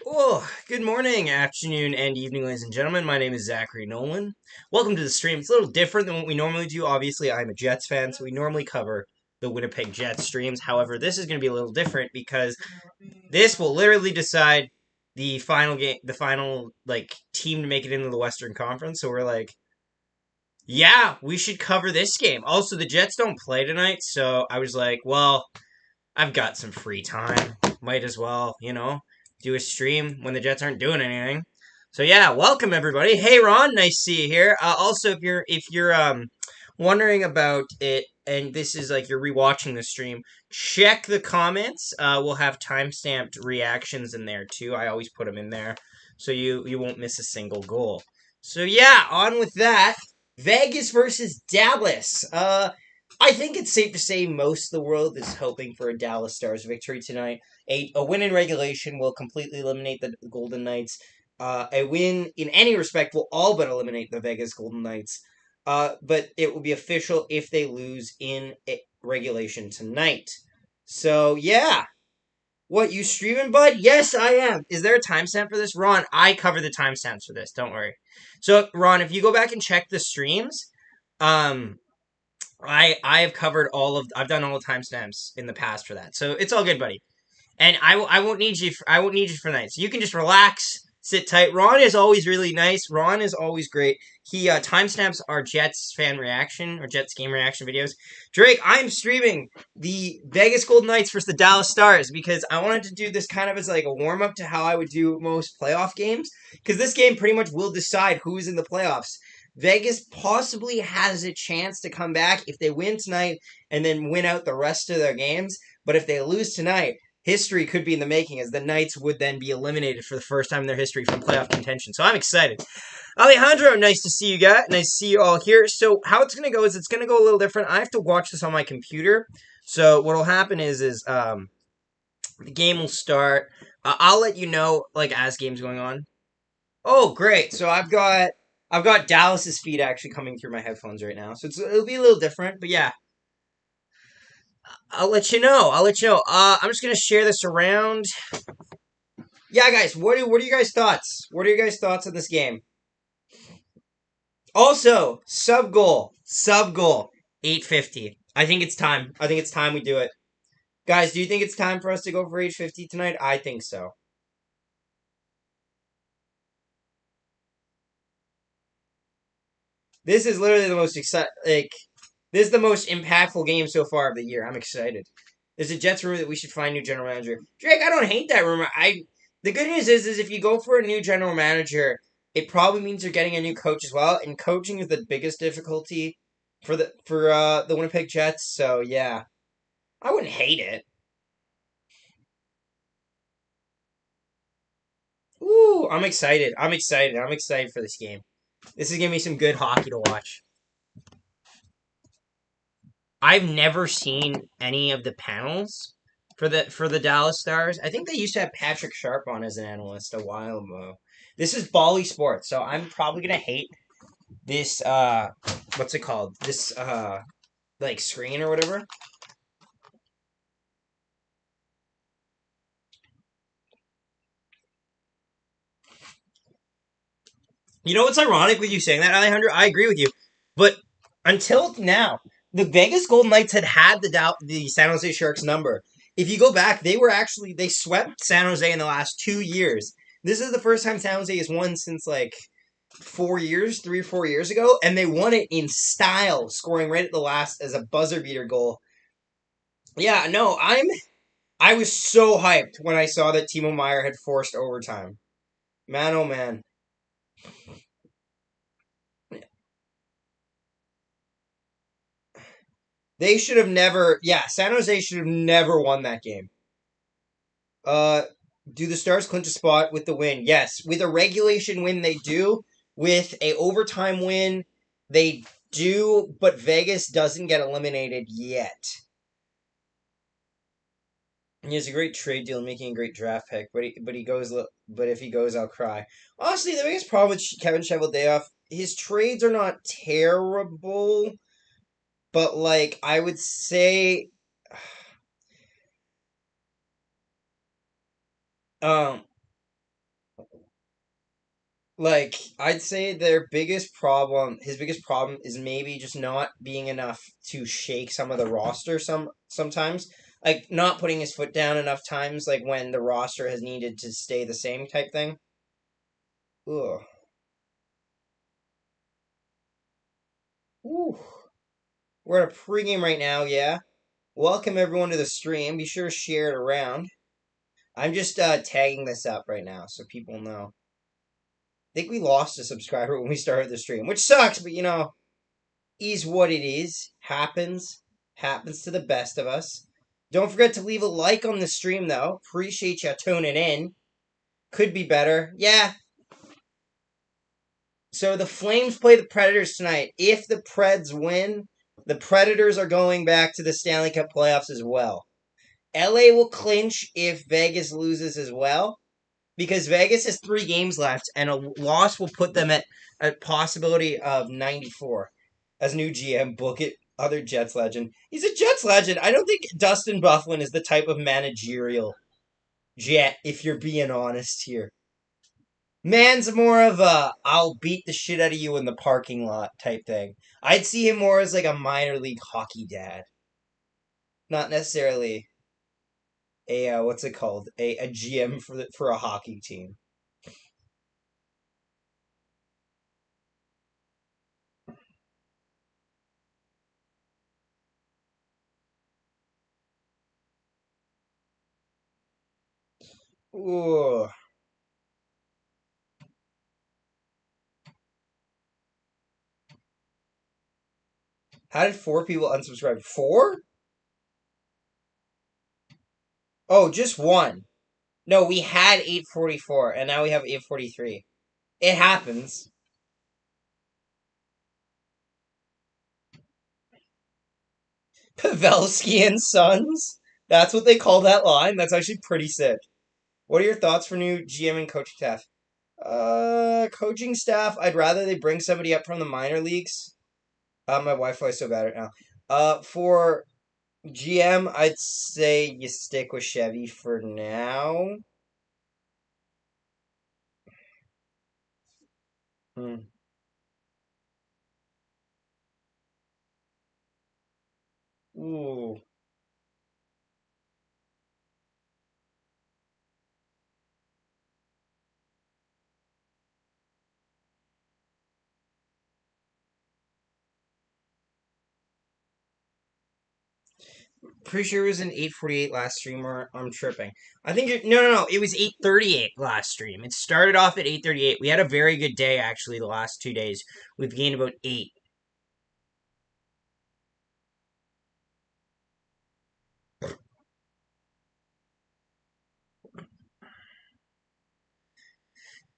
Oh, good morning, afternoon, and evening, ladies and gentlemen. My name is Zachary Nolan. Welcome to the stream. It's a little different than what we normally do. Obviously, I'm a Jets fan, so we normally cover the Winnipeg Jets streams. However, this is going to be a little different because this will literally decide the final game, the final team to make it into the Western Conference. So we're like, yeah, we should cover this game. Also, the Jets don't play tonight, so I was like, well, I've got some free time. Might as well, do a stream when the Jets aren't doing anything. So yeah, welcome everybody. Hey Ron, nice to see you here. Also, if you're wondering about it, and this is like you're rewatching the stream, check the comments. We'll have timestamped reactions in there too. I always put them in there, so you won't miss a single goal. So yeah, on with that. Vegas versus Dallas. I think it's safe to say most of the world is hoping for a Dallas Stars victory tonight. A win in regulation will completely eliminate the Golden Knights. A win in any respect will all but eliminate the Vegas Golden Knights. But it will be official if they lose in regulation tonight. So, yeah. What, you streaming, bud? Yes, I am. Is there a timestamp for this? Ron, I cover the timestamps for this. Don't worry. So, Ron, if you go back and check the streams, um, I have covered I've done all the timestamps in the past for that, so it's all good, buddy. And I won't need you. I won't need you for night. So you can just relax, sit tight. Ron is always really nice. Ron is always great. He timestamps our Jets fan reaction or Jets game reaction videos. Drake, I'm streaming the Vegas Golden Knights versus the Dallas Stars because I wanted to do this kind of as like a warm up to how I would do most playoff games because this game pretty much will decide who's in the playoffs. Vegas possibly has a chance to come back if they win tonight and then win out the rest of their games. But if they lose tonight, history could be in the making as the Knights would then be eliminated for the first time in their history from playoff contention. So I'm excited. Alejandro, nice to see you guys. Nice to see you all here. So how it's going to go is it's going to go a little different. I have to watch this on my computer. So what will happen is the game will start. I'll let you know like as game's going on. Oh, great. So I've got Dallas's feed actually coming through my headphones right now. So it'll be a little different, but yeah. I'll let you know. I'll let you know. I'm just gonna share this around. Yeah, guys, what are you guys' thoughts? What are your guys' thoughts on this game? Also, sub goal, 850. I think it's time. I think it's time we do it, guys. Do you think it's time for us to go for 850 tonight? I think so. This is literally the most this is the most impactful game so far of the year. I'm excited. There's a Jets rumor that we should find new general manager. Drake, I don't hate that rumor. The good news is if you go for a new general manager, it probably means you're getting a new coach as well. And coaching is the biggest difficulty for the Winnipeg Jets. So yeah, I wouldn't hate it. Ooh, I'm excited. I'm excited. I'm excited for this game. This is gonna be some good hockey to watch. I've never seen any of the panels for the Dallas Stars. I think they used to have Patrick Sharp on as an analyst a while ago. This is Bally Sports, so I'm probably gonna hate this what's it called? This like screen or whatever. You know what's ironic with you saying that, Alejandro? I agree with you. But until now, the Vegas Golden Knights had the San Jose Sharks number. If you go back, they swept San Jose in the last 2 years. This is the first time San Jose has won since like 4 years, 3 or 4 years ago, and they won it in style, scoring right at the last as a buzzer beater goal. Yeah, no, I was so hyped when I saw that Timo Meyer had forced overtime. Man, oh man. They should have never. Yeah, San Jose should have never won that game. Uh, do the Stars clinch a spot with the win? Yes, with a regulation win they do. With a overtime win, they do. But Vegas doesn't get eliminated yet. He has a great trade deal, making a great draft pick. But he goes. But if he goes, I'll cry. Honestly, the biggest problem with Kevin Cheveldayoff, his trades are not terrible, but like I would say. Um, Like, I'd say his biggest problem is maybe just not being enough to shake some of the roster sometimes. Like, not putting his foot down enough times, like when the roster has needed to stay the same type thing. Ugh. Ooh. We're at a pregame right now, yeah. Welcome everyone to the stream. Be sure to share it around. I'm just tagging this up right now so people know. I think we lost a subscriber when we started the stream, which sucks, but is what it is. Happens to the best of us. Don't forget to leave a like on the stream, though. Appreciate you tuning in. Could be better. Yeah. So the Flames play the Predators tonight. If the Preds win, the Predators are going back to the Stanley Cup playoffs as well. LA will clinch if Vegas loses as well, because Vegas has 3 games left, and a loss will put them at a possibility of 94. As new GM, book it. Other Jets legend. He's a Jets legend. I don't think Dustin Bufflin is the type of managerial Jet, if you're being honest here. Man's more of a I'll beat the shit out of you in the parking lot type thing. I'd see him more as like a minor league hockey dad. Not necessarily a what's it called? A GM for a hockey team. Ooh. How did 4 people unsubscribe? 4? Oh, just one. No, we had 844 and now we have 843. It happens. Pavelski and Sons? That's what they call that line? That's actually pretty sick. What are your thoughts for new GM and coaching staff? Coaching staff, I'd rather they bring somebody up from the minor leagues. My Wi-Fi is so bad right now. For GM, I'd say you stick with Chevy for now. Hmm. Ooh. Pretty sure it was an 8:48 last stream, or I'm tripping. I think no. It was 8:38 last stream. It started off at 8:38. We had a very good day actually the last 2 days. We've gained about 8.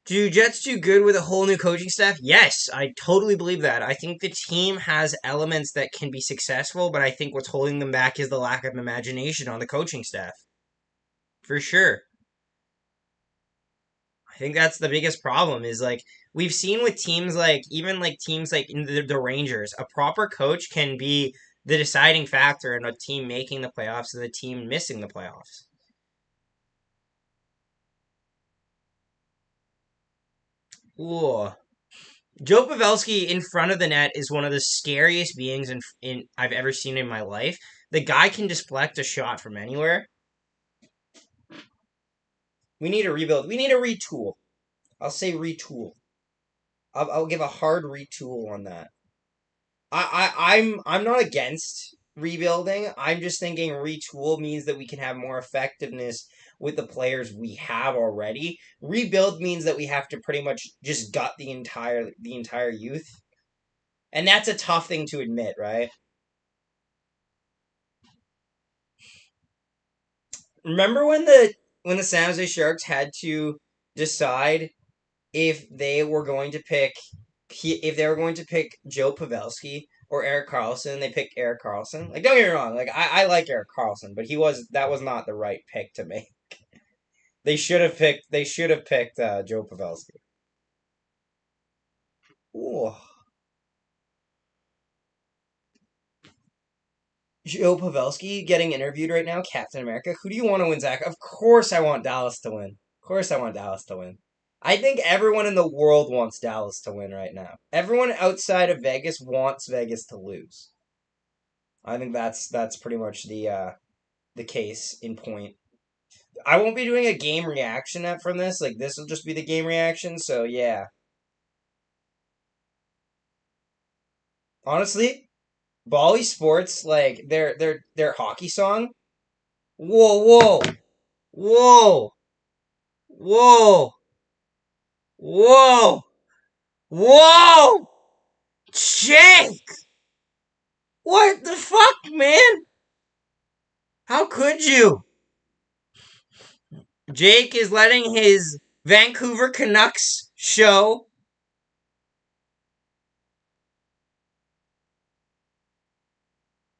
Do Jets do good with a whole new coaching staff? Yes, I totally believe that. I think the team has elements that can be successful, but I think what's holding them back is the lack of imagination on the coaching staff. For sure. I think that's the biggest problem is like we've seen with teams like even like teams like in the Rangers, a proper coach can be the deciding factor in a team making the playoffs and the team missing the playoffs. Ooh. Joe Pavelski in front of the net is one of the scariest beings in I've ever seen in my life. The guy can deflect a shot from anywhere. We need a rebuild. We need a retool. I'll say retool. I'll give a hard retool on that. I'm not against rebuilding. I'm just thinking retool means that we can have more effectiveness with the players we have already. Rebuild means that we have to pretty much just gut the entire youth. And that's a tough thing to admit, right? Remember when the San Jose Sharks had to decide if they were going to pick Joe Pavelski or Eric Carlson, they picked Eric Carlson. Like, don't get me wrong, like I like Eric Carlson, but that was not the right pick to make. They should have picked Joe Pavelski. Ooh. Joe Pavelski getting interviewed right now, Captain America. Who do you want to win, Zach? Of course I want Dallas to win. Of course I want Dallas to win. I think everyone in the world wants Dallas to win right now. Everyone outside of Vegas wants Vegas to lose. I think that's pretty much the case in point. I won't be doing a game reaction from this. Like this will just be the game reaction. So yeah, honestly, Bally Sports like their hockey song. Whoa, whoa, whoa, whoa, whoa, whoa, Jake! What the fuck, man? How could you? Jake is letting his Vancouver Canucks show.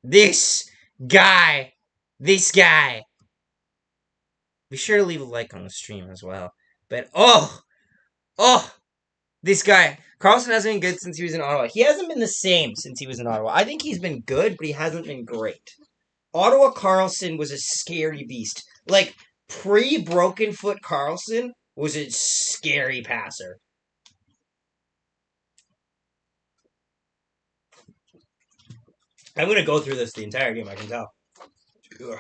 This guy. This guy. Be sure to leave a like on the stream as well. But oh, this guy. Carlson hasn't been good since he was in Ottawa. He hasn't been the same since he was in Ottawa. I think he's been good, but he hasn't been great. Ottawa Carlson was a scary beast. Like, pre-broken foot Carlson was a scary passer. I'm going to go through this the entire game, I can tell. Ugh.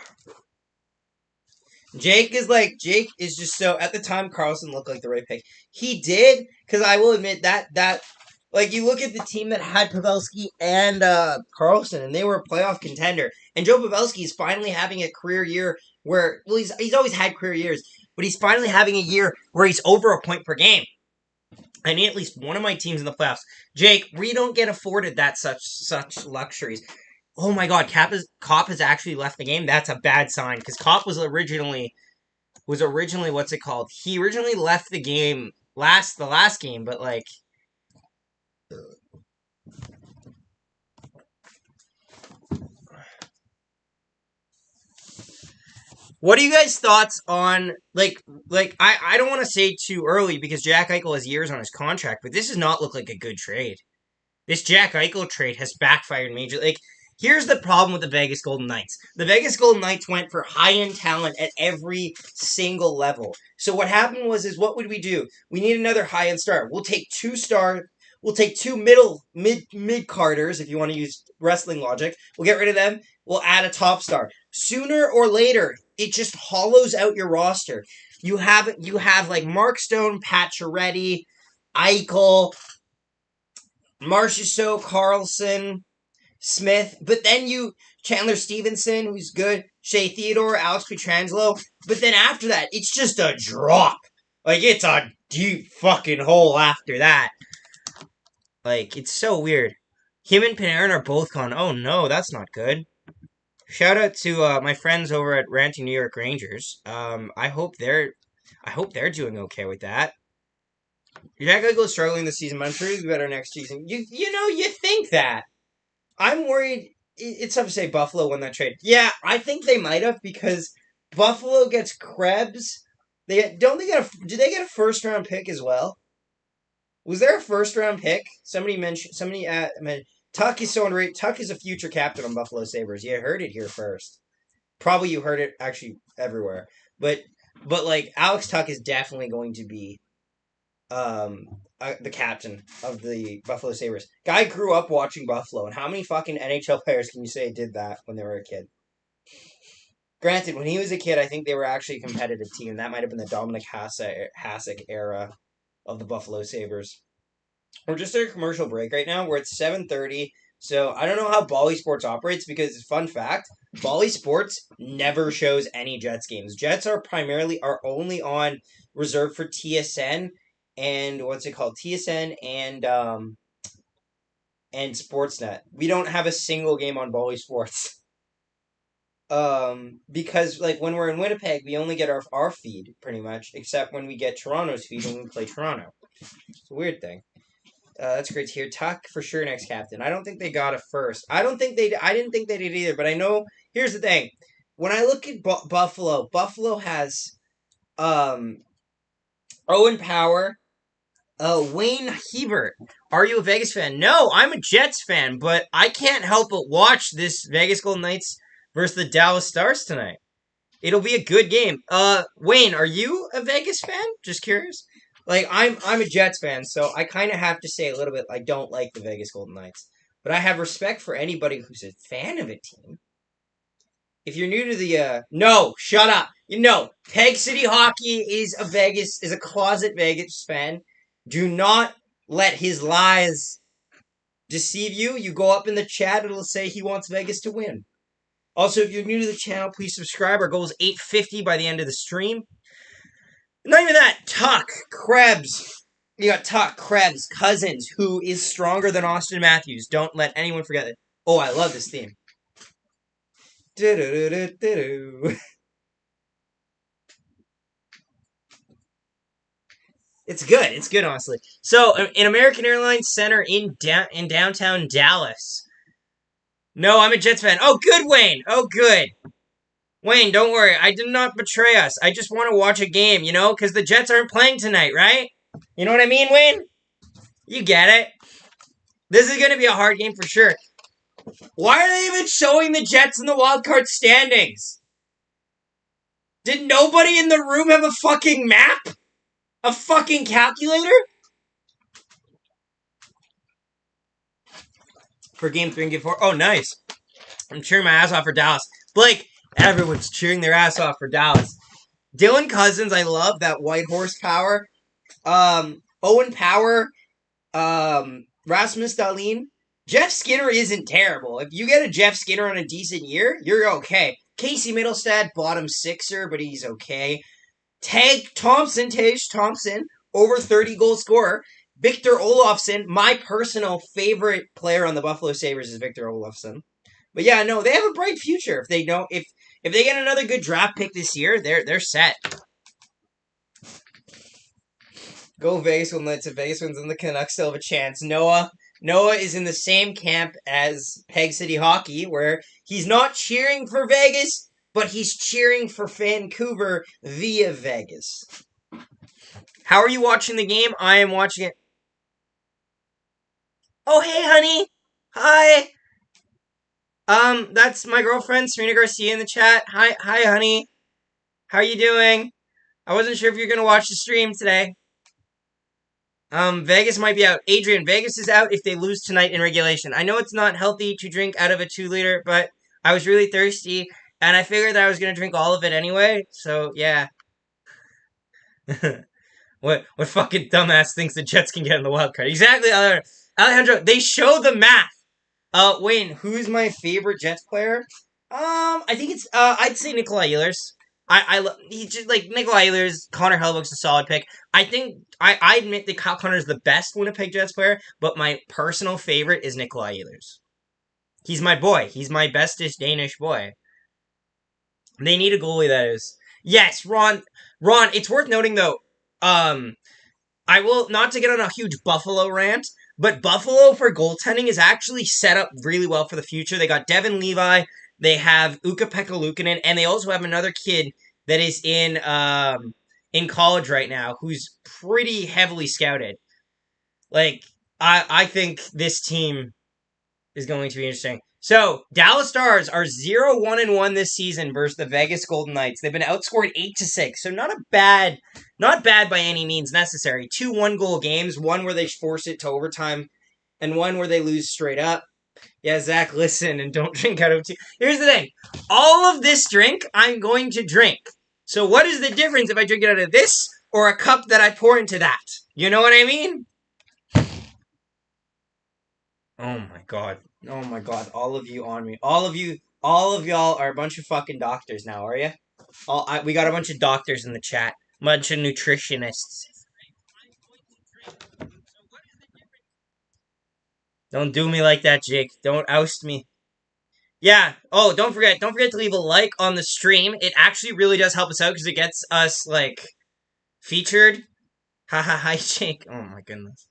Jake is just so, at the time, Carlson looked like the right pick. He did, because I will admit that, like, you look at the team that had Pavelski and Carlson, and they were a playoff contender. And Joe Pavelski is finally having a career year where, well, he's always had career years, but he's finally having a year where he's over a point per game. I need at least one of my teams in the playoffs. Jake, we don't get afforded that such luxuries. Oh my God, Cop has actually left the game. That's a bad sign because Cop was originally what's it called? He originally left the game the last game, but like. What are you guys' thoughts on like I don't want to say too early because Jack Eichel has years on his contract, but this does not look like a good trade. This Jack Eichel trade has backfired majorly. Like, here's the problem with the Vegas Golden Knights. The Vegas Golden Knights went for high-end talent at every single level. So what happened is what would we do? We need another high-end star. We'll take two mid-carders, if you want to use wrestling logic. We'll get rid of them. We'll add a top star. Sooner or later, it just hollows out your roster. You have like Mark Stone, Pacioretty, Eichel, Marchessault, Carlson, Smith, but then Chandler Stevenson, who's good, Shea Theodore, Alex Pietrangelo, but then after that, it's just a drop. Like, it's a deep fucking hole after that. Like, it's so weird. Him and Panarin are both gone, oh no, that's not good. Shout out to my friends over at Ranting New York Rangers. I hope they're doing okay with that. Jack Eichel is struggling this season, but I'm sure he'll be better next season. You think that. I'm worried. It's tough to say Buffalo won that trade. Yeah, I think they might have because Buffalo gets Krebs. Did they get a first round pick as well? Was there a first round pick? Somebody mentioned Tuck is so underrated. Tuck is a future captain on Buffalo Sabres. You heard it here first. Probably you heard it actually everywhere. But like Alex Tuck is definitely going to be the captain of the Buffalo Sabres. Guy grew up watching Buffalo, and how many fucking NHL players can you say did that when they were a kid? Granted, when he was a kid, I think they were actually a competitive team. That might have been the Dominic Hasek era of the Buffalo Sabres. We're just at a commercial break right now. We're at 7:30. So I don't know how Bally Sports operates because, fun fact, Bally Sports never shows any Jets games. Jets are only on reserved for TSN and what's it called? TSN and Sportsnet. We don't have a single game on Bally Sports. Because like when we're in Winnipeg, we only get our feed pretty much, except when we get Toronto's feed when we play Toronto. It's a weird thing. That's great to hear. Tuck for sure next captain. I don't think they got a first. I didn't think they did either. But I know. Here's the thing. When I look at Buffalo has Owen Power, Wayne Hebert. Are you a Vegas fan? No, I'm a Jets fan. But I can't help but watch this Vegas Golden Knights versus the Dallas Stars tonight. It'll be a good game. Wayne, are you a Vegas fan? Just curious. Like I'm a Jets fan, so I kind of have to say a little bit. I don't like the Vegas Golden Knights, but I have respect for anybody who's a fan of a team. If you're new to the no, shut up. You know, Peg City Hockey is a closet Vegas fan. Do not let his lies deceive you. You go up in the chat, it'll say he wants Vegas to win. Also, if you're new to the channel, please subscribe. Our goal is 850 by the end of the stream. Not even that. Tuck, Krebs. You got Tuck, Krebs, Cousins, who is stronger than Austin Matthews. Don't let anyone forget it. Oh, I love this theme. It's good. It's good, honestly. So, an American Airlines Center in downtown Dallas. No, I'm a Jets fan. Oh, good, Wayne. Oh, good. Wayne, don't worry. I did not betray us. I just want to watch a game, you know? Because the Jets aren't playing tonight, right? You know what I mean, Wayne? You get it. This is going to be a hard game for sure. Why are they even showing the Jets in the wildcard standings? Did nobody in the room have a fucking map? A fucking calculator? For game 3 and game 4? Oh, nice. I'm cheering my ass off for Dallas. Blake, everyone's cheering their ass off for Dallas. Dylan Cousins, I love that white horsepower. Owen Power, Rasmus Dahlin. Jeff Skinner isn't terrible. If you get a Jeff Skinner on a decent year, you're okay. Casey Middlestad, bottom sixer, but he's okay. Tage Thompson, over 30 goal scorer. Victor Olofsson, my personal favorite player on the Buffalo Sabres is Victor Olofsson. But yeah, no, they have a bright future. If they get another good draft pick this year, they're set. Go Vegas when Knights. If Vegas wins, then the Canucks still have a chance. Noah is in the same camp as Peg City Hockey, where he's not cheering for Vegas, but he's cheering for Vancouver via Vegas. How are you watching the game? I am watching it. Oh, hey, honey. Hi. That's my girlfriend, Serena Garcia, in the chat. Hi, honey. How are you doing? I wasn't sure if you're gonna watch the stream today. Vegas might be out. Adrian, Vegas is out if they lose tonight in regulation. I know it's not healthy to drink out of a 2-liter, but I was really thirsty, and I figured that I was gonna drink all of it anyway, so yeah. What fucking dumbass thinks the Jets can get in the wild card? Exactly, Alejandro. They show the math. Wayne, who's my favorite Jets player? I think it's I'd say Nikolai Ehlers. He just like Nikolai Ehlers, Connor Hellebuyck's a solid pick. I think I admit that Kyle Connor is the best Winnipeg Jets player, but my personal favorite is Nikolai Ehlers. He's my boy. He's my bestest Danish boy. They need a goalie that is. Yes, Ron. It's worth noting though. I will not to get on a huge Buffalo rant, but Buffalo for goaltending is actually set up really well for the future. They got Devin Levi, they have Ukko-Pekka Luukkonen, and they also have another kid that is in college right now who's pretty heavily scouted. Like, I think this team is going to be interesting. So, Dallas Stars are 0-1-1 this season versus the Vegas Golden Knights. They've been outscored 8-6, so not bad by any means necessary. 2 1-goal games, one where they force it to overtime, and one where they lose straight up. Yeah, Zach, listen, and don't drink out of tea. Here's the thing. All of this drink, I'm going to drink. So what is the difference if I drink it out of this or a cup that I pour into that? You know what I mean? Oh my god. Oh my god. All of you on me. All of y'all are a bunch of fucking doctors now, are you? We got a bunch of doctors in the chat. A bunch of nutritionists. Don't do me like that, Jake. Don't oust me. Yeah. Oh, don't forget to leave a like on the stream. It actually really does help us out because it gets us, like, featured. Hi, Jake. Oh my goodness.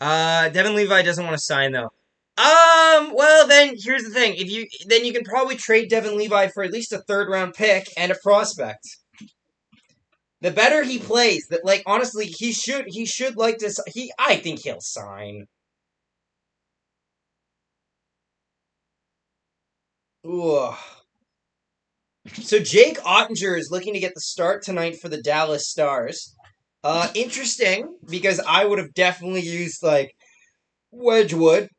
Devin Levi doesn't want to sign though. Well then here's the thing. Then you can probably trade Devin Levi for at least a 3rd round pick and a prospect. The better he plays, that like honestly, he should like to. I think he'll sign. Ugh. So Jake Ottinger is looking to get the start tonight for the Dallas Stars. Interesting, because I would have definitely used, like, Wedgwood.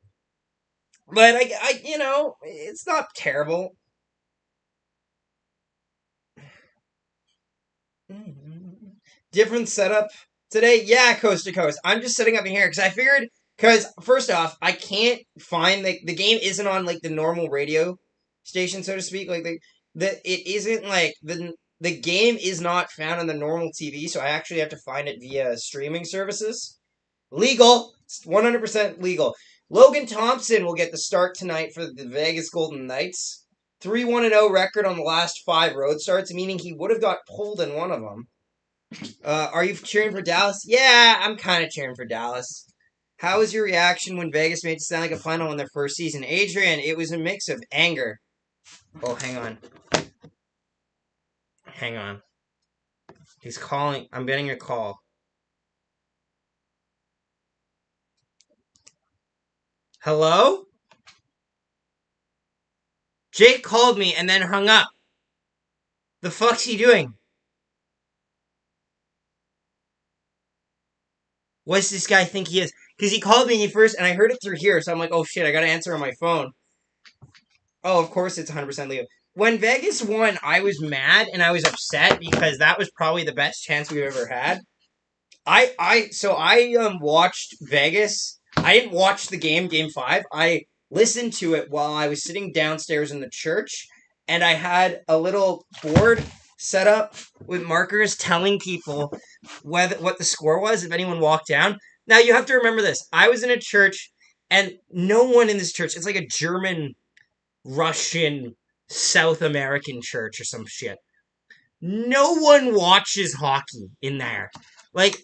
But, it's not terrible. Different setup today. Yeah, coast to coast. I'm just setting up in here because I figured. Because first off, I can't find the game isn't on like the normal radio station, so to speak. Like it isn't like the game is not found on the normal TV, so I actually have to find it via streaming services. Legal. It's 100% legal. Logan Thompson will get the start tonight for the Vegas Golden Knights. 3-1-0 record on the last 5 road starts, meaning he would have got pulled in one of them. Are you cheering for Dallas? Yeah, I'm kind of cheering for Dallas. How was your reaction when Vegas made it sound like a final in their first season? Adrian, it was a mix of anger. Oh, hang on. Hang on. He's calling. I'm getting a call. Hello? Jake called me and then hung up. The fuck's he doing? What's this guy think he is? Because he called me first and I heard it through here, so I'm like, oh shit, I gotta answer on my phone. Oh, of course it's 100% Leo. When Vegas won, I was mad and I was upset because that was probably the best chance we've ever had. I watched Vegas. I didn't watch the game 5. I listened to it while I was sitting downstairs in the church, and I had a little board set up with markers telling people what the score was if anyone walked down. Now you have to remember this. I was in a church, and no one in this church. It's like a German, Russian, South American church or some shit. No one watches hockey in there. Like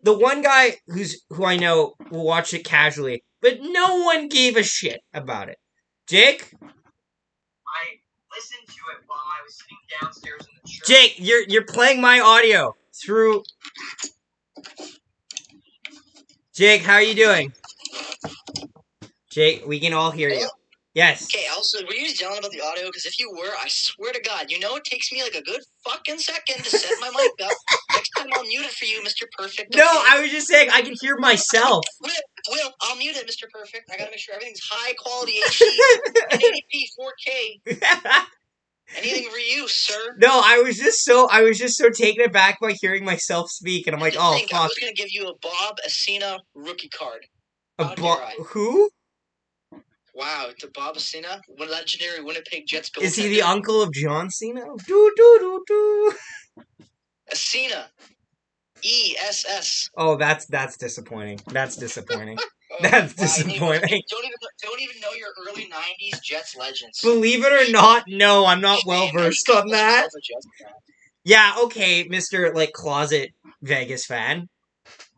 the one guy who I know will watch it casually, but no one gave a shit about it. Jake? I listened to it while I was sitting downstairs in the church. Jake, you're playing my audio through. Jake, how are you doing? Jake, we can all hear you. Yes. Okay, also, were you just yelling about the audio? Because if you were, I swear to God, it takes me like a good fucking second to set my mic up. Next time I'll mute it for you, Mr. Perfect. Okay? No, I was just saying I can hear myself. Will, I'll mute it, Mr. Perfect. I gotta make sure everything's high quality HD, 1080p, 4K. Anything for you, sir. No, I was just so taken aback by hearing myself speak, and I'm like, oh fuck. I was gonna give you a Bob Acina rookie card. Who? Wow, the Bob Acina, legendary Winnipeg Jets goaltender. Is he the uncle of John Cena? Do. Acina. ESS. Oh, that's disappointing. That's disappointing. That's disappointing. Don't even know your early 90s Jets legends. Believe it or not, no, I'm not well versed on that. Yeah, okay, Mr. like closet Vegas fan.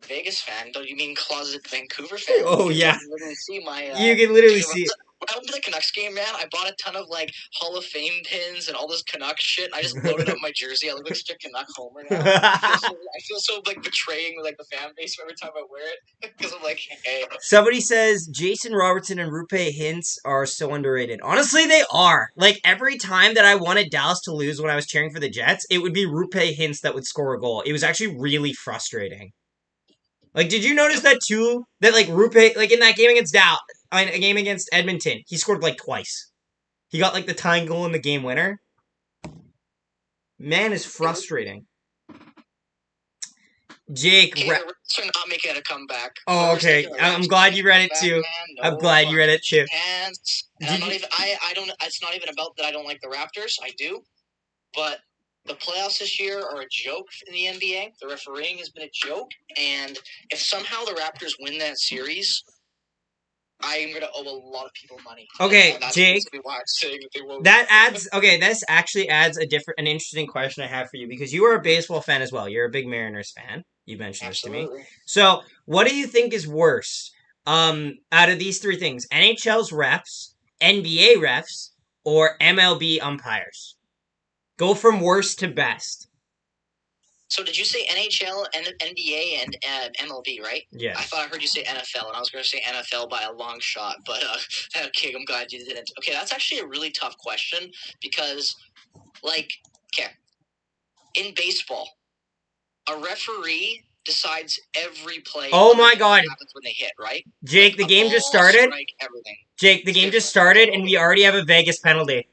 Vegas fan? Don't you mean closet Vancouver fan? Oh yeah. You can literally see my. You can literally see. When I went to the Canucks game, man, I bought a ton of like Hall of Fame pins and all this Canucks shit. I just loaded up my jersey. I look like such a Canuck homer now. I feel so like betraying like the fan base every time I wear it because I'm like, hey. Somebody says Jason Robertson and Rupe Hintz are so underrated. Honestly, they are. Like every time that I wanted Dallas to lose when I was cheering for the Jets, it would be Rupe Hintz that would score a goal. It was actually really frustrating. Like, did you notice that too? That like Rupe, like in that game against a game against Edmonton, he scored like twice. He got like the tying goal in the game winner. Man, is frustrating. Jake, they're not making a comeback. Oh, okay. I'm glad you read it too. I'm glad you read it too. And I'm not even. I don't. It's not even about that. I don't like the Raptors. I do, but. The playoffs this year are a joke in the NBA. The refereeing has been a joke. And if somehow the Raptors win that series, I am going to owe a lot of people money. Okay, Jake. Why I'm saying that they won't. This actually adds an interesting question I have for you because you are a baseball fan as well. You're a big Mariners fan. You mentioned Absolutely. this to me. So, what do you think is worse out of these 3 things? NHL's refs, NBA refs, or MLB umpires? Go from worst to best. So did you say NHL, NBA, and MLB, right? Yeah. I thought I heard you say NFL, and I was going to say NFL by a long shot, but okay, I'm glad you didn't. Okay, that's actually a really tough question because Like, okay, in baseball, a referee decides every play. Oh my God. What happens when they hit, right? Jake, the game just started. Strike, everything. Jake, the game just started, and we already have a Vegas penalty.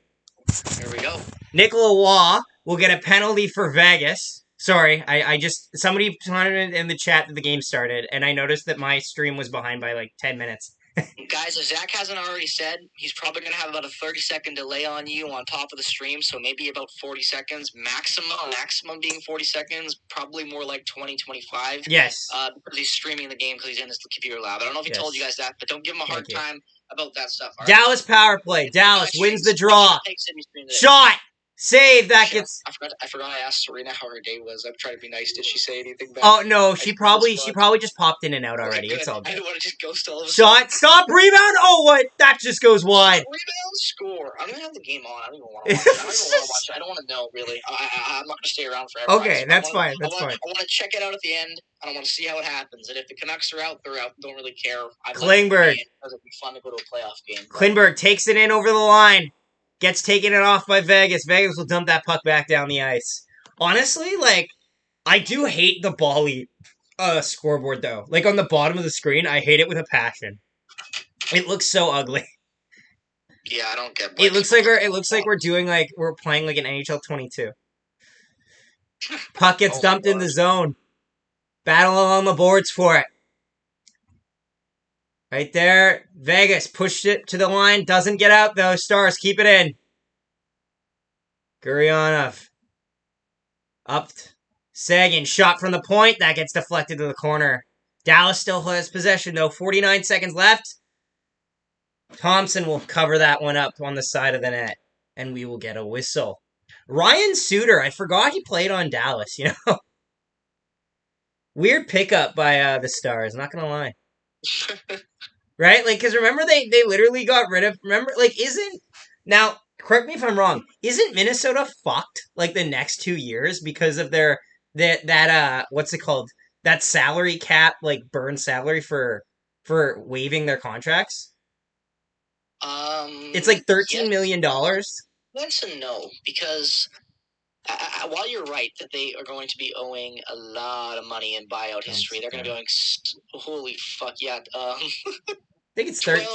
Here we go. Nicola Waugh will get a penalty for Vegas. Sorry, I just... Somebody commented in the chat that the game started, and I noticed that my stream was behind by like 10 minutes. Guys, if Zach hasn't already said, he's probably going to have about a 30-second delay on you on top of the stream, so maybe about 40 seconds. Maximum being 40 seconds, probably more like 20, 25. Yes. Because he's streaming the game because he's in his computer lab. I don't know if he told you guys that, but don't give him a hard time about that stuff. All right? Dallas power play. Dallas wins the draw. Shot! Save! That gets... I forgot I asked Serena how her day was. I'm trying to be nice. Did she say anything back? Oh, no. She probably just popped in and out already. Good. It's all good. I don't want to just ghost all of us. Shot! Stop! Rebound! Oh, what? That just goes wide. Rebound score. I'm going to have the game on. I don't even want to watch it. I don't want to know, really. I'm not going to stay around forever. Okay, that's fine. That's fine. I want to check it out at the end. I want to see how it happens. And if the Canucks are out, they're out. Don't really care. Klingberg. Because it'd be fun to go to a playoff game. Klingberg takes it in over the line. Gets taken it off by Vegas. Vegas will dump that puck back down the ice. Honestly, like, I do hate the Bally scoreboard, though. Like, on the bottom of the screen, I hate it with a passion. It looks so ugly. Yeah, I don't get it. Looks like we're doing, like, we're playing, like, an NHL 22. Puck gets dumped in the zone. Battle along the boards for it. Right there. Vegas pushed it to the line. Doesn't get out, though. Stars keep it in. Gurionov. Up. Sagan. Shot from the point. That gets deflected to the corner. Dallas still has possession, though. 49 seconds left. Thompson will cover that one up on the side of the net. And we will get a whistle. Ryan Suter. I forgot he played on Dallas, you know. Weird pickup by the Stars. Not going to lie. Right? Like, because remember they literally got rid of... Remember, like, now, correct me if I'm wrong. Isn't Minnesota fucked, like, the next 2 years because of their... That what's it called? That salary cap, like, burn salary for waiving their contracts? It's like $13 million. Yes and no, because... while you're right that they are going to be owing a lot of money in buyout history, they're going to be owing... Holy fuck, yeah. I think it's 12.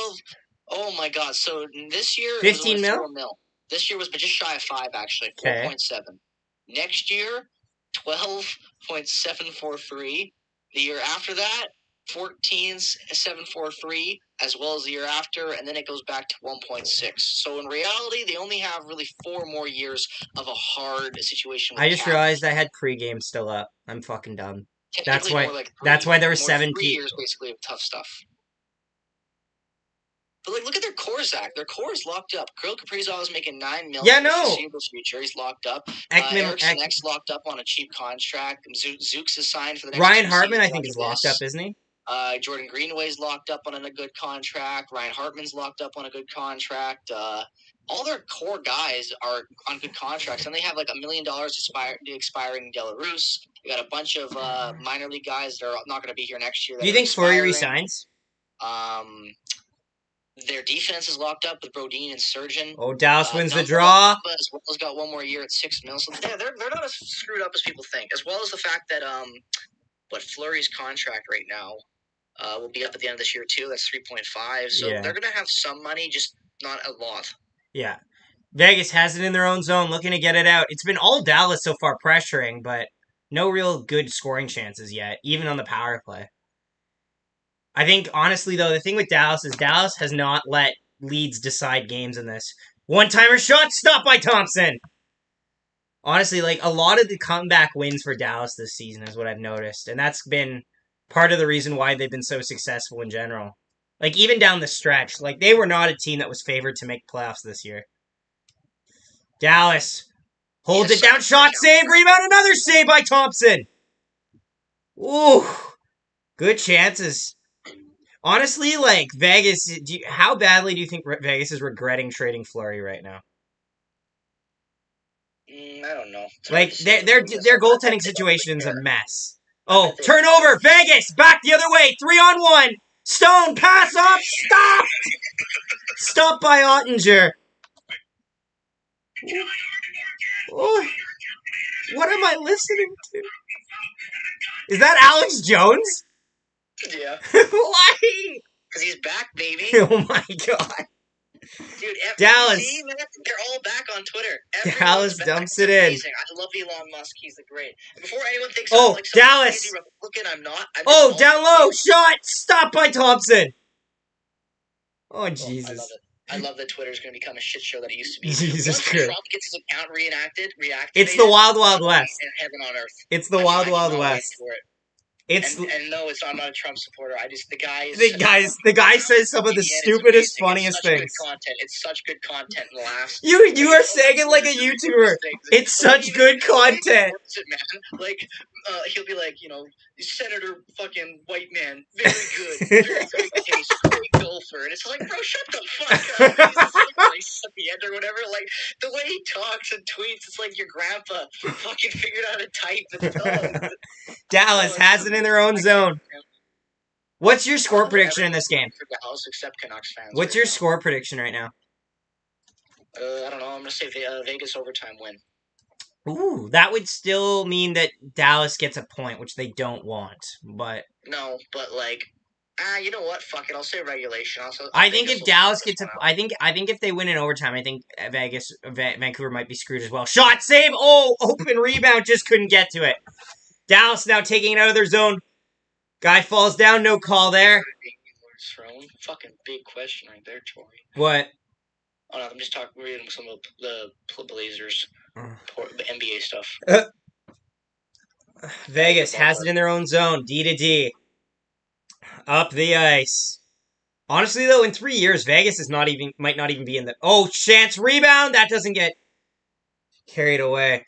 Oh my god, so this year... 15 mil? This year was just shy of 5, actually. 4.7. Next year, 12.743. The year after that, 14.743, as well as the year after, and then it goes back to 1.6. So in reality, they only have really 4 more years of a hard situation. I just realized I had pregame still up. I'm fucking dumb. That's why there were 17 years basically of tough stuff. But like, look at their core, Zach. Their core is locked up. Kirill Kaprizov is making $9 million. Yeah, no. Future. He's locked up. Eriksson Ek's locked up on a cheap contract. Zooks is signed for the next. Ryan Hartman, I think, is locked up, isn't he? Jordan Greenway's locked up on a good contract. Ryan Hartman's locked up on a good contract. All their core guys are on good contracts, and they have like $1 million expiring Belarus. They got a bunch of minor league guys that are not going to be here next year. Do you think Fleury resigns? Their defense is locked up with Brodin and Surgeon. Oh, Dallas wins the draw. As well as got 1 more year at $6 million. So they're not as screwed up as people think. As well as the fact that Fleury's contract right now will be up at the end of this year too. That's 3.5. So they're going to have some money, just not a lot. Yeah. Vegas has it in their own zone, looking to get it out. It's been all Dallas so far pressuring, but no real good scoring chances yet, even on the power play. I think, honestly, though, the thing with Dallas is Dallas has not let leads decide games in this. One-timer shot, stopped by Thompson! Honestly, like, a lot of the comeback wins for Dallas this season is what I've noticed. And that's been part of the reason why they've been so successful in general. Like, even down the stretch. Like, they were not a team that was favored to make playoffs this year. Dallas holds it down, shot, save, rebound, another save by Thompson! Ooh, good chances. Honestly, like, Vegas, how badly do you think Vegas is regretting trading Fleury right now? I don't know. Like, their goaltending situation is a mess. Oh, turnover! Vegas! Back the other way! 3-on-1! Stone! Pass off! Stop! Stop by Ottinger. Oh, what am I listening to? Is that Alex Jones? Yeah. Why? Because he's back, baby. Oh my god. Dude, Dallas. See, man, they're all back on Twitter. Dallas back. dumps It's it in. amazing. I love Elon Musk. He's the great. And before anyone thinks Oh, I'm like some Dallas. crazy Republican, I'm not. Oh, down low. Shot. Stop by Thompson. Oh, Jesus. I love it. I love that Twitter's going to become a shit show that it used to be. Jesus Once Christ. Trump gets his account reactivated, it's the Wild Wild West. Heaven on earth. It's the Wild Wild West. It's and no, it's I'm not a Trump supporter. The guy is the guy says some of the stupidest, funniest things. Good content. It's such good content and laughs. You are saying it like a YouTuber. It's such good content. Man. Like he'll be like, Senator fucking white man, very good, very good taste, great golfer, and it's like, bro, shut the fuck up. He's at the end or whatever. Like the way he talks and tweets, it's like your grandpa fucking figured out how to type and Dallas has it in their own zone. What's your score prediction in this game? For Dallas, except Canucks fans. What's your score prediction right now? I don't know. I'm gonna say Vegas overtime win. Ooh, that would still mean that Dallas gets a point, which they don't want. But no, but like, you know what? Fuck it. I'll say regulation. I think if Dallas gets a, I think if they win in overtime, I think Vancouver might be screwed as well. Shot, save. Oh, open rebound, just couldn't get to it. Dallas now taking it out of their zone. Guy falls down, no call there. Fucking big question right there, Tori. What? Oh no, I'm just reading some of the Blazers, the NBA stuff. Vegas has it in their own zone. D to D. Up the ice. Honestly, though, in 3 years, Vegas might not even be in the... Oh, chance rebound! That doesn't get carried away.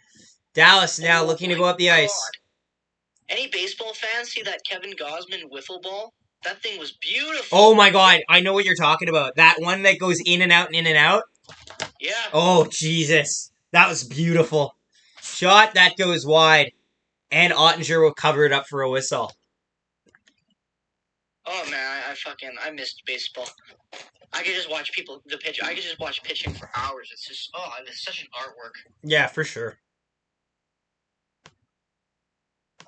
Dallas now looking to go up the ice. Any baseball fans see that Kevin Gausman wiffle ball? That thing was beautiful. Oh my god, I know what you're talking about. That one that goes in and out and in and out? Yeah. Oh, Jesus. That was beautiful. Shot, that goes wide. And Ottinger will cover it up for a whistle. Oh man, I missed baseball. I could just watch the pitch. I could just watch pitching for hours. It's just it's such an artwork. Yeah, for sure.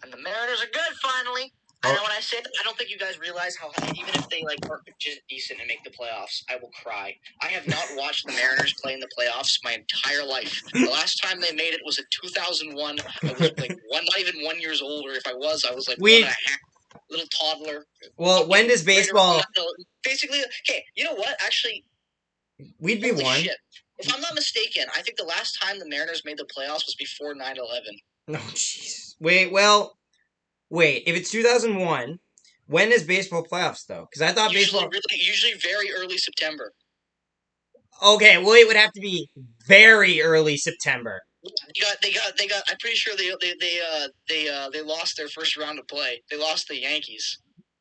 And the Mariners are good finally. And when I say that, I don't think you guys realize how even if they are just decent and make the playoffs, I will cry. I have not watched the Mariners play in the playoffs my entire life. The last time they made it was in 2001. I was like not even 1 year old, or if I was like 1.5. Little toddler. Well, when does baseball... Basically, okay, you know what? Actually, we'd be one. Shit. If I'm not mistaken, I think the last time the Mariners made the playoffs was before 9/11. Oh, jeez. Wait. If it's 2001, when is baseball playoffs, though? Because I thought usually very early September. Okay, well, it would have to be very early September. They got. I'm pretty sure they lost their first round of play. They lost the Yankees.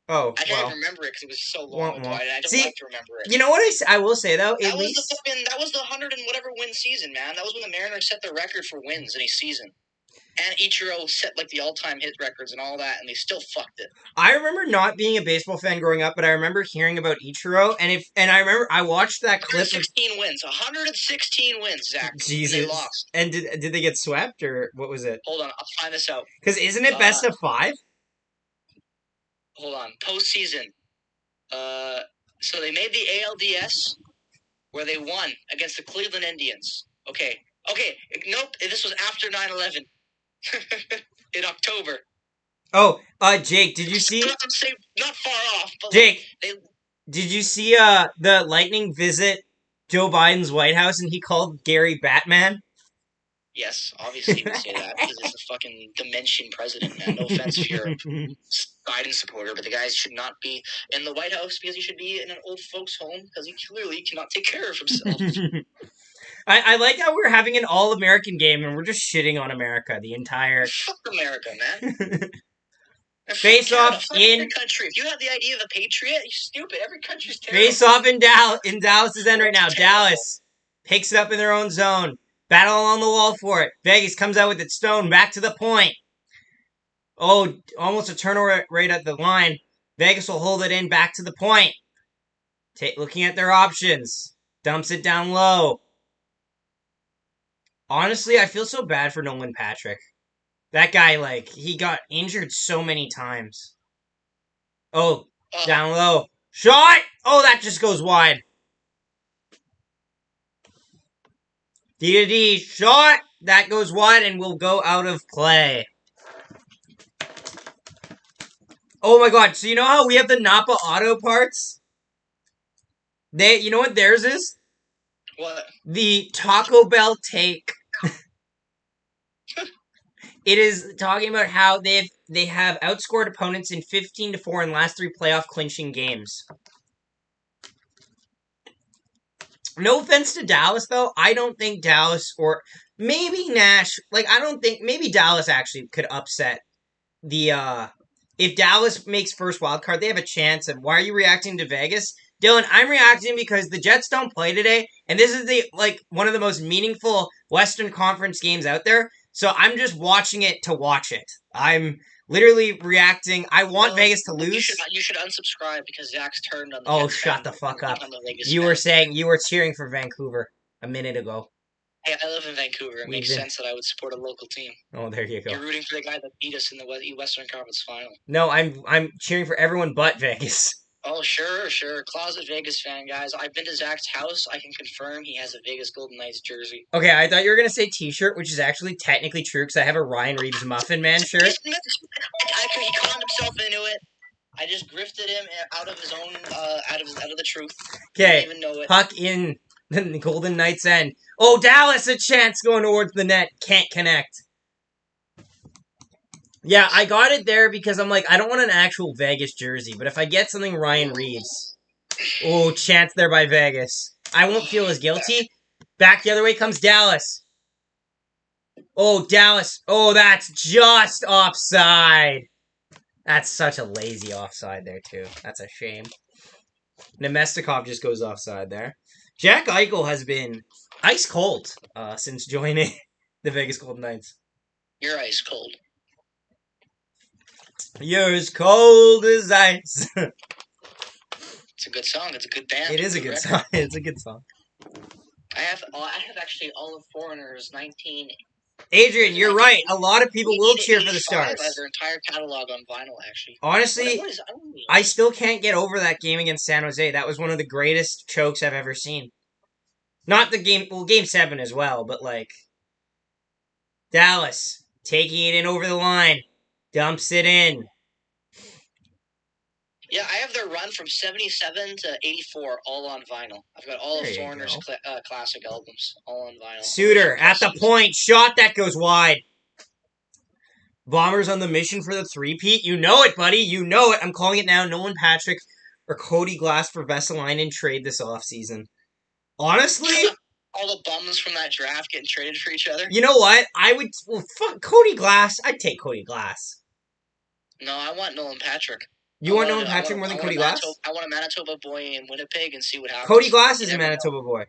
Oh, I can't remember it because it was so long ago. I don't like to remember it. You know what I will say though? That was the 100 and whatever win season, man. That was when the Mariners set the record for wins in a season. And Ichiro set the all-time hit records and all that, and they still fucked it. I remember not being a baseball fan growing up, but I remember hearing about Ichiro, and I remember I watched that clip. 116 wins, Zach. Jesus. They lost. And did they get swept, or what was it? Hold on, I'll find this out. Because isn't it best of 5? Hold on, postseason. So they made the ALDS, where they won against the Cleveland Indians. Okay, nope, this was after 9/11. In October. Oh, Jake, did you see? Not far off, but Jake, did you see the Lightning visit Joe Biden's White House and he called Gary Batman? Yes, obviously he would say that because he's a fucking dimension president, man. No offense if you're a Biden supporter, but the guy should not be in the White House because he should be in an old folks' home because he clearly cannot take care of himself. I like how we're having an all-American game and we're just shitting on America the entire... Fuck America, man. Face off in... Every country. If you have the idea of a patriot, you're stupid. Every country's terrible. Face off in Dallas' end right now. Dallas picks it up in their own zone. Battle along the wall for it. Vegas comes out with its stone. Back to the point. Oh, almost a turnover right at the line. Vegas will hold it in back to the point. Looking at their options. Dumps it down low. Honestly, I feel so bad for Nolan Patrick. That guy, like, he got injured so many times. Oh, down low. Shot! Oh, that just goes wide. D-to-D, shot! That goes wide and will go out of play. Oh my god, so you know how we have the Napa Auto Parts? You know what theirs is? What? The Taco Bell take. It is talking about how they have outscored opponents in 15-4 in last 3 playoff clinching games. No offense to Dallas, though. I don't think Dallas or maybe Nash. I don't think maybe Dallas actually could upset the. If Dallas makes first wild card, they have a chance. And why are you reacting to Vegas, Dylan? I'm reacting because the Jets don't play today, and this is one of the most meaningful Western Conference games out there. So I'm just watching it to watch it. I'm literally reacting. I want Vegas to lose. You should unsubscribe because Zach's turned on the Oh, Jets shut the fuck up. You were saying you were cheering for Vancouver a minute ago. Hey, I live in Vancouver. It makes sense that I would support a local team. Oh, there you go. You're rooting for the guy that beat us in the Western Conference Final. No, I'm cheering for everyone but Vegas. Oh, sure. Closet Vegas fan, guys. I've been to Zach's house. I can confirm he has a Vegas Golden Knights jersey. Okay, I thought you were going to say t-shirt, which is actually technically true because I have a Ryan Reeves Muffin Man shirt. He conned himself into it. I just grifted him out of his own, out of the truth. Okay, even know it. Puck in the Golden Knights end. Oh, Dallas, a chance going towards the net. Can't connect. Yeah, I got it there because I'm like, I don't want an actual Vegas jersey, but if I get something Ryan Reeves. Oh, chance there by Vegas. I won't feel as guilty. Back the other way comes Dallas. Oh, Dallas. Oh, that's just offside. That's such a lazy offside there, too. That's a shame. Nemestikov just goes offside there. Jack Eichel has been ice cold since joining the Vegas Golden Knights. You're ice cold. You're as cold as ice. It's a good song. It's a good band. It is a good song. It's a good song. I have actually all of Foreigner's 19. Adrian, you're right. A lot of people will cheer for the Stars. I have their entire catalog on vinyl, actually. Honestly, I still can't get over that game against San Jose. That was one of the greatest chokes I've ever seen. Not the game, well, Game 7 as well, but Dallas taking it in over the line, dumps it in. Yeah, I have their run from 77 to 84 all on vinyl. I've got all of Foreigner's classic albums all on vinyl. Suter at the point, shot that goes wide. Bombers on the mission for the three-peat. You know it, buddy. You know it. I'm calling it now. Nolan Patrick or Cody Glass for Vesalainen trade this offseason. Honestly, all the bums from that draft getting traded for each other. You know what? Fuck Cody Glass. I'd take Cody Glass. No, I want Nolan Patrick. You want Nolan Patrick more than Cody Glass? I want a Manitoba boy in Winnipeg and see what happens. Cody Glass is a Manitoba boy.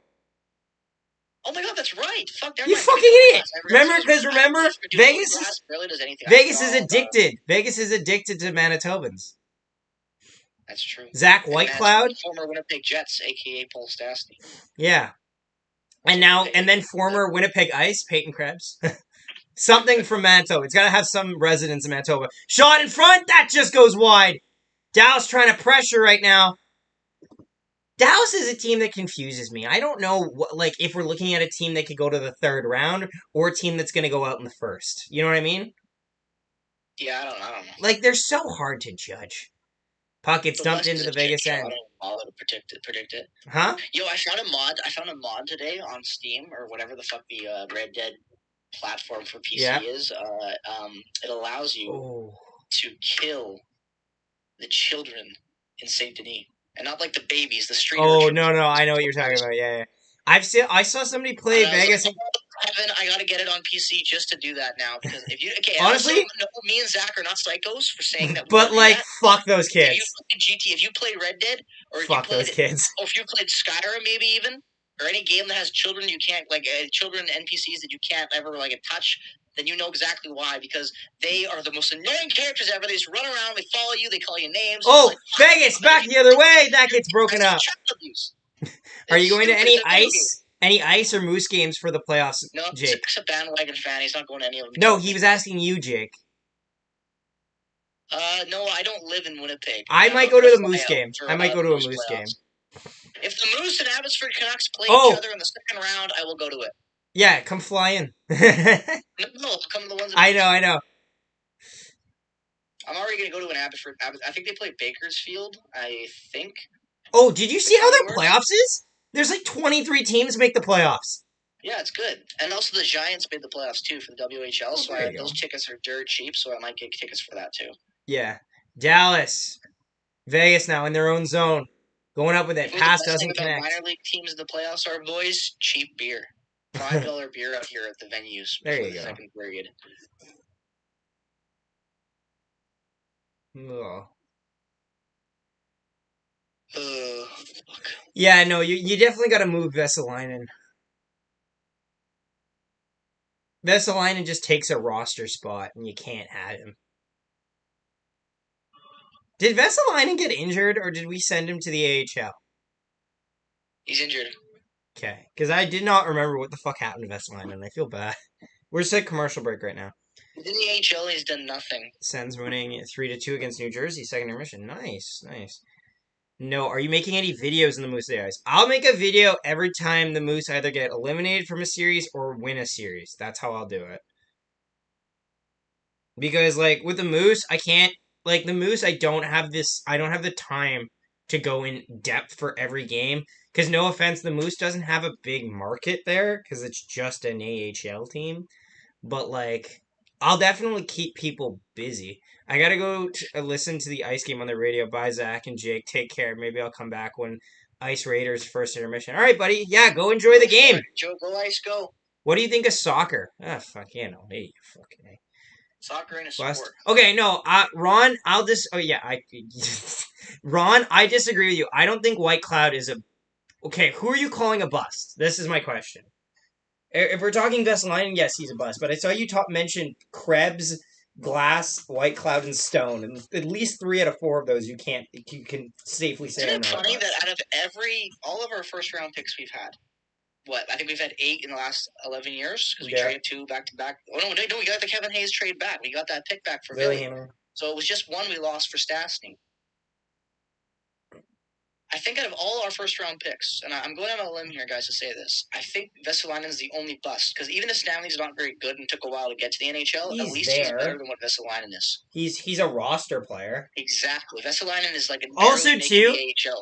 Oh my god, that's right. Fuck, you fucking idiot. Remember, Vegas. Vegas is addicted. Vegas is addicted to Manitobans. That's true. Zach Whitecloud, former Winnipeg Jets, aka Paul Stastny. Yeah, and then former Winnipeg Ice, Peyton Krebs. Something from Manitoba. It's got to have some residence in Manitoba. Shot in front. That just goes wide. Dallas trying to pressure right now. Dallas is a team that confuses me. I don't know if we're looking at a team that could go to the third round or a team that's going to go out in the first. You know what I mean? Yeah, I don't know. They're so hard to judge. Puck gets dumped into the Vegas end. I don't bother to predict it. Huh? Yo, I found a mod today on Steam or whatever the fuck the Red Dead platform for PC is. It allows you to kill the children in Saint Denis, and not the babies, the street. Oh no, I know what you're talking about. Yeah. I saw somebody play Vegas. Evan, I gotta get it on PC just to do that now because if you honestly, me and Zach are not psychos for saying that. But fuck those kids. If you played Red Dead, or fuck those kids, or if you played Skyrim, maybe even, or any game that has children, you can't children NPCs that you can't ever touch. Then you know exactly why, because they are the most annoying characters ever. They just run around, they follow you, they call you names. Oh, Vegas, back the other way. That gets broken up. Are you going to any ice? Any ice or moose games for the playoffs, No, Jake? Zach's a bandwagon fan. He's not going to any of them. No, he was asking you, Jake. No, I don't live in Winnipeg. I might go to the Moose game. I might go to a Moose game. If the Moose and Abbotsford Canucks play Oh! each other in the second round, I will go to it. Yeah, come fly in. No, come to the ones. I know. I'm already gonna go to an Abbotsford. I think they play Bakersfield. I think. Oh, did you see how their playoffs is? There's like 23 teams make the playoffs. Yeah, it's good. And also the Giants made the playoffs too for the WHL, so those tickets are dirt cheap, so I might get tickets for that too. Yeah. Dallas. Vegas now in their own zone. Going up with it. Pass doesn't connect. Minor league teams in the playoffs are, boys, cheap beer. $5 beer out here at the venues. There you go. Second period. Oh. Fuck. Yeah, no, you definitely got to move Vesalainen. Vesalainen just takes a roster spot, and you can't have him. Did Vesalainen get injured, or did we send him to the AHL? He's injured. Okay, because I did not remember what the fuck happened to Vesalainen, and I feel bad. We're just at commercial break right now. In the AHL, he's done nothing. Sens winning 3-2 against New Jersey, second intermission. Nice. No, are you making any videos in the Moose Days? I'll make a video every time the Moose either get eliminated from a series or win a series. That's how I'll do it. Because, like, with the Moose, I can't... Like, the Moose, I don't have the time to go in depth for every game. Because, no offense, the Moose doesn't have a big market there. Because it's just an AHL team. But, like, I'll definitely keep people busy. I gotta go listen to the Ice game on the radio. Bye, Zach and Jake. Take care. Maybe I'll come back when Ice Raiders first intermission. All right, buddy. Yeah, go enjoy the game. Joe, go Ice, go. What do you think of soccer? Ah, fuck, you know. Hey, fucking A. Soccer ain't a sport. Okay, no, Ron, Ron, I disagree with you. I don't think White Cloud is a... Okay, who are you calling a bust? This is my question. If we're talking Vesalainen, yes, he's a bust. But I saw you mention Krebs, Glass, White Cloud, and Stone, and at least 3 out of 4 of those you can safely say. Isn't it funny that out of all of our first round picks we've had, I think we've had 8 in the last 11 years because we traded 2 back to back. Oh no, we got the Kevin Hayes trade back. We got that pick back for Billy. So it was just 1 we lost for Stastny. I think out of all our first-round picks, and I'm going on a limb here, guys, to say this, I think Vesalainen is the only bust, because even if Stanley's not very good and took a while to get to the NHL, at least he's better than what Vesalainen is. He's a roster player. Exactly. Vesalainen is like also, too,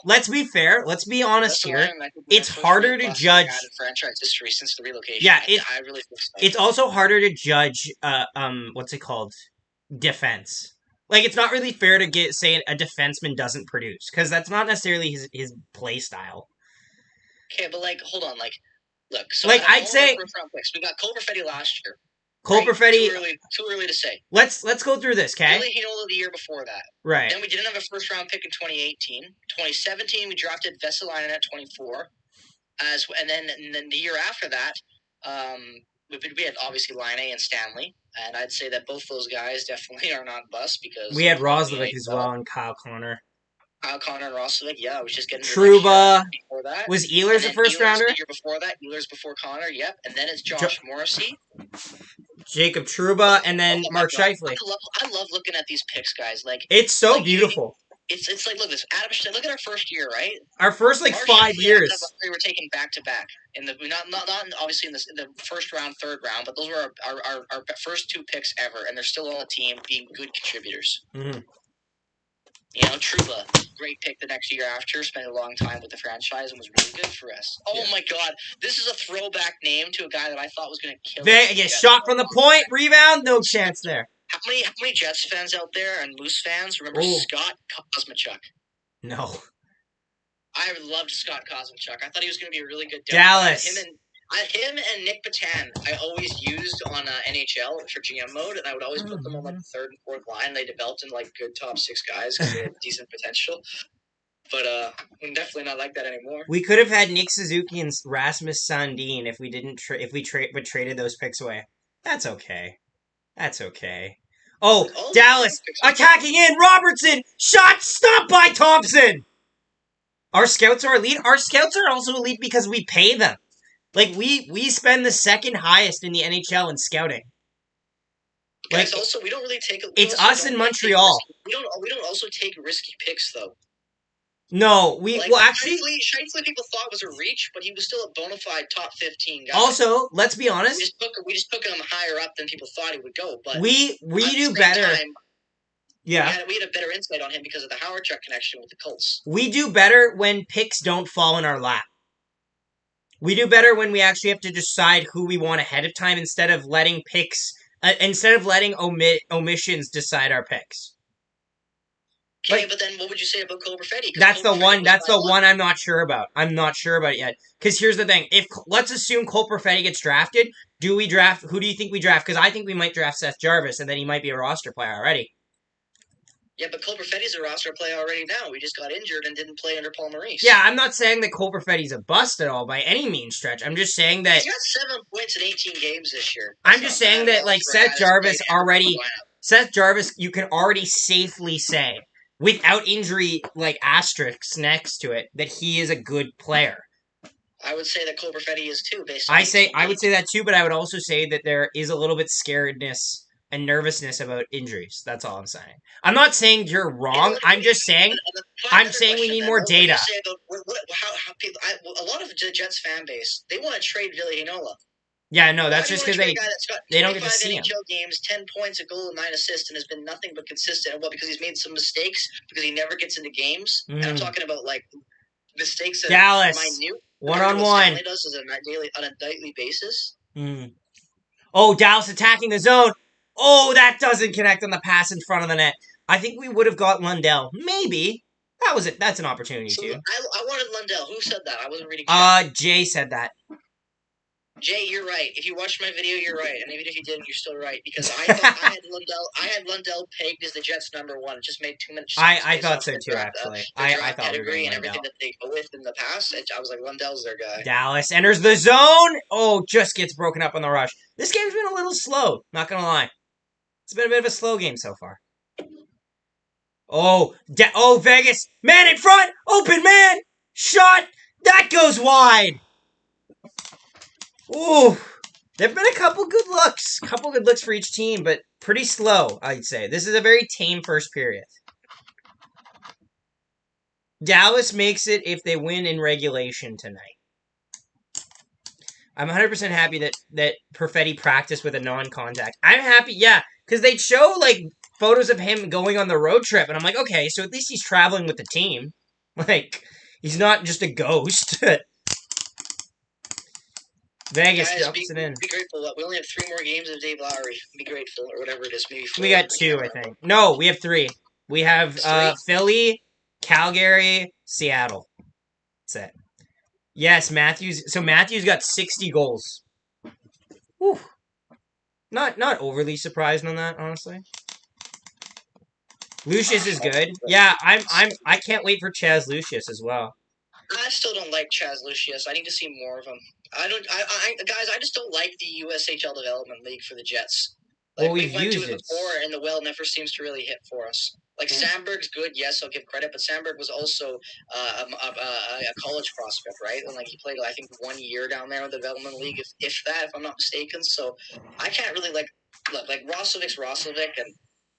let's be fair, let's be honest here, it's harder to judge... franchise history since the relocation. Yeah, I really think so. It's also harder to judge, what's it called? Defense. Like, it's not really fair to say a defenseman doesn't produce, because that's not necessarily his play style. Okay, but, like, hold on, look. So like, I'd say... Picks, we got Cole Perfetti last year. Cole Perfetti... Too early to say. Let's go through this, okay? Billy Heinola the year before that. Right. Then we didn't have a first-round pick in 2018. 2017, we drafted Vesalainen at 24. And then the year after that, we had obviously Laine and Stanley. And I'd say that both those guys definitely are not bust because... We had Roslovic as well and Kyle Connor. Kyle Connor and Roslovic, yeah. I was just getting... Truba. Before that. Was Ehlers a first-rounder? The year before that. Ehlers before Connor, yep. And then it's Josh Morrissey. Jacob Truba, and then Mark Scheifele. I love looking at these picks, guys. It's so beautiful. It's like, look at this. Adam, look at our first year, right? Our first 5 years. We were taken back to back in the not obviously in the first round, third round, but those were our first 2 picks ever, and they're still on the team being good contributors. Mm-hmm. You know, Truba, great pick the next year after, spent a long time with the franchise and was really good for us. Oh my God, this is a throwback name to a guy that I thought was going to kill. Shot from the point, rebound, no chance there. How many Jets fans out there and Moose fans remember Scott Kosmachuk? No. I loved Scott Kosmachuk. I thought he was going to be a really good Dallas. Him and Nick Patan, I always used on NHL for GM mode, and I would always put them on the 3rd and 4th line. They developed into good top 6 guys because they had decent potential. But I'm definitely not like that anymore. We could have had Nick Suzuki and Rasmus Sandin if we didn't traded those picks away. That's okay. Oh, Dallas attacking in. Robertson shot stopped by Thompson. Our scouts are elite. Our scouts are also elite because we pay them. Like, we spend the second highest in the NHL in scouting. Guys, also, we don't really take. It's us in Montreal. We don't also take risky picks though. No, well actually, Scheifele people thought was a reach, but he was still a bona fide top 15 guy. Also, let's be honest. We just took him higher up than people thought he would go. But we do better. Time, yeah, we had a better insight on him because of the Howard Chuck connection with the Colts. We do better when picks don't fall in our lap. We do better when we actually have to decide who we want ahead of time instead of letting omissions decide our picks. Okay, but then what would you say about Cole Perfetti? That's the one I'm not sure about. I'm not sure about it yet. Because here's the thing. Let's assume Cole Perfetti gets drafted. Who do you think we draft? Because I think we might draft Seth Jarvis, and then he might be a roster player already. Yeah, but Cole Perfetti's a roster player already now. We just got injured and didn't play under Paul Maurice. Yeah, I'm not saying that Cole Perfetti's a bust at all by any means stretch. I'm just saying that... He's got 7 points in 18 games this year. I'm just saying that, like, Seth Jarvis, you can already safely say, without injury, like, asterisks next to it, that he is a good player. I would say that Cole Perfetti is too, based on... I would say that too, but I would also say that there is a little bit scaredness and nervousness about injues. That's all I'm saying. I'm not saying you're wrong. I'm just saying we need more data. A lot of the Jets fan base, they want to trade Villanola. Yeah, no, that's just because they don't get to see him. NHL games, 10 points, a goal, and 9 assists, and has been nothing but consistent. Well, because he's made some mistakes, because he never gets into games. And I'm talking about, like, mistakes that Dallas, minute. One-on-one. He does on a nightly basis. Oh, Dallas attacking the zone. Oh, that doesn't connect on the pass in front of the net. I think we would have got Lundell. Maybe. That's an opportunity, too. I wanted Lundell. Who said that? I wasn't reading. Jay said that. Jay, you're right. If you watched my video, you're right. And even if you didn't, you're still right. Because I thought I had Lundell pegged as the Jets' #1. It just made too much sense. I thought so, too, actually. I thought we were going and everything that they go with in the past. I was like, Lundell's their guy. Dallas enters the zone. Oh, just gets broken up on the rush. This game's been a little slow. Not going to lie. It's been a bit of a slow game so far. Oh, Vegas. Man in front. Open man. Shot. That goes wide. Ooh. There have been a couple good looks. For each team, but pretty slow, I'd say. This is a very tame first period. Dallas makes it if they win in regulation tonight. I'm 100% happy that Perfetti practiced with a non-contact. I'm happy, yeah. Because they'd show, like, photos of him going on the road trip, and I'm like, okay, so at least he's traveling with the team. Like, he's not just a ghost. Vegas jumps it in. Be grateful that we only have 3 more games of Dave Lowry. Be grateful, or whatever it is. Maybe 4. We got 2, I think. No, we have 3. We have Philly, Calgary, Seattle. That's it. Yes, Matthews. So Matthews got 60 goals. Whew. Not overly surprised on that, honestly. Lucius is good. Yeah, I can't wait for Chaz Lucius as well. I still don't like Chaz Lucius. I need to see more of him. Guys, I just don't like the USHL Development League for the Jets. Like, we've went used to it before, and the well never seems to really hit for us. Like, Sandberg's good, yes, I'll give credit, but Sandberg was also a college prospect, right? And, like, he played, I think, 1 year down there in the Development League, if I'm not mistaken. So I can't really, look, Roslovic's Roslovic, and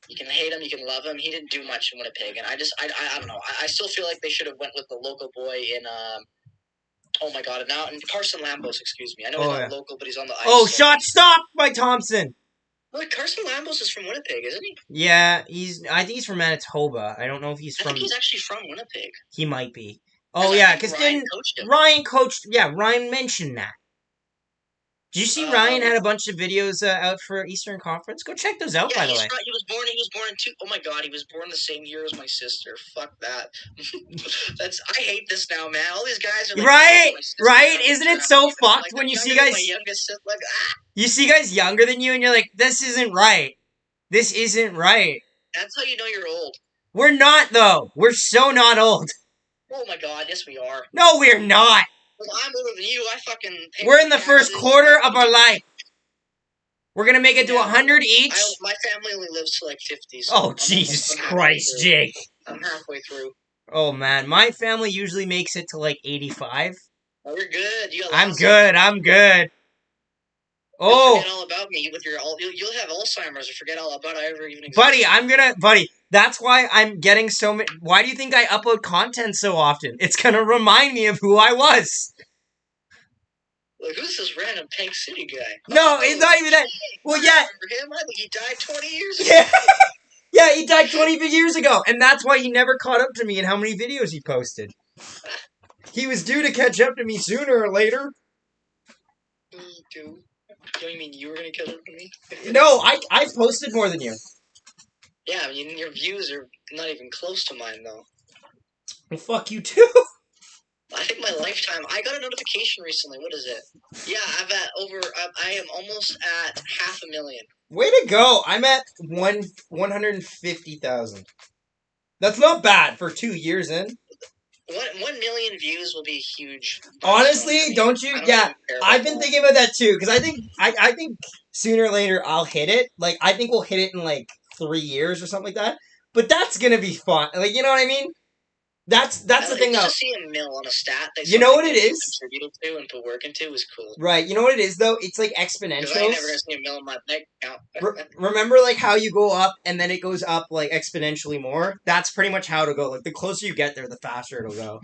you can hate him, you can love him. He didn't do much in Winnipeg, and I don't know. I still feel like they should have went with the local boy in, oh my God, and Carson Lambos, excuse me. I know he's not local, but he's on the ice. Oh, shot stopped by Thompson. Wait, Carson Lambos is from Winnipeg, isn't he? Yeah, I think he's from Manitoba. I don't know if he's from... I think he's actually from Winnipeg. He might be. Oh, yeah, because Ryan coached... Yeah, Ryan mentioned that. Did you see Ryan had a bunch of videos out for Eastern Conference? Go check those out, by the way. He was born in oh my God, he was born the same year as my sister. Fuck that. I hate this now, man. All these guys are like... Right? Isn't it so fucked when you see guys... You see guys younger than you and you're like, this isn't right. This isn't right. That's how you know you're old. We're not, though. We're so not old. Oh my God, yes we are. No, we're not. Well, I'm older than you. We're in the first quarter of our life. We're going to make it to 100 each. My family only lives to like 50. So oh, Jesus Christ, Jake. I'm halfway through. Oh, man. My family usually makes it to like 85. Oh, you're good. You got I'm lots good. I'm good. You'll Oh, forget all about me with your you'll have Alzheimer's or forget all about I ever even buddy, existed. buddy. That's why I'm getting so many. Why do you think I upload content so often? It's gonna remind me of who I was. Like, who's this random Tank City guy? No, it's not even that. Well, yeah, I remember him. I think he died 20 years ago. yeah, yeah. He died 20 years ago, and that's why he never caught up to me in how many videos he posted. He was due to catch up to me sooner or later. Me too. You mean you were gonna catch up to me? No, I've posted more than you. Yeah, I mean your views are not even close to mine though. Well, fuck you too. I think my lifetime. I got a notification recently. What is it? Yeah, I'm at over. I am almost at 500,000. Way to go! I'm at 150,000. That's not bad for 2 years in. 1 million views will be a huge. Honestly, don't you? Yeah, I've been thinking about that too because I think sooner or later I'll hit it. Like I think we'll hit it in like 3 years or something like that. But that's gonna be fun. Like you know what I mean? That's the thing though. Just to see a mill on a stat that you know what it is? contributed to and put work into is cool. Right. You know what it is though? It's like exponentials. Because I ain't never gonna see a mill in my bank account. Remember like how you go up and then it goes up like exponentially more? That's pretty much how it'll go. Like the closer you get there, the faster it'll go.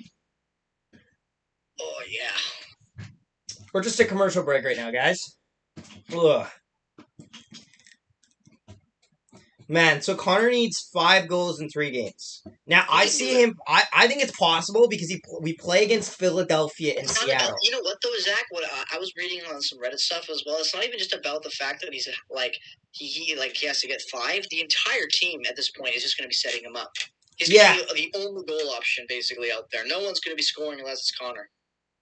Oh yeah. We're just a commercial break right now, guys. Ugh. Man, so Connor needs 5 goals in 3 games. Now I see him. I think it's possible because we play against Philadelphia and Seattle. You know what though, Zach? What I was reading on some Reddit stuff as well. It's not even just about the fact that he's like he has to get 5. The entire team at this point is just going to be setting him up. He's going to be the only goal option basically out there. No one's going to be scoring unless it's Connor.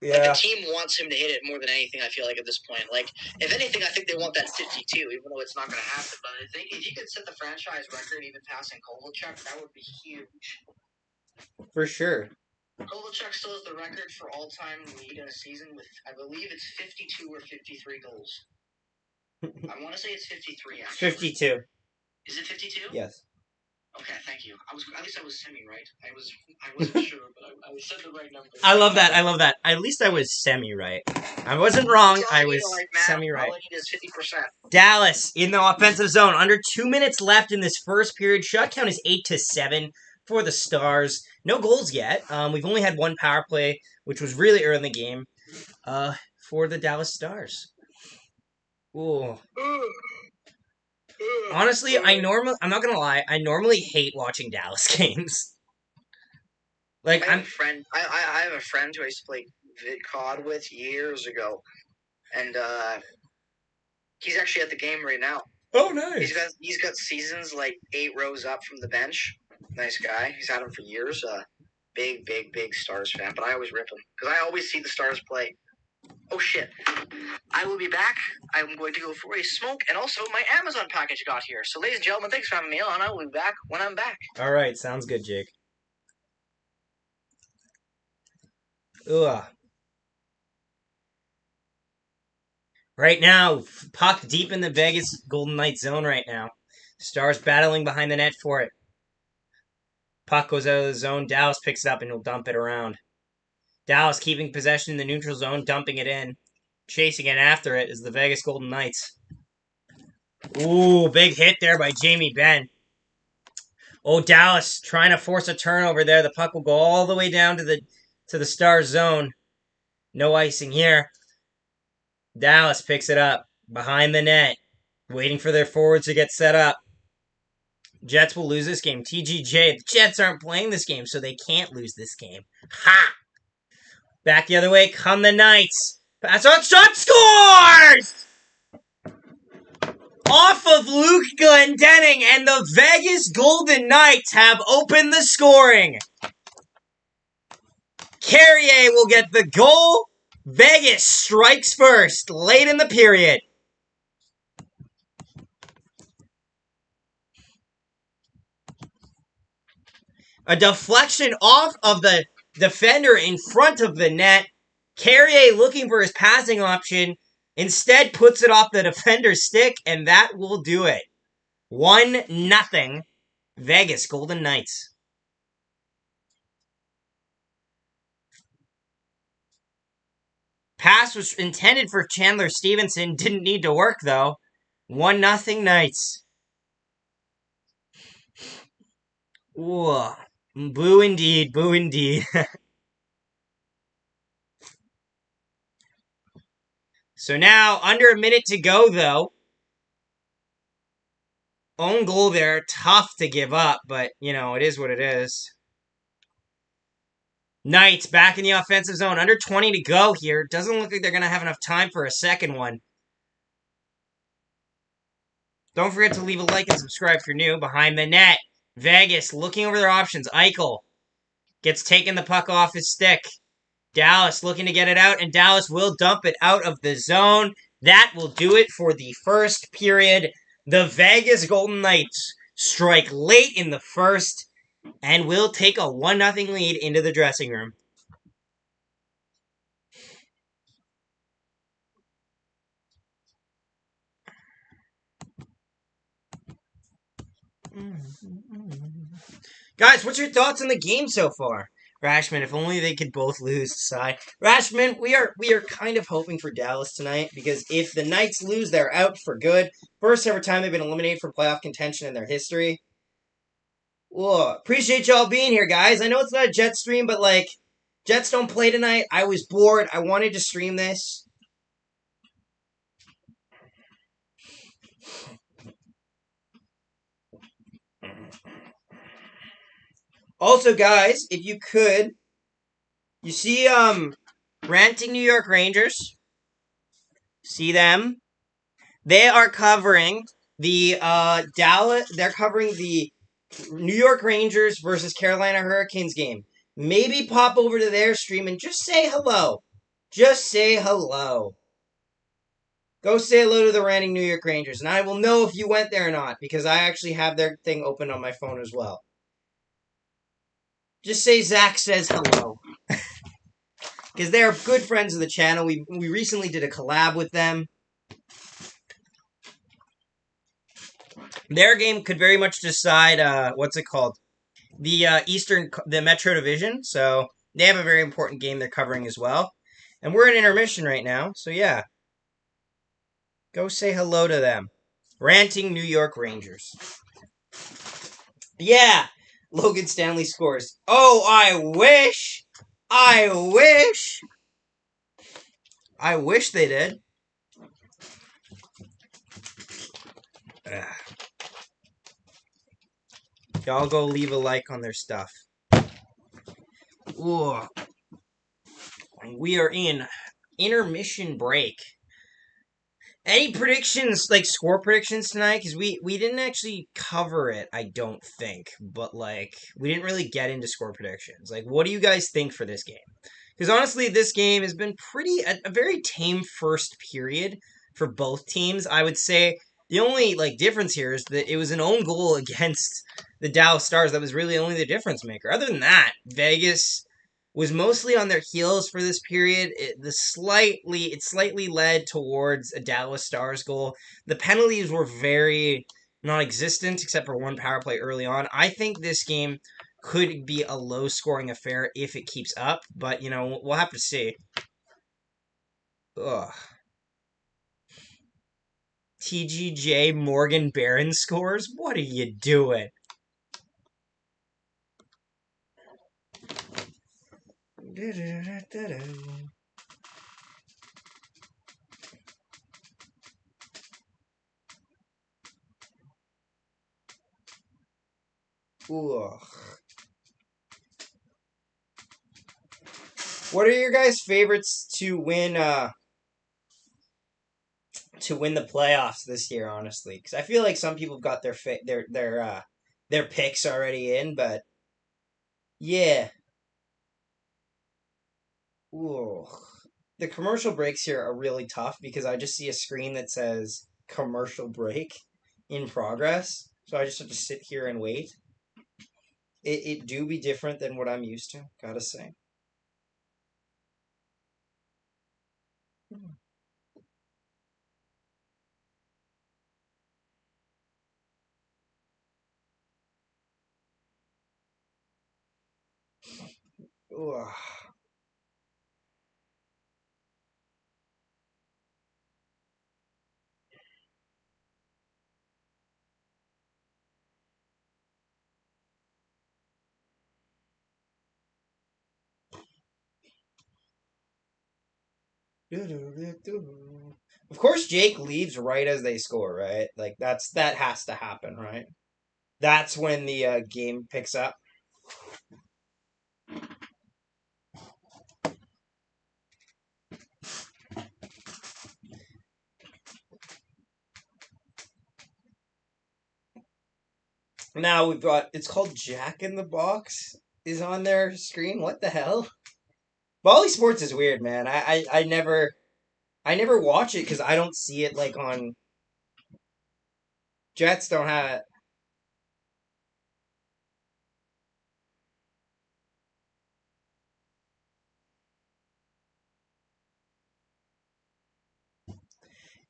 Yeah. Like, the team wants him to hit it more than anything, I feel like, at this point. Like, if anything, I think they want that 52, even though it's not going to happen. But I think if you could set the franchise record, even passing Kovalchuk, that would be huge. For sure. Kovalchuk still has the record for all-time lead in a season with, I believe it's 52 or 53 goals. I want to say it's 53, actually. 52. Is it 52? Yes. Okay, thank you. At least I was semi-right. I wasn't sure, but I said the right number. I love that. At least I was semi-right. I wasn't wrong. I was semi-right. All I need is 50%. Dallas in the offensive zone. Under 2 minutes left in this first period. Shot count is 8-7 for the Stars. No goals yet. We've only had 1 power play, which was really early in the game. For the Dallas Stars. Ooh. Honestly, I'm not gonna lie, I normally hate watching Dallas games. Like I have a friend who I used to play VidCod with years ago, and he's actually at the game right now. Oh, nice. He's got seasons like 8 rows up from the bench. Nice guy. He's had him for years. Big Stars fan, but I always rip him because I always see the Stars play. Oh shit. I will be back. I'm going to go for a smoke, and also my Amazon package got here. So ladies and gentlemen, thanks for having me on. I will be back when I'm back. Alright, sounds good, Jake. Ugh. Right now, puck deep in the Vegas Golden Knights zone right now. Stars battling behind the net for it. Puck goes out of the zone. Dallas picks it up and he'll dump it around. Dallas keeping possession in the neutral zone, dumping it in. Chasing it after it is the Vegas Golden Knights. Ooh, big hit there by Jamie Benn. Oh, Dallas trying to force a turnover there. The puck will go all the way down to the Stars zone. No icing here. Dallas picks it up behind the net, waiting for their forwards to get set up. Jets will lose this game. TGJ, the Jets aren't playing this game, so they can't lose this game. Ha! Back the other way come the Knights. Pass on shot, scores! Off of Luke Glendening, and the Vegas Golden Knights have opened the scoring. Carrier will get the goal. Vegas strikes first, late in the period. A deflection off of the defender in front of the net. Carrier looking for his passing option. Instead puts it off the defender's stick, and that will do it. 1-0 Vegas Golden Knights. Pass was intended for Chandler Stevenson. Didn't need to work, though. 1-0 Knights. Ooh. Boo indeed. Boo indeed. So now, under a minute to go, though. Own goal there. Tough to give up, but, it is what it is. Knights back in the offensive zone. Under 20 to go here. Doesn't look like they're going to have enough time for a second one. Don't forget to leave a like and subscribe if you're new. Behind the net. Vegas looking over their options. Eichel gets taken the puck off his stick. Dallas looking to get it out, and Dallas will dump it out of the zone. That will do it for the first period. The Vegas Golden Knights strike late in the first and will take a 1-0 lead into the dressing room. Guys, what's your thoughts on the game so far? Rashman, if only they could both lose. Sigh. Rashman, we are kind of hoping for Dallas tonight because if the Knights lose, they're out for good. First ever time they've been eliminated from playoff contention in their history. Whoa, appreciate y'all being here, guys. I know it's not a Jets stream, but Jets don't play tonight. I was bored. I wanted to stream this. Also, guys, if you could, you see, Ranting New York Rangers. See them? They are covering the Dallas. They're covering the New York Rangers versus Carolina Hurricanes game. Maybe pop over to their stream and just say hello. Just say hello. Go say hello to the Ranting New York Rangers, and I will know if you went there or not because I actually have their thing open on my phone as well. Just say Zach says hello. Because they're good friends of the channel. We recently did a collab with them. Their game could very much decide, what's it called? The Metro Division. So they have a very important game they're covering as well. And we're in intermission right now. So yeah. Go say hello to them. Ranting New York Rangers. Yeah. Logan Stanley scores. Oh, I wish. I wish. I wish they did. Y'all go leave a like on their stuff. Ooh. We are in intermission break. Any predictions, score predictions tonight? Because we didn't actually cover it, I don't think. But, we didn't really get into score predictions. What do you guys think for this game? Because, honestly, this game has been a very tame first period for both teams. I would say the only, difference here is that it was an own goal against the Dallas Stars that was really only the difference maker. Other than that, Vegas was mostly on their heels for this period. It slightly led towards a Dallas Stars goal. The penalties were very non-existent, except for one power play early on. I think this game could be a low-scoring affair if it keeps up, but, we'll have to see. Ugh. TGJ Morgan Barron scores? What are you doing? Ugh. What are your guys' favorites to win the playoffs this year? Honestly, because I feel like some people have got their picks already in, but yeah. Ooh. The commercial breaks here are really tough because I just see a screen that says commercial break in progress, so I just have to sit here and wait. It do be different than what I'm used to, gotta say. Ugh. Of course, Jake leaves right as they score, right? Like that has to happen, right? That's when the game picks up. Now we've got it's called Jack in the Box is on their screen. What the hell? Bally Sports is weird, man. I never watch it because I don't see it like on Jets don't have it.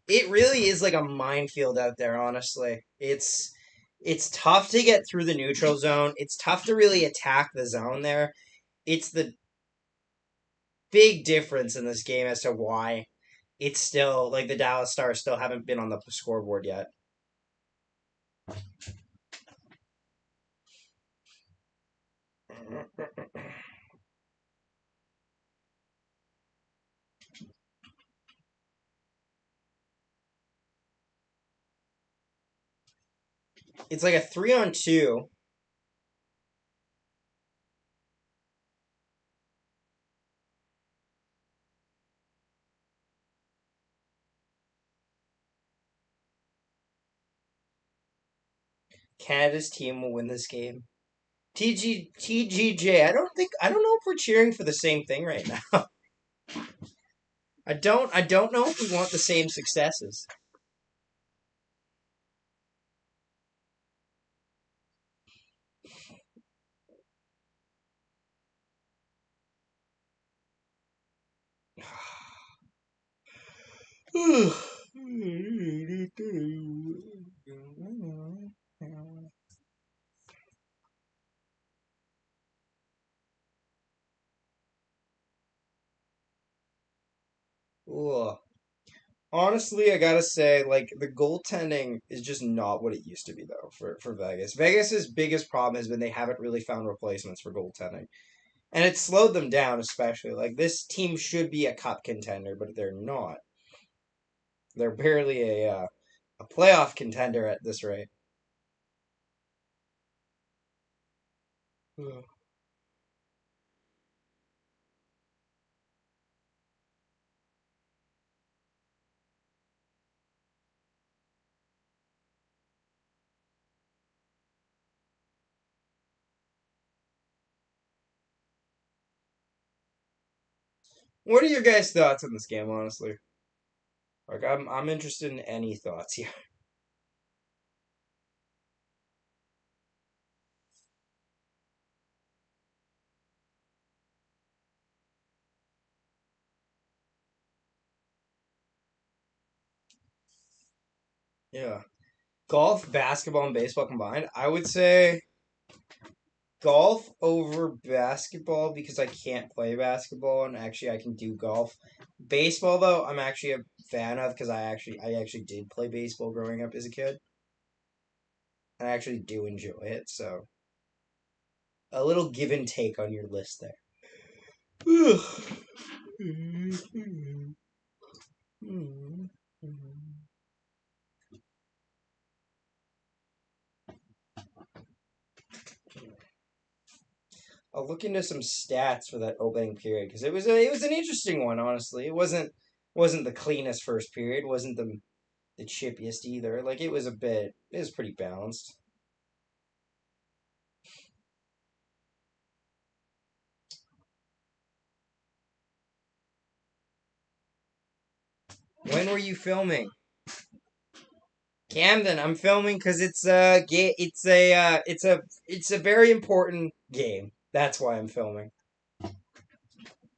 It really is like a minefield out there, honestly. It's tough to get through the neutral zone. It's tough to really attack the zone there. It's the big difference in this game as to why it's still like the Dallas Stars still haven't been on the scoreboard yet. It's like a 3-on-2. Canada's team will win this game. TGJ. I don't know if we're cheering for the same thing right now. I don't know if we want the same successes. Ugh. Honestly, I gotta say, like the goaltending is just not what it used to be, though. For Vegas, Vegas's biggest problem has been they haven't really found replacements for goaltending, and it slowed them down. Especially like this team should be a cup contender, but they're not. They're barely a playoff contender at this rate. Ugh. What are your guys' thoughts on this game? Honestly, like I'm interested in any thoughts here. Yeah, golf, basketball, and baseball combined. I would say golf over basketball because I can't play basketball and actually I can do golf. Baseball though, I'm actually a fan of because I actually did play baseball growing up as a kid. And I actually do enjoy it, so a little give and take on your list there. I'll look into some stats for that opening period because it was an interesting one. Honestly, it wasn't the cleanest first period. Wasn't the chippiest either. Like it was pretty balanced. When were you filming? Camden, I'm filming because it's a very important game. That's why I'm filming.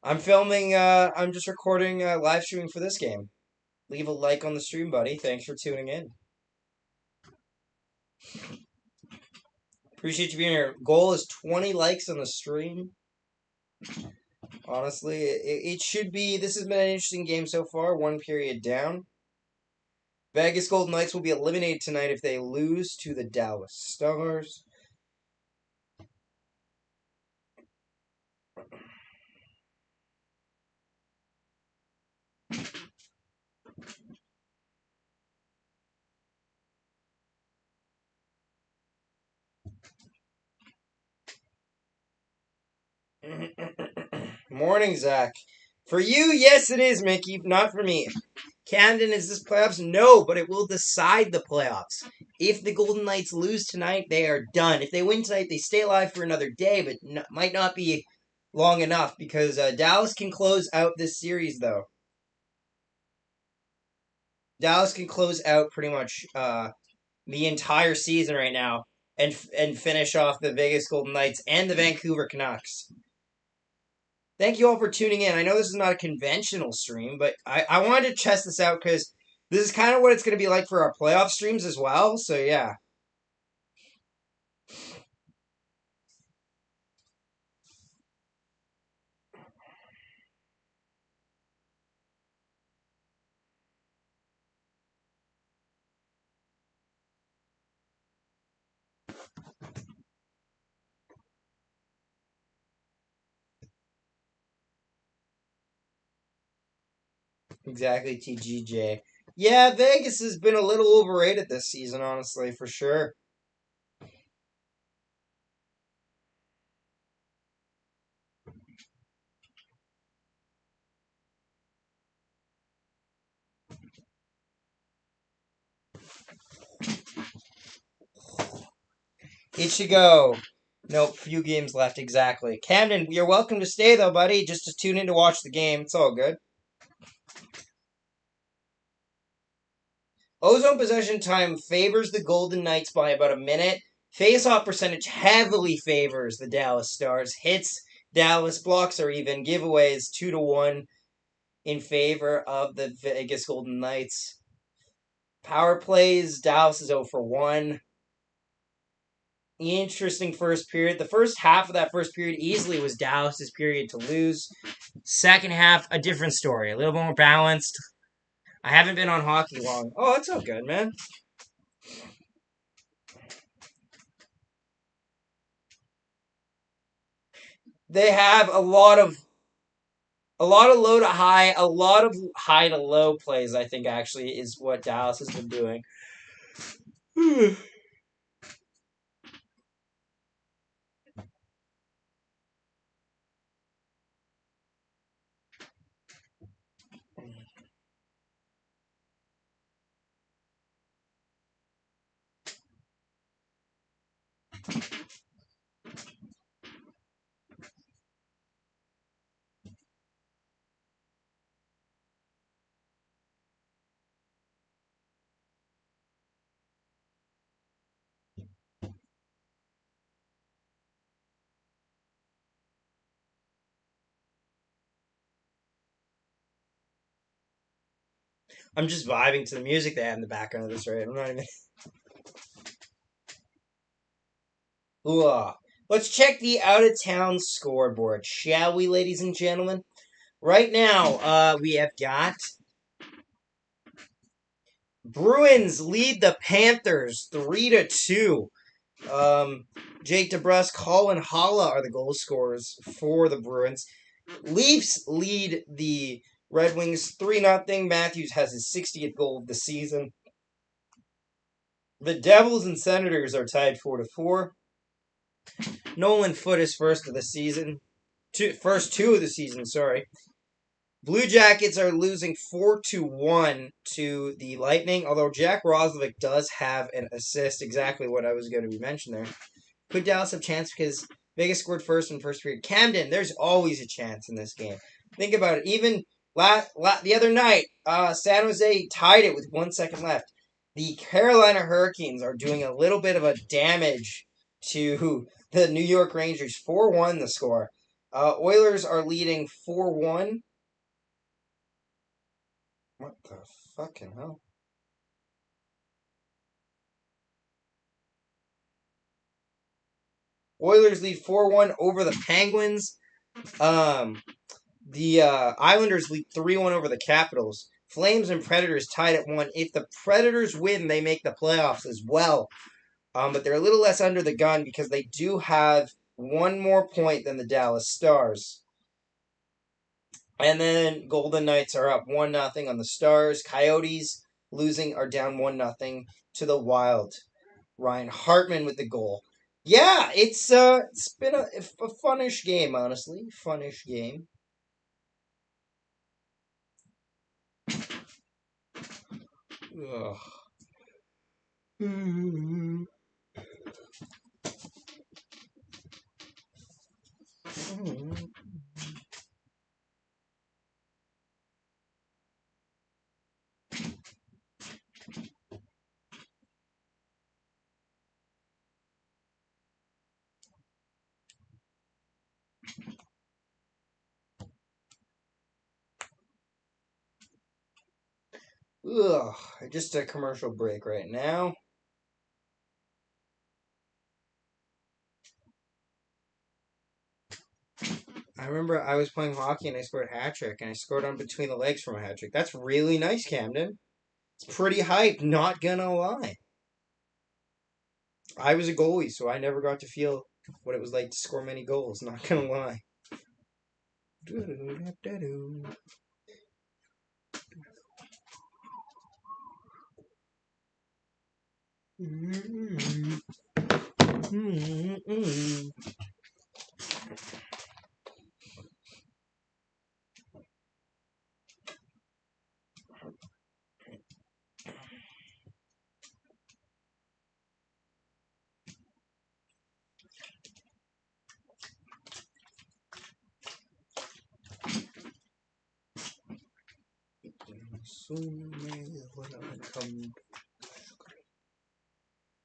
I'm filming. I'm just recording live streaming for this game. Leave a like on the stream, buddy. Thanks for tuning in. Appreciate you being here. Goal is 20 likes on the stream. Honestly, it should be. This has been an interesting game so far. One period down. Vegas Golden Knights will be eliminated tonight if they lose to the Dallas Stars. Morning, Zach. For you, yes, it is, Mickey. Not for me. Camden, is this playoffs? No, but it will decide the playoffs. If the Golden Knights lose tonight, they are done. If they win tonight, they stay alive for another day, but might not be long enough because Dallas can close out this series, though. Dallas can close out pretty much the entire season right now and finish off the Vegas Golden Knights and the Vancouver Canucks. Thank you all for tuning in. I know this is not a conventional stream, but I wanted to test this out because this is kind of what it's going to be like for our playoff streams as well. So, yeah. Exactly, TGJ. Yeah, Vegas has been a little overrated this season, honestly, for sure. It should go. Nope, few games left, exactly. Camden, you're welcome to stay, though, buddy, just to tune in to watch the game. It's all good. Ozone possession time favors the Golden Knights by about a minute. Face-off percentage heavily favors the Dallas Stars. Hits, Dallas blocks, or even giveaways 2-1 in favor of the Vegas Golden Knights. Power plays, Dallas is 0 for 1. Interesting first period. The first half of that first period easily was Dallas's period to lose. Second half, a different story. A little more balanced. I haven't been on hockey long. Oh, it's all good, man. They have a lot of low to high, a lot of high to low plays, I think, actually, is what Dallas has been doing. I'm just vibing to the music they have in the background of this, right? I'm not even. Ooh. Let's check the out of town scoreboard, shall we, ladies and gentlemen? Right now, we have got Bruins lead the Panthers 3-2. Jake DeBrusk, Colin Holla are the goal scorers for the Bruins. Leafs lead the Red Wings 3-0. Matthews has his 60th goal of the season. The Devils and Senators are tied 4-4. Nolan Foote is first of the season. First two of the season, sorry. Blue Jackets are losing 4-1 to the Lightning, although Jack Roslovic does have an assist, exactly what I was going to be mentioning there. Could Dallas have a chance because Vegas scored first in first period? Camden, there's always a chance in this game. Think about it. Even the other night, San Jose tied it with 1 second left. The Carolina Hurricanes are doing a little bit of a damage to the New York Rangers. 4-1 the score. Oilers are leading 4-1. What the fucking hell? Oilers lead 4-1 over the Penguins. The Islanders lead 3-1 over the Capitals. Flames and Predators tied at 1. If the Predators win, they make the playoffs as well. But they're a little less under the gun because they do have one more point than the Dallas Stars. And then Golden Knights are up 1-0 on the Stars. Coyotes losing are down 1-0 to the Wild. Ryan Hartman with the goal. Yeah, it's been a funnish game, honestly. Funnish game. Ugh. Mm-hmm. Ugh. Just a commercial break right now. I remember I was playing hockey and I scored a hat trick and I scored on between the legs from a hat trick. That's really nice, Camden. It's pretty hype, not gonna lie. I was a goalie, so I never got to feel what it was like to score many goals, not gonna lie.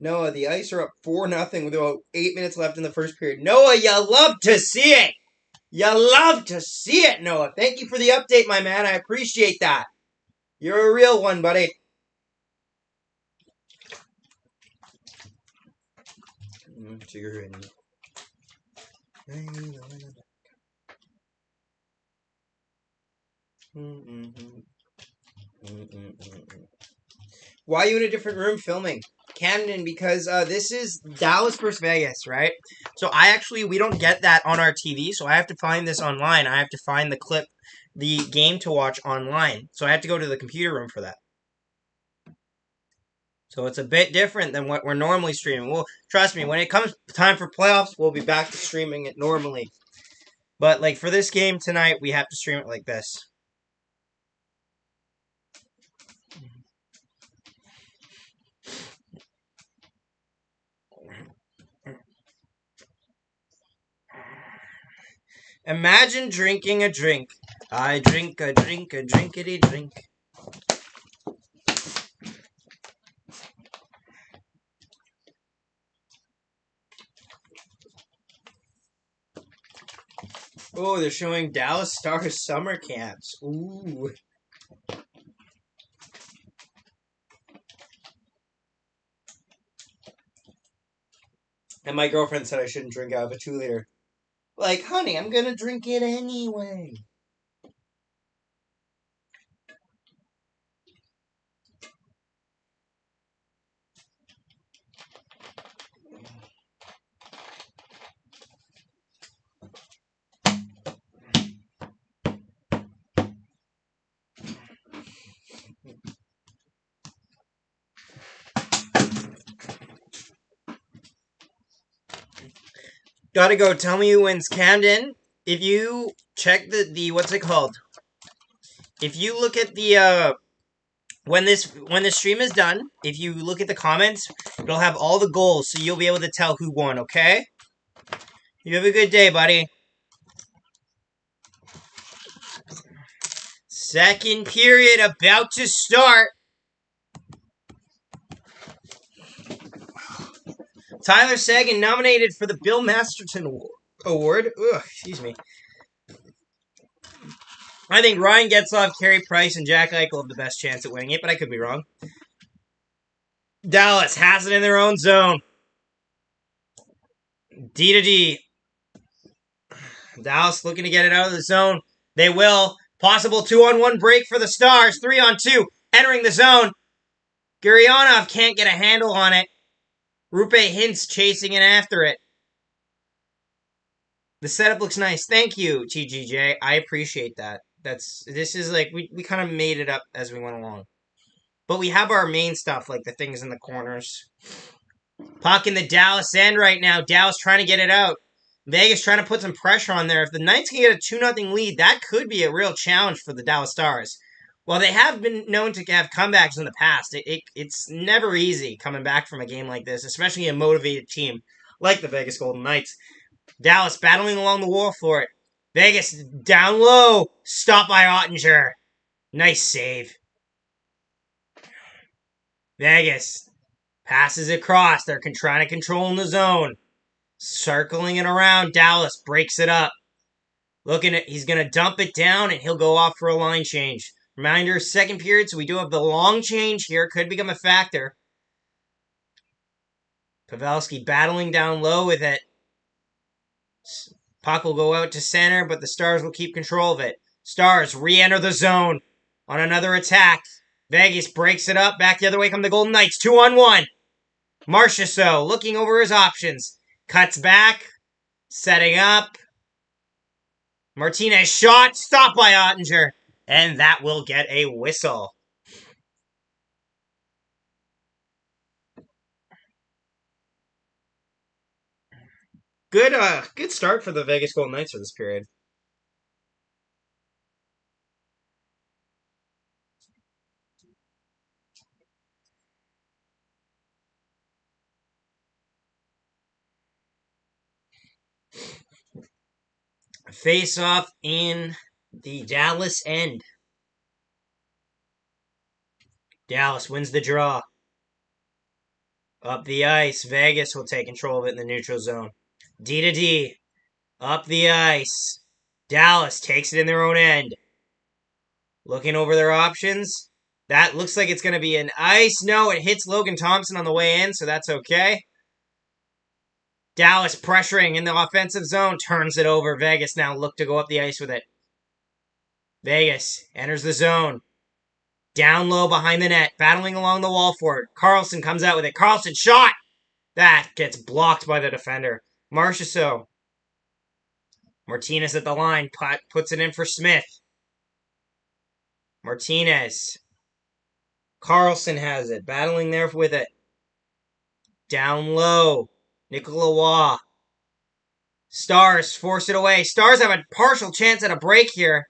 Noah, the Ice are up 4-0 with about 8 minutes left in the first period. Noah, you love to see it. You love to see it, Noah. Thank you for the update, my man. I appreciate that. You're a real one, buddy. Why are you in a different room filming? Camden, because this is Dallas versus Vegas, right? So we don't get that on our TV, so I have to find this online. I have to find the game to watch online. So I have to go to the computer room for that. So it's a bit different than what we're normally streaming. Well, trust me, when it comes time for playoffs, we'll be back to streaming it normally. But like for this game tonight, we have to stream it like this. Imagine drinking a drink. I drink a drink, a drinkity drink. Oh, they're showing Dallas Stars summer camps. Ooh. And my girlfriend said I shouldn't drink out of a 2-liter. Like, honey, I'm gonna drink it anyway. Gotta go. Tell me who wins. Camden, if you check the what's it called? If you look at the when the stream is done, if you look at the comments, it'll have all the goals, so you'll be able to tell who won. Okay? You have a good day, buddy. Second period about to start. Tyler Seguin nominated for the Bill Masterton Award. Ugh, excuse me. I think Ryan Getzlaf, Carey Price, and Jack Eichel have the best chance at winning it, but I could be wrong. Dallas has it in their own zone. D to D. Dallas looking to get it out of the zone. They will. Possible 2-on-1 break for the Stars. 3-on-2. Entering the zone. Gurionov can't get a handle on it. Rupe Hintz chasing in after it. The setup looks nice. Thank you, TGJ. I appreciate that. This is like we kind of made it up as we went along. But we have our main stuff, like the things in the corners. Puck in the Dallas end right now. Dallas trying to get it out. Vegas trying to put some pressure on there. If the Knights can get a 2-0 lead, that could be a real challenge for the Dallas Stars. Well, they have been known to have comebacks in the past. It's never easy coming back from a game like this, especially a motivated team like the Vegas Golden Knights. Dallas battling along the wall for it. Vegas down low. Stopped by Ottinger. Nice save. Vegas passes across. They're trying to control in the zone. Circling it around. Dallas breaks it up. He's going to dump it down and he'll go off for a line change. Reminder, second period, so we do have the long change here. Could become a factor. Pavelski battling down low with it. Puck will go out to center, but the Stars will keep control of it. Stars re-enter the zone on another attack. Vegas breaks it up. Back the other way come the Golden Knights. 2-on-1. Marchessault looking over his options. Cuts back. Setting up. Martinez shot. Stopped by Ottinger. And that will get a whistle. Good start for the Vegas Golden Knights for this period. Face off in the Dallas end. Dallas wins the draw. Up the ice. Vegas will take control of it in the neutral zone. D to D. Up the ice. Dallas takes it in their own end. Looking over their options. That looks like it's going to be an ice. No, it hits Logan Thompson on the way in, so that's okay. Dallas pressuring in the offensive zone. Turns it over. Vegas now look to go up the ice with it. Vegas enters the zone. Down low behind the net. Battling along the wall for it. Carlson comes out with it. Carlson shot! That gets blocked by the defender. Marchessault. Martinez at the line. Puts it in for Smith. Martinez. Carlson has it. Battling there with it. Down low. Nicolas Waugh. Stars force it away. Stars have a partial chance at a break here.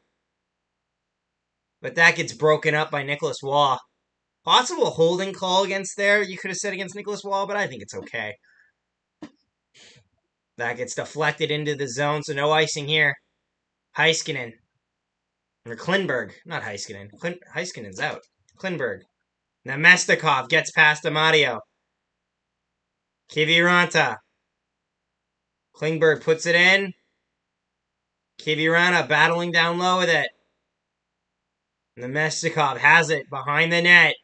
But that gets broken up by Nicolas Waugh. Possible holding call against there, you could have said against Nicolas Waugh, but I think it's okay. That gets deflected into the zone, so no icing here. Heiskanen. Or Klinberg. Not Heiskanen. Heiskanen's out. Klinberg. Namestnikov gets past Amadio. Kiviranta. Klingberg puts it in. Kiviranta battling down low with it. Namestnikov has it behind the net.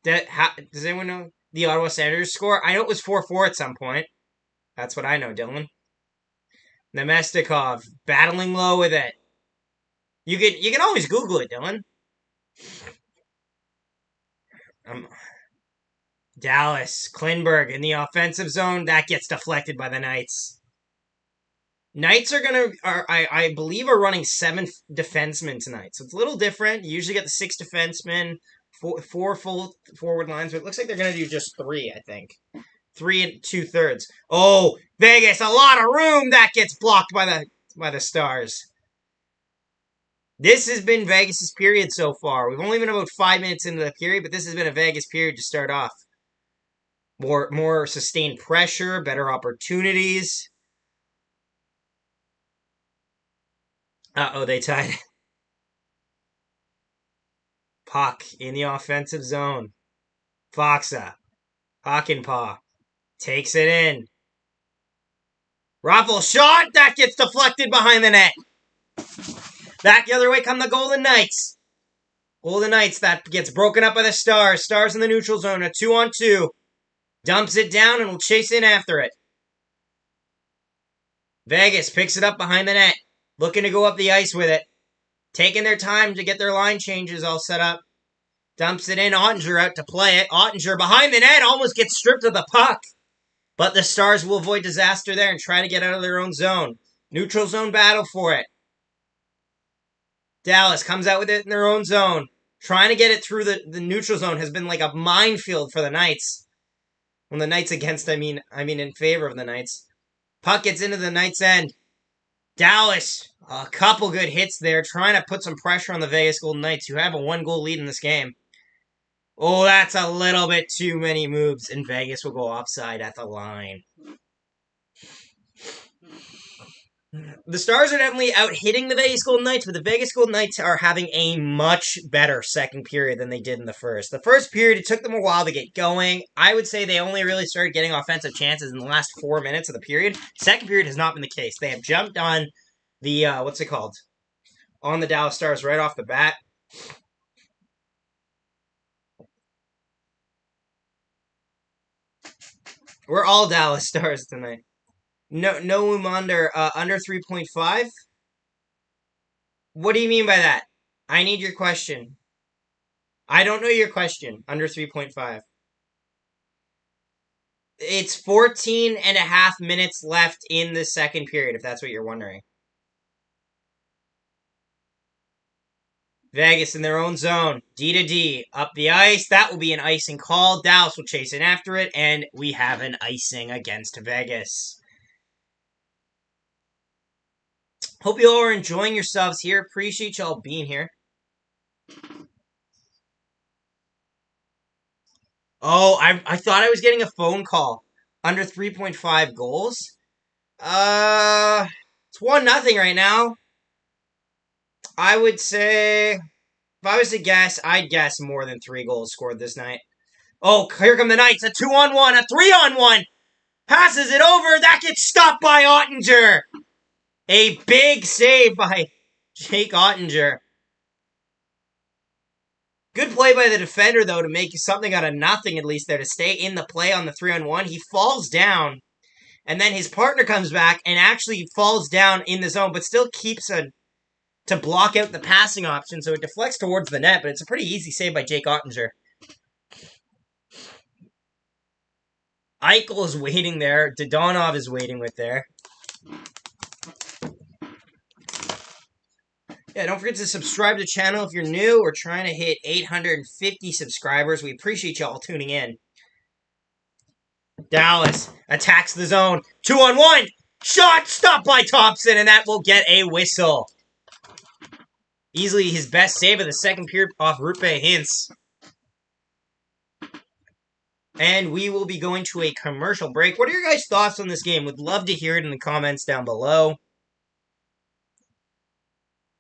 Does anyone know the Ottawa Senators score? I know it was 4-4 at some point. That's what I know, Dylan. Namestnikov battling low with it. You can always Google it, Dylan. Dallas, Klinberg in the offensive zone. That gets deflected by the Knights. Knights I believe, are running 7 defensemen tonight. So it's a little different. You usually get the 6 defensemen, 4 full forward lines. But it looks like they're going to do just 3, I think. 3 2/3. Oh, Vegas, a lot of room. That gets blocked by the Stars. This has been Vegas' period so far. We've only been about 5 minutes into the period, but this has been a Vegas period to start off. More sustained pressure, better opportunities. Uh-oh, they tied. Puck in the offensive zone. Foxa. Hockenpah. Takes it in. Raffle shot! That gets deflected behind the net. Back the other way come the Golden Knights. Golden Knights, that gets broken up by the Stars. Stars in the neutral zone, a 2-on-2. Dumps it down and will chase in after it. Vegas picks it up behind the net. Looking to go up the ice with it. Taking their time to get their line changes all set up. Dumps it in. Ottinger out to play it. Ottinger behind the net almost gets stripped of the puck. But the Stars will avoid disaster there and try to get out of their own zone. Neutral zone battle for it. Dallas comes out with it in their own zone. Trying to get it through the neutral zone has been like a minefield for the Knights. When the Knights against, I mean in favor of the Knights. Puck gets into the Knights' end. Dallas, a couple good hits there, trying to put some pressure on the Vegas Golden Knights, who have a 1-goal lead in this game. Oh, that's a little bit too many moves, and Vegas will go offside at the line. The Stars are definitely out hitting the Vegas Golden Knights, but the Vegas Golden Knights are having a much better second period than they did in the first. The first period, it took them a while to get going. I would say they only really started getting offensive chances in the last 4 minutes of the period. Second period has not been the case. They have jumped on the, on the Dallas Stars right off the bat. We're all Dallas Stars tonight. No under 3.5. What do you mean by that? I need your question. I don't know your question. Under 3.5. It's 14 and a half minutes left in the second period, if that's what you're wondering. Vegas in their own zone. D to D. Up the ice. That will be an icing call. Dallas will chase in after it, and we have an icing against Vegas. Hope you all are enjoying yourselves here. Appreciate y'all being here. Oh, I thought I was getting a phone call. Under 3.5 goals. It's 1-0 right now. I would say, if I was to guess, I'd guess more than 3 goals scored this night. Oh, here come the Knights. A 2-on-1, a 3-on-1. Passes it over. That gets stopped by Ottinger. A big save by Jake Ottinger. Good play by the defender, though, to make something out of nothing, at least there, to stay in the play on the 3-on-1. He falls down, and then his partner comes back and actually falls down in the zone, but still keeps to block out the passing option, so it deflects towards the net, but it's a pretty easy save by Jake Ottinger. Eichel is waiting there. Dodonov is waiting with there. Yeah, don't forget to subscribe to the channel if you're new. We're trying to hit 850 subscribers. We appreciate y'all tuning in. Dallas attacks the zone. 2-on-1. Shot stopped by Thompson, and that will get a whistle. Easily his best save of the second period off Roope Hintz. And we will be going to a commercial break. What are your guys' thoughts on this game? Would love to hear it in the comments down below.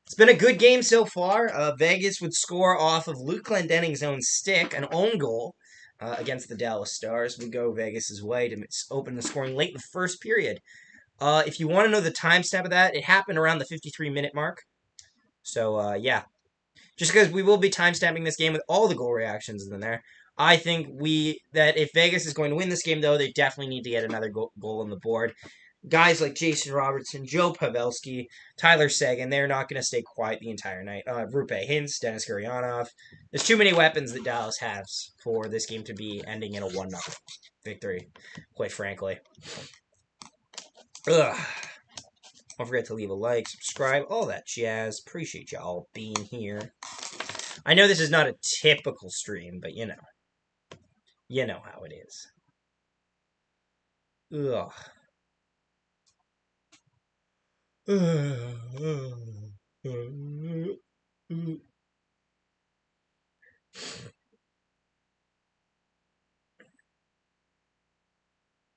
It's been a good game so far. Vegas would score off of Luke Glendening's own stick, an own goal, against the Dallas Stars. Would go Vegas' way to open the scoring late in the first period. If you want to know the timestamp of that, it happened around the 53-minute mark. So, yeah. Just because we will be timestamping this game with all the goal reactions in there. I think that if Vegas is going to win this game, though, they definitely need to get another goal on the board. Guys like Jason Robertson, Joe Pavelski, Tyler Seguin, they're not going to stay quiet the entire night. Roope Hintz, Dennis Gurianov. There's too many weapons that Dallas has for this game to be ending in a 1-0 victory, quite frankly. Ugh. Don't forget to leave a like, subscribe, all that jazz. Appreciate y'all being here. I know this is not a typical stream, but you know. You know how it is. Ugh.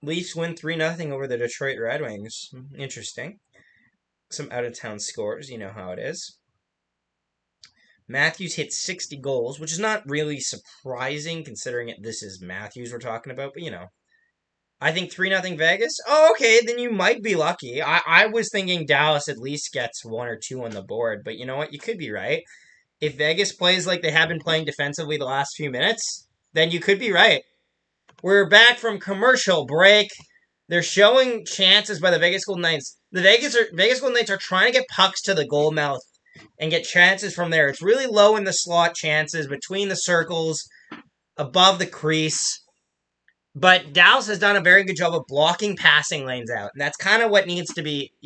Leafs win 3-0 over the Detroit Red Wings. Interesting. Some out-of-town scores, you know how it is. Matthews hit 60 goals, which is not really surprising considering this is Matthews we're talking about, but you know. I think 3-0 Vegas. Oh, okay, then you might be lucky. I was thinking Dallas at least gets 1 or 2 on the board, but you know what? You could be right. If Vegas plays like they have been playing defensively the last few minutes, then you could be right. We're back from commercial break. They're showing chances by the Vegas Golden Knights. The Vegas Golden Knights are trying to get pucks to the goal mouth and get chances from there. It's really low in the slot chances, between the circles, above the crease. But Dallas has done a very good job of blocking passing lanes out. And that's kind of what you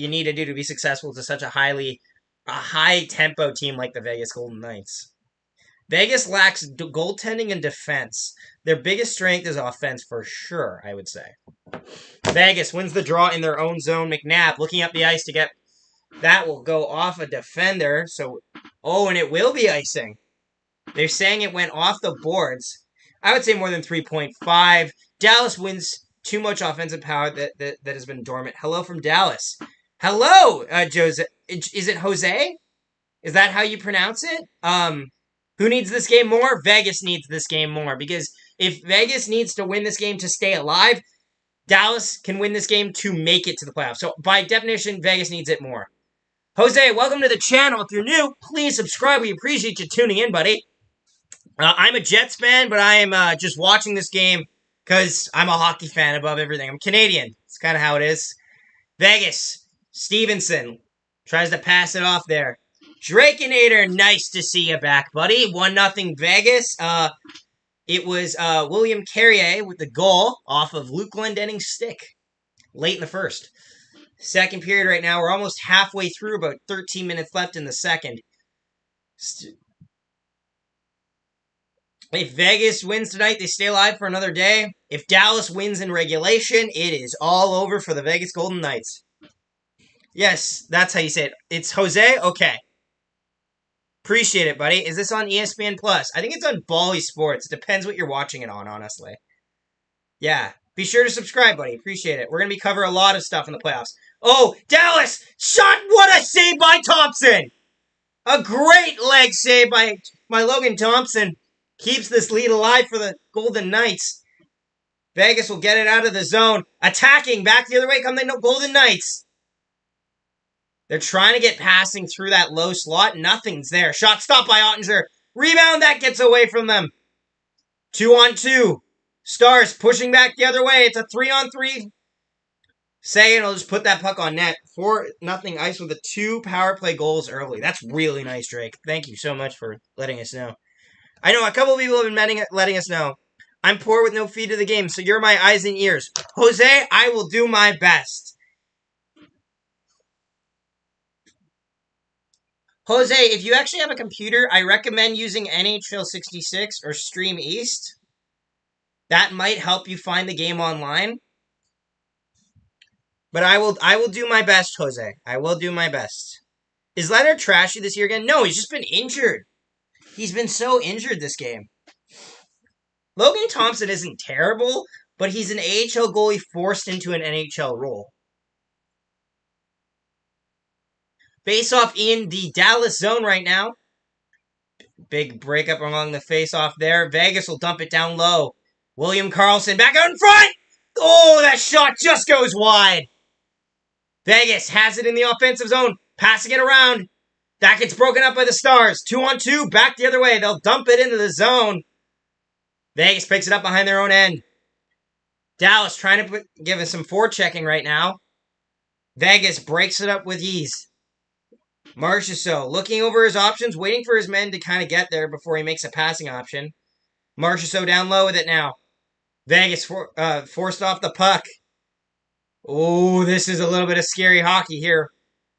need to do to be successful to such a high-tempo team like the Vegas Golden Knights. Vegas lacks goaltending and defense. Their biggest strength is offense for sure, I would say. Vegas wins the draw in their own zone. McNabb looking up the ice to get That will go off a defender. So, oh, and it will be icing. They're saying it went off the boards. I would say more than 3.5. Dallas wins too much offensive power that has been dormant. Hello from Dallas. Hello, Jose. Is it Jose? Is that how you pronounce it? Who needs this game more? Vegas needs this game more because if Vegas needs to win this game to stay alive, Dallas can win this game to make it to the playoffs. So by definition, Vegas needs it more. Jose, welcome to the channel. If you're new, please subscribe. We appreciate you tuning in, buddy. I'm a Jets fan, but I am just watching this game because I'm a hockey fan above everything. I'm Canadian. It's kind of how it is. Vegas. Stevenson tries to pass it off there. Drakenator, nice to see you back, buddy. 1-0 Vegas. It was William Carrier with the goal off of Luke Glendenning's stick late in the first. Second period right now. We're almost halfway through, about 13 minutes left in the second. If Vegas wins tonight, they stay alive for another day. If Dallas wins in regulation, it is all over for the Vegas Golden Knights. Yes, that's how you say it. It's Jose? Okay. Appreciate it, buddy. Is this on ESPN Plus? I think it's on Bally Sports. It depends what you're watching it on, honestly. Yeah. Be sure to subscribe, buddy. Appreciate it. We're going to be covering a lot of stuff in the playoffs. Oh, Dallas! Shot! What a save by Thompson! A great leg save by Logan Thompson. Keeps this lead alive for the Golden Knights. Vegas will get it out of the zone. Attacking. Back the other way come the Golden Knights. They're trying to get passing through that low slot. Nothing's there. Shot stopped by Ottinger. Rebound. That gets away from them. 2-on-2. Stars pushing back the other way. It's a 3-on-3. Sagan will just put that puck on net. 4-0 ice with the 2 power play goals early. That's really nice, Drake. Thank you so much for letting us know. I know a couple of people have been letting us know. I'm poor with no feed to the game, so you're my eyes and ears. Jose, I will do my best. Jose, if you actually have a computer, I recommend using NHL 66 or Stream East. That might help you find the game online. But I will do my best, Jose. I will do my best. Is Leonard trashy this year again? No, he's just been injured. He's been so injured this game. Logan Thompson isn't terrible, but he's an AHL goalie forced into an NHL role. Face-off in the Dallas zone right now. Big breakup along the face-off there. Vegas will dump it down low. William Karlsson back out in front! Oh, that shot just goes wide. Vegas has it in the offensive zone. Passing it around. That gets broken up by the Stars. 2-on-2, back the other way. They'll dump it into the zone. Vegas picks it up behind their own end. Dallas trying to give us some forechecking right now. Vegas breaks it up with ease. Marchessault looking over his options, waiting for his men to kind of get there before he makes a passing option. Marchessault down low with it now. Vegas forced off the puck. Oh, this is a little bit of scary hockey here.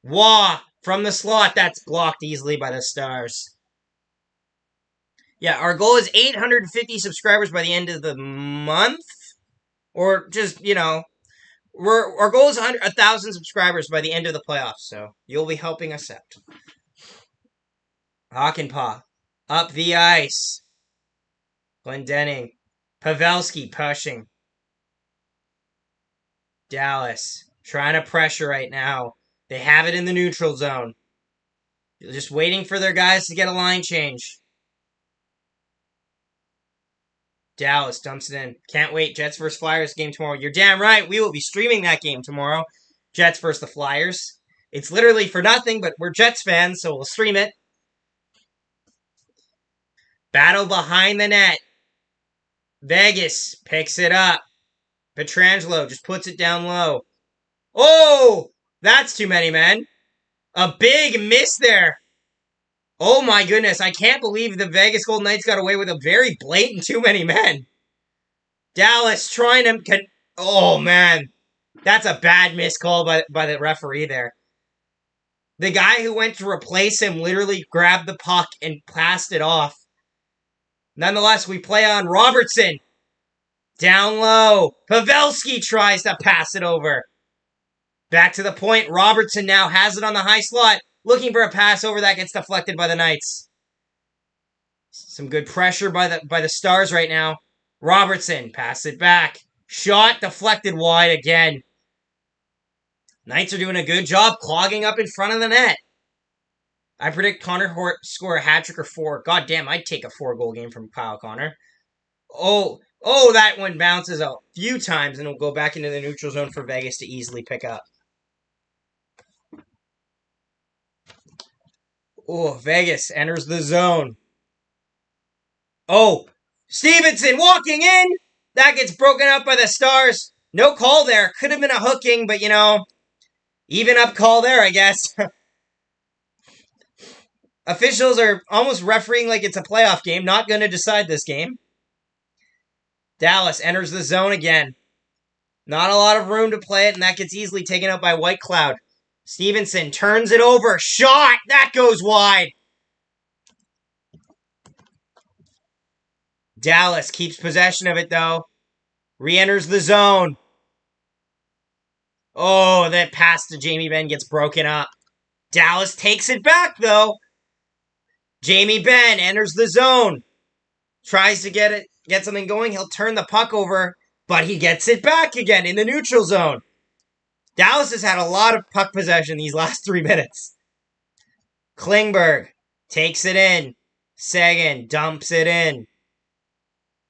Wah! From the slot, that's blocked easily by the Stars. Yeah, our goal is 850 subscribers by the end of the month. Or just, you know, our goal is 1,000 subscribers by the end of the playoffs. So you'll be helping us out. Hakanpää up the ice. Glendening. Pavelski pushing. Dallas trying to pressure right now. They have it in the neutral zone. They're just waiting for their guys to get a line change. Dallas dumps it in. Can't wait. Jets vs. Flyers game tomorrow. You're damn right. We will be streaming that game tomorrow. Jets vs. the Flyers. It's literally for nothing, but we're Jets fans, so we'll stream it. Battle behind the net. Vegas picks it up. Pietrangelo just puts it down low. Oh! That's too many men. A big miss there. Oh my goodness, I can't believe the Vegas Golden Knights got away with a very blatant too many men. Dallas trying to... Oh man, that's a bad miss call by the referee there. The guy who went to replace him literally grabbed the puck and passed it off. Nonetheless, we play on Robertson. Down low. Pavelski tries to pass it over. Back to the point. Robertson now has it on the high slot. Looking for a pass over that gets deflected by the Knights. Some good pressure by the Stars right now. Robertson, pass it back. Shot deflected wide again. Knights are doing a good job clogging up in front of the net. I predict Connor score a hat trick or 4. God damn, I'd take a 4-goal game from Kyle Connor. Oh, that one bounces a few times and will go back into the neutral zone for Vegas to easily pick up. Oh, Vegas enters the zone. Oh, Stevenson walking in. That gets broken up by the Stars. No call there. Could have been a hooking, but even up call there, I guess. Officials are almost refereeing like it's a playoff game. Not going to decide this game. Dallas enters the zone again. Not a lot of room to play it, and that gets easily taken out by White Cloud. Stevenson turns it over. Shot! That goes wide. Dallas keeps possession of it, though. Re-enters the zone. Oh, that pass to Jamie Benn gets broken up. Dallas takes it back, though. Jamie Benn enters the zone. Tries to get something going. He'll turn the puck over, but he gets it back again in the neutral zone. Dallas has had a lot of puck possession these last 3 minutes. Klingberg takes it in. Sagan dumps it in.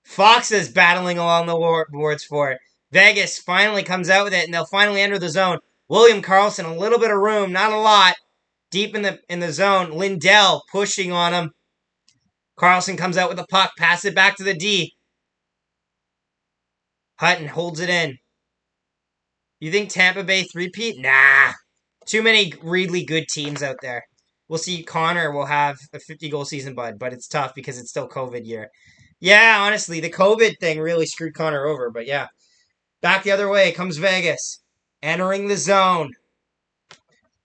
Fox is battling along the boards for it. Vegas finally comes out with it, and they'll finally enter the zone. William Karlsson, a little bit of room, not a lot. Deep in the zone. Lindell pushing on him. Karlsson comes out with the puck. Pass it back to the D. Hutton holds it in. You think Tampa Bay three-peat? Nah. Too many really good teams out there. We'll see Connor will have a 50-goal season, but it's tough because it's still COVID year. Yeah, honestly, the COVID thing really screwed Connor over, but yeah. Back the other way comes Vegas. Entering the zone.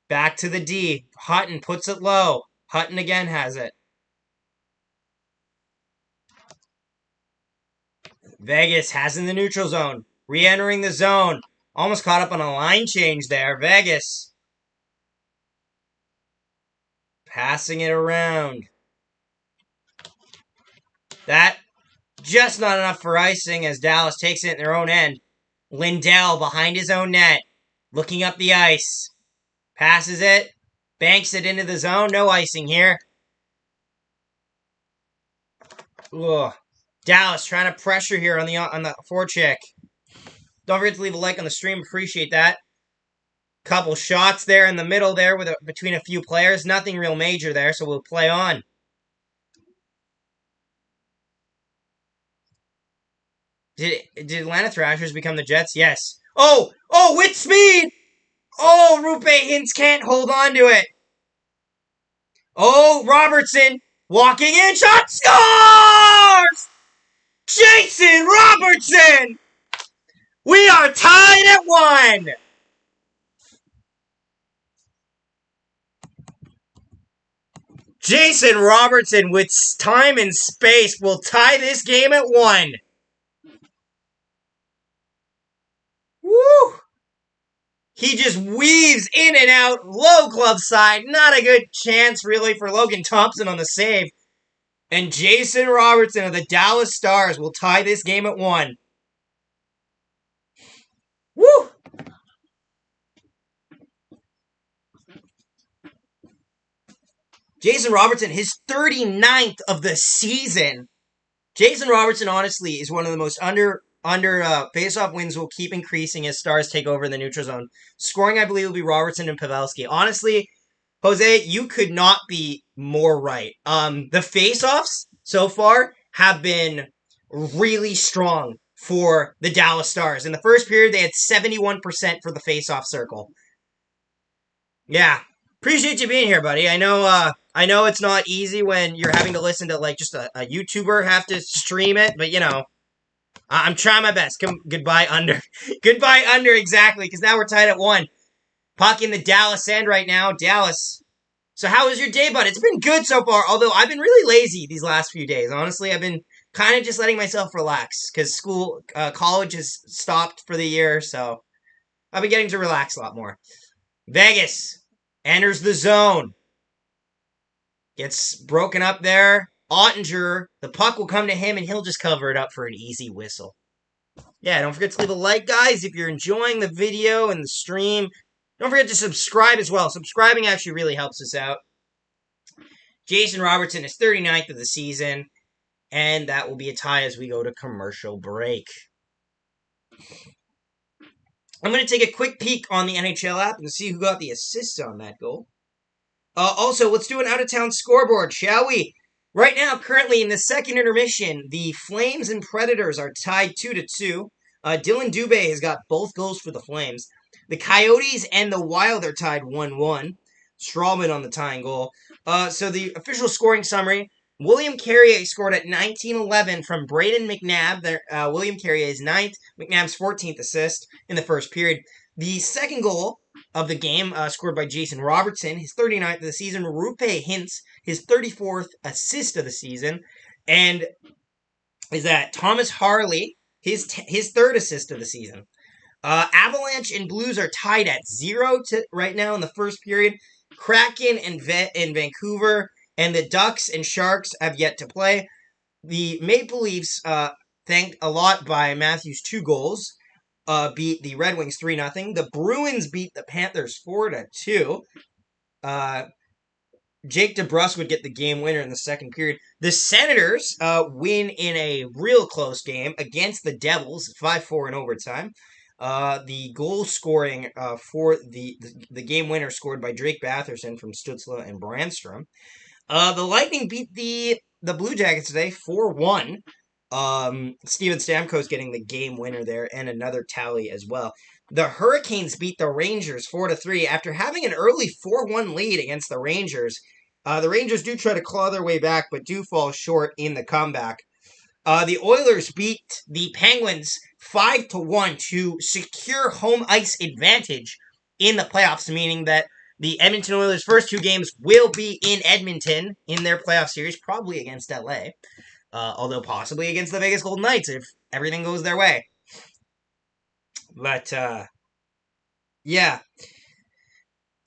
Back to the D. Hutton puts it low. Hutton again has it. Vegas has in the neutral zone. Re-entering the zone. Almost caught up on a line change there. Vegas. Passing it around. That just not enough for icing as Dallas takes it in their own end. Lindell behind his own net. Looking up the ice. Passes it. Banks it into the zone. No icing here. Ugh. Dallas trying to pressure here on the forecheck. Don't forget to leave a like on the stream. Appreciate that. Couple shots there in the middle there between a few players. Nothing real major there, so we'll play on. Did Atlanta Thrashers become the Jets? Yes. Oh, with speed! Oh, Rupe Hintz can't hold on to it. Oh, Robertson walking in. Shot scores! Jason Robertson! We are tied at 1! Jason Robertson with time and space will tie this game at 1. Woo! He just weaves in and out, low glove side. Not a good chance, really, for Logan Thompson on the save. And Jason Robertson of the Dallas Stars will tie this game at 1. Woo! Jason Robertson, his 39th of the season. Jason Robertson, honestly, is one of the most under face-off wins will keep increasing as Stars take over in the neutral zone. Scoring, I believe, will be Robertson and Pavelski. Honestly, Jose, you could not be more right. The face-offs so far have been really strong for the Dallas Stars. In the first period, they had 71% for the face-off circle. Yeah. Appreciate you being here, buddy. I know it's not easy when you're having to listen to like just a YouTuber have to stream it, but I'm trying my best. Goodbye under. Goodbye under, exactly, because now we're tied at 1. Puck in the Dallas end right now. Dallas. So how was your day, bud? It's been good so far, although I've been really lazy these last few days. Honestly, I've been kind of just letting myself relax because college has stopped for the year, so I'll be getting to relax a lot more. Vegas enters the zone. Gets broken up there. Ottinger, the puck will come to him and he'll just cover it up for an easy whistle. Yeah, don't forget to leave a like, guys, if you're enjoying the video and the stream. Don't forget to subscribe as well. Subscribing actually really helps us out. Jason Robertson is 39th of the season, and that will be a tie as we go to commercial break. I'm going to take a quick peek on the NHL app and see who got the assist on that goal. Also, let's do an out-of-town scoreboard, shall we? Right now, currently in the second intermission, the Flames and Predators are tied 2-2. Dylan Dubé has got both goals for the Flames. The Coyotes and the Wild are tied 1-1. Strawman on the tying goal. So the official scoring summary, William Carrier scored at 19-11 from Braden McNabb. William Carrier is 9th, McNabb's 14th assist in the first period. The second goal of the game, scored by Jason Robertson, his 39th of the season. Rupe Hintz, his 34th assist of the season. And is that Thomas Harley, his third assist of the season. Avalanche and Blues are tied at 0 right now in the first period. Kraken and Vancouver and the Ducks and Sharks have yet to play. The Maple Leafs, thanked a lot by Matthews' 2 goals, beat the Red Wings 3-0. The Bruins beat the Panthers 4-2. Jake DeBrusk would get the game winner in the second period. The Senators win in a real close game against the Devils, 5-4 in overtime. The goal scoring for the game winner scored by Drake Batherson from Stützle and Brandstrom. The Lightning beat the Blue Jackets today 4-1. Steven Stamkos getting the game winner there and another tally as well. The Hurricanes beat the Rangers 4-3 after having an early 4-1 lead against the Rangers. The Rangers do try to claw their way back, but do fall short in the comeback. The Oilers beat the Penguins 5-1 to secure home ice advantage in the playoffs, meaning that the Edmonton Oilers' first 2 games will be in Edmonton in their playoff series, probably against LA. Although possibly against the Vegas Golden Knights if everything goes their way. But, yeah.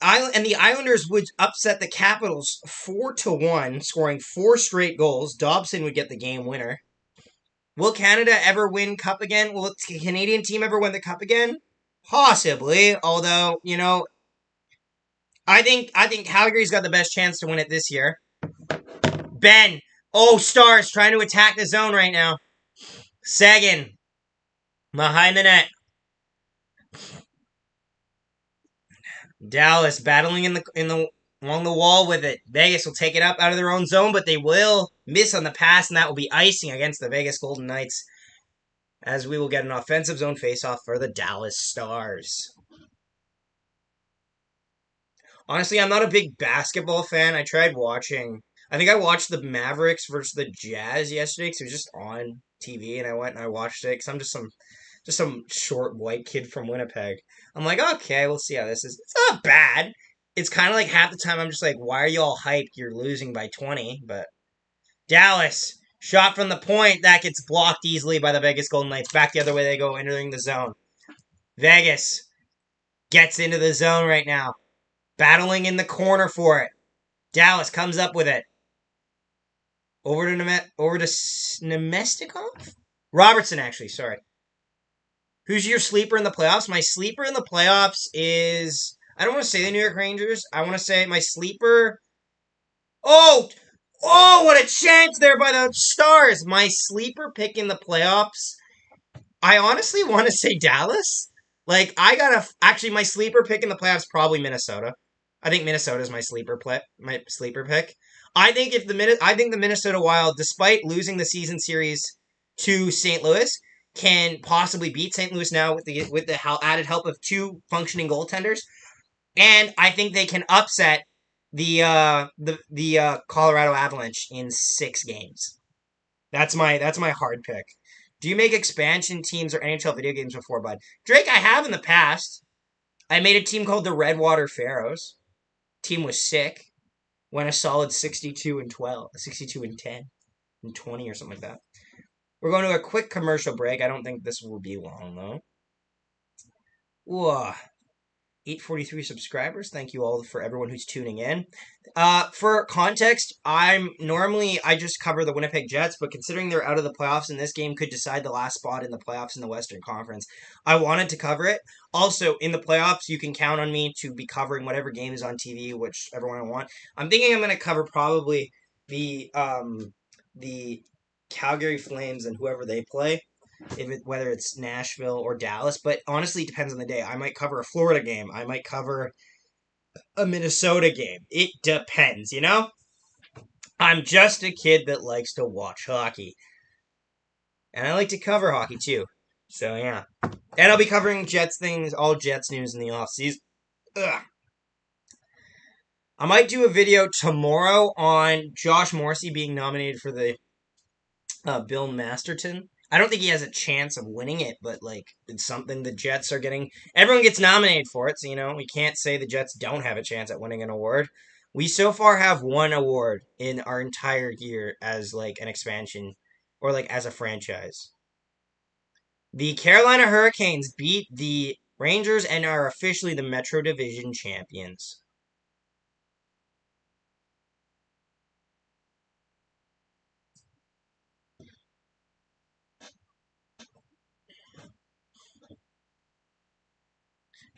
And the Islanders would upset the Capitals 4-1, scoring 4 straight goals. Dobson would get the game winner. Will Canada ever win Cup again? Will the Canadian team ever win the Cup again? Possibly, although, I think Calgary's got the best chance to win it this year. Ben, Stars trying to attack the zone right now. Sagan behind the net. Dallas battling along the wall with it. Vegas will take it up out of their own zone, but they will miss on the pass, and that will be icing against the Vegas Golden Knights, as we will get an offensive zone faceoff for the Dallas Stars. Honestly, I'm not a big basketball fan. I tried watching. I think I watched the Mavericks versus the Jazz yesterday because it was just on TV, and I went and I watched it because I'm just some short white kid from Winnipeg. I'm like, okay, we'll see how this is. It's not bad. It's kind of like half the time I'm just like, why are you all hyped? You're losing by 20. But Dallas, shot from the point. That gets blocked easily by the Vegas Golden Knights. Back the other way they go, entering the zone. Vegas gets into the zone right now. Battling in the corner for it. Dallas comes up with it. Over to Nemestikov? Robertson, actually, sorry. Who's your sleeper in the playoffs? My sleeper in the playoffs is... I don't want to say the New York Rangers. I want to say my sleeper... Oh, what a chance there by the Stars. My sleeper pick in the playoffs... I honestly want to say Dallas. Actually, my sleeper pick in the playoffs probably Minnesota. I think Minnesota is my sleeper pick. I think the Minnesota Wild, despite losing the season series to St. Louis, can possibly beat St. Louis now with the added help of 2 functioning goaltenders, and I think they can upset the Colorado Avalanche in 6 games. That's my hard pick. Do you make expansion teams or NHL video games before, bud? Drake, I have in the past. I made a team called the Redwater Pharaohs. Team was sick. Went a solid 62-12, 62-10, and 20 or something like that. We're going to a quick commercial break. I don't think this will be long, though. Whoa. 843 subscribers. Thank you all for everyone who's tuning in. For context, I just cover the Winnipeg Jets, but considering they're out of the playoffs and this game could decide the last spot in the playoffs in the Western Conference, I wanted to cover it. Also, in the playoffs, you can count on me to be covering whatever game is on TV, whichever one I want. I'm thinking I'm going to cover probably the Calgary Flames and whoever they play. Whether it's Nashville or Dallas, but honestly, it depends on the day. I might cover a Florida game. I might cover a Minnesota game. It depends, you know? I'm just a kid that likes to watch hockey. And I like to cover hockey too. So, yeah. And I'll be covering Jets things, all Jets news in the offseason. Ugh. I might do a video tomorrow on Josh Morrissey being nominated for the Bill Masterton. I don't think he has a chance of winning it, but it's something the Jets are getting. Everyone gets nominated for it, so we can't say the Jets don't have a chance at winning an award. We so far have one award in our entire year as an expansion or as a franchise. The Carolina Hurricanes beat the Rangers and are officially the Metro Division champions.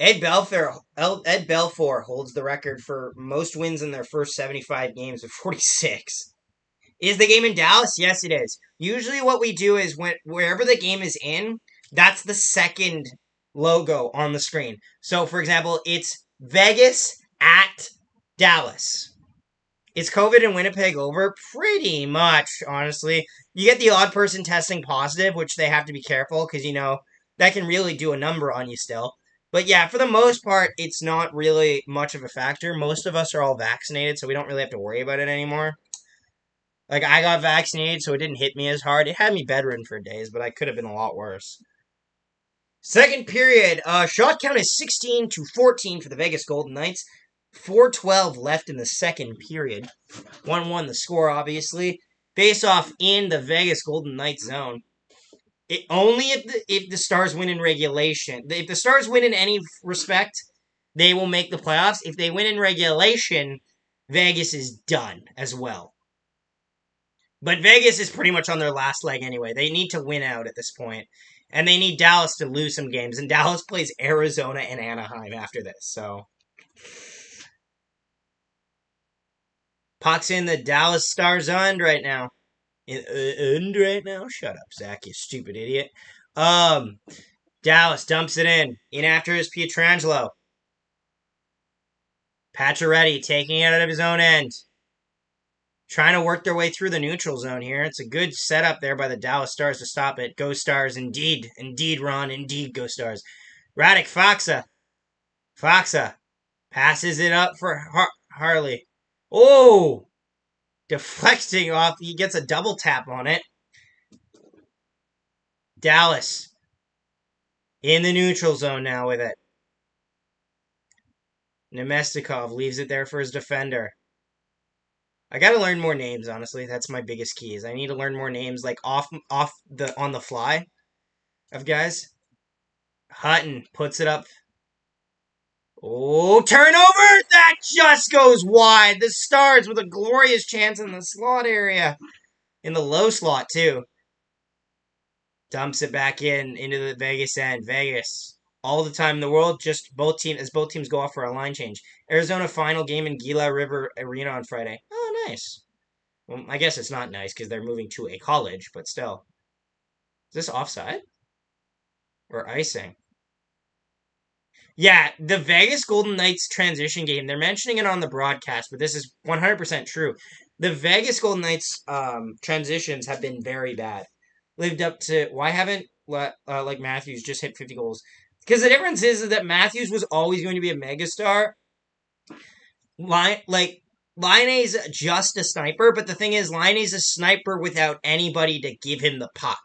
Ed Belfour holds the record for most wins in their first 75 games with 46. Is the game in Dallas? Yes, it is. Usually what we do is wherever the game is in, that's the second logo on the screen. So, for example, it's Vegas at Dallas. Is COVID in Winnipeg over? Pretty much, honestly. You get the odd person testing positive, which they have to be careful because, that can really do a number on you still. But yeah, for the most part, it's not really much of a factor. Most of us are all vaccinated, so we don't really have to worry about it anymore. I got vaccinated, so it didn't hit me as hard. It had me bedridden for days, but I could have been a lot worse. Second period, shot count is 16-14 for the Vegas Golden Knights. 4:12 left in the second period. 1-1 the score, obviously. Face off in the Vegas Golden Knights zone. Only if the Stars win in regulation. If the Stars win in any respect, they will make the playoffs. If they win in regulation, Vegas is done as well. But Vegas is pretty much on their last leg anyway. They need to win out at this point. And they need Dallas to lose some games. And Dallas plays Arizona and Anaheim after this, so. Puck's in the Dallas Stars end right now. End right now? Shut up, Zach, you stupid idiot. Dallas dumps it in. In after is Pietrangelo. Pacioretty taking it out of his own end. Trying to work their way through the neutral zone here. It's a good setup there by the Dallas Stars to stop it. Go Stars, indeed. Indeed, Ron. Indeed, go Stars. Radek Faksa. Faksa passes it up for Harley. Oh! Deflecting off. He gets a double tap on it. Dallas in the neutral zone now with it. Nemestikov leaves it there for his defender. I gotta learn more names, honestly. That's my biggest key. Is I need to learn more names, on the fly, of guys. Hutton puts it up. Oh, turnover! That just goes wide. The Stars with a glorious chance in the slot area, in the low slot too. Dumps it back into the Vegas end. Vegas. All the time in the world, just both teams go off for a line change. Arizona final game in Gila River Arena on Friday. Oh, nice. Well, I guess it's not nice because they're moving to a college, but still. Is this offside? Or icing? Yeah, the Vegas Golden Knights transition game, they're mentioning it on the broadcast, but this is 100% true. The Vegas Golden Knights transitions have been very bad. Lived up to... Why haven't Matthews just hit 50 goals? Because the difference is that Matthews was always going to be a megastar. Laine's just a sniper, but the thing is, Laine's a sniper without anybody to give him the puck.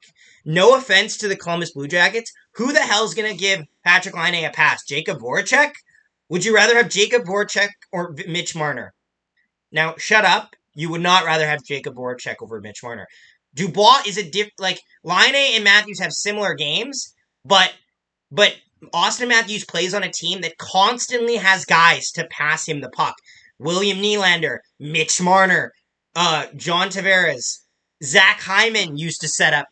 No offense to the Columbus Blue Jackets. Who the hell's going to give Patrick Laine a pass? Jacob Voracek? Would you rather have Jacob Voracek or Mitch Marner? Now, shut up. You would not rather have Jacob Voracek over Mitch Marner. Dubois is Laine and Matthews have similar games, but Austin Matthews plays on a team that constantly has guys to pass him the puck. William Nylander, Mitch Marner, John Tavares, Zach Hyman used to set up